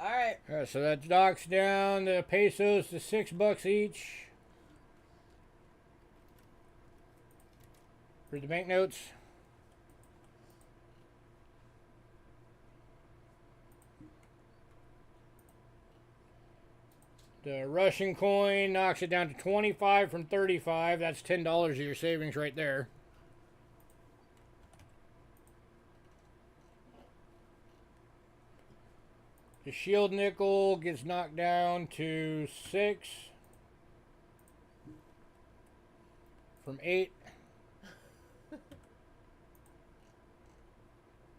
Alright. Alright, so that knocks down the pesos to $6 each. For the banknotes. The Russian coin knocks it down to 25 from 35. That's $10 of your savings right there. The Shield Nickel gets knocked down to 6 from 8.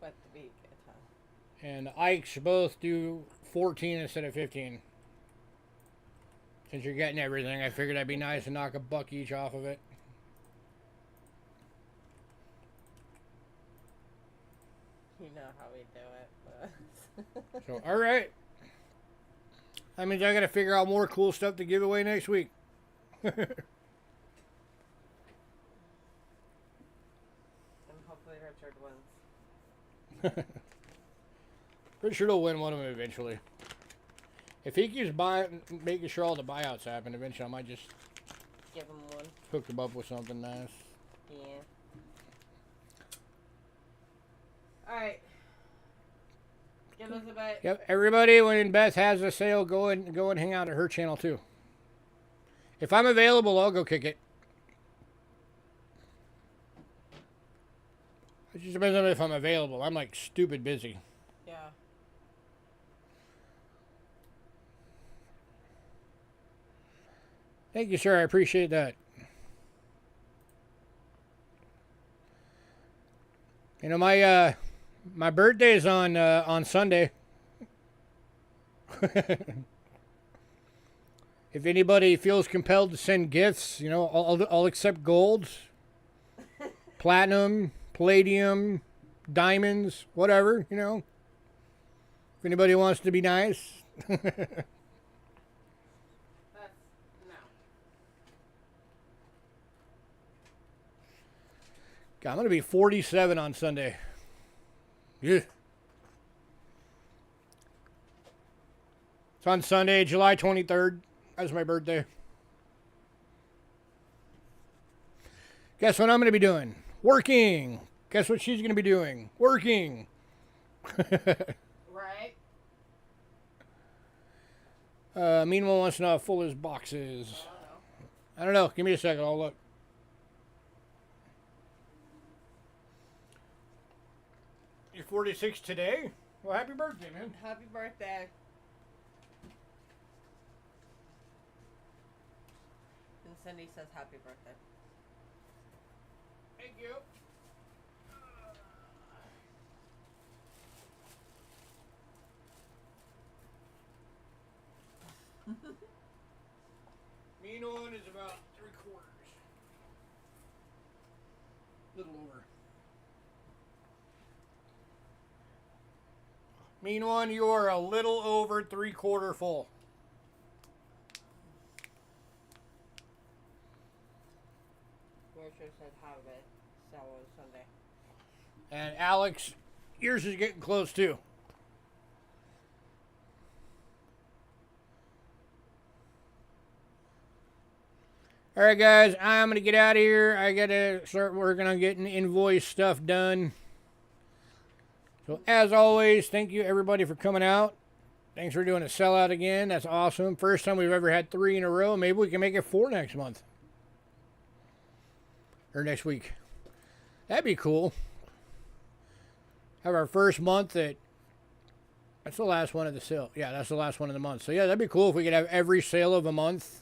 Wet the beak at time. And the Ikes both do 14 instead of 15. Since you're getting everything, I figured that'd be nice to knock $1 each off of it. You know how we do it, but... So, alright. That means I gotta figure out more cool stuff to give away next week. And hopefully Richard wins. Pretty sure they'll win one of them eventually. If he keeps buying, making sure all the buyouts happen, eventually I might just Give him one. hook them up with something nice. Yeah. Alright. Give us a bit. Yep, everybody, when Beth has a sale, go and hang out at her channel too. If I'm available, I'll go kick it. It just depends on if I'm available. I'm like stupid busy. Yeah. Thank you, sir. I appreciate that. You know, my birthday's on Sunday. If anybody feels compelled to send gifts, you know, I'll accept gold, platinum, palladium, diamonds, whatever, you know. If anybody wants to be nice. That's no. God, I'm going to be 47 on Sunday. Yeah. It's on Sunday, July 23rd. That's my birthday. Guess what I'm going to be doing? Working. Guess what she's going to be doing? Working. Right? Meanwhile wants to know how full his box is. I don't know. Give me a second. I'll look. You're 46 today? Well, happy birthday, man. Happy birthday. And Cindy says happy birthday. Thank you. Mean one is about 3/4. Little over. Mean one, you are a little over 3/4 full. Richard said have it. So on Sunday. And Alex, yours is getting close too. All right, guys, I'm going to get out of here. I got to start working on getting invoice stuff done. So, as always, thank you, everybody, for coming out. Thanks for doing a sellout again. That's awesome. First time we've ever had 3 in a row. Maybe we can make it 4 next month. Or next week. That'd be cool. Have our first month at... That's the last one of the sale. Yeah, that's the last one of the month. So, yeah, that'd be cool if we could have every sale of a month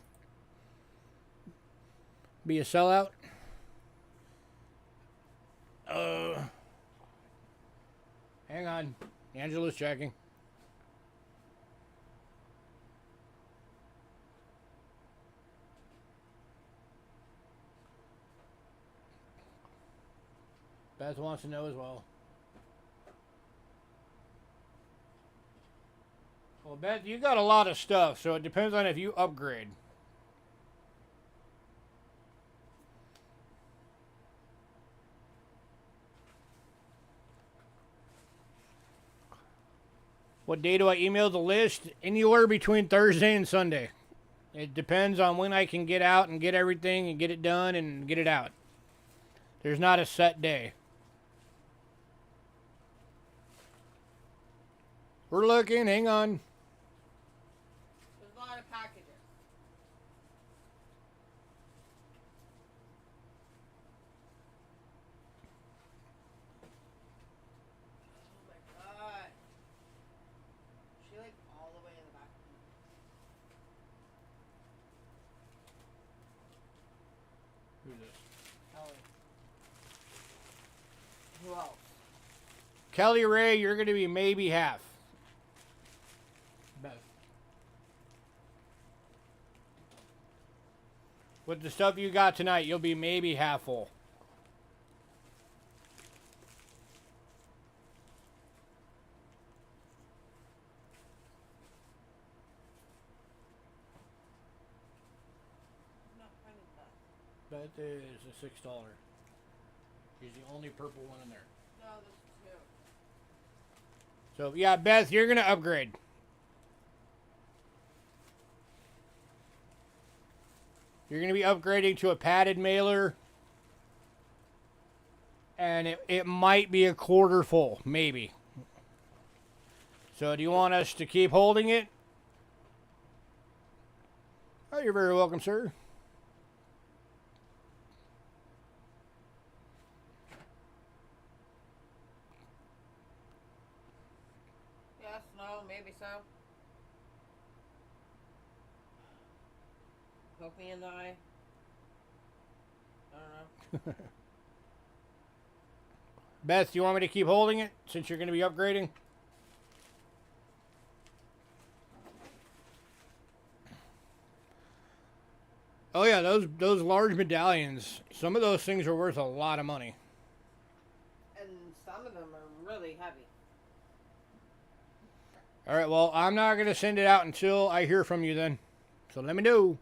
be a sellout. Hang on. Angela's checking. Beth wants to know as well. Well, Beth, you got a lot of stuff, so it depends on if you upgrade. What day do I email the list? Anywhere between Thursday and Sunday. It depends on when I can get out and get everything and get it done and get it out. There's not a set day. We're looking. Hang on. There's a lot of packages. Oh my god. She like all the way in the back. Who's this? Kelly. Who else? Kelly Ray, you're going to be maybe half. Beth. With the stuff you got tonight, you'll be maybe half full. I'm not finding that. Beth is a $6. She's the only purple one in there. No, there's 2. So, yeah, Beth, you're going to upgrade. You're going to be upgrading to a padded mailer. And it might be a quarter full, maybe. So, do you want us to keep holding it? Oh, you're very welcome, sir. Yes, no, maybe so. Poke me in the eye. I don't know. Beth, do you want me to keep holding it since you're going to be upgrading? Oh yeah, those large medallions. Some of those things are worth a lot of money. And some of them are really heavy. All right, well, I'm not going to send it out until I hear from you then. So let me know.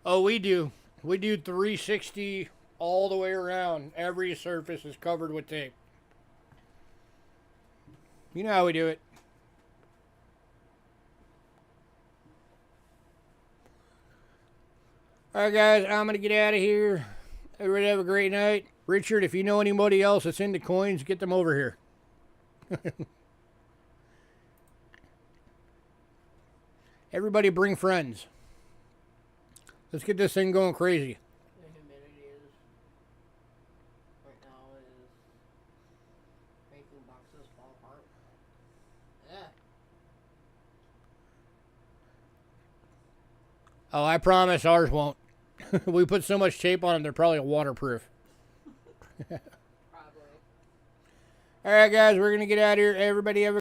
Oh, we do. We do 360 all the way around. Every surface is covered with tape. You know how we do it. Alright guys, I'm going to get out of here. Everybody have a great night. Richard, if you know anybody else that's into coins, get them over here. Everybody bring friends. Let's get this thing going crazy. The humidity is right now is making boxes fall apart. Yeah. Oh, I promise ours won't. We put so much tape on them, they're probably waterproof. Probably. Alright guys, we're going to get out of here. Everybody have a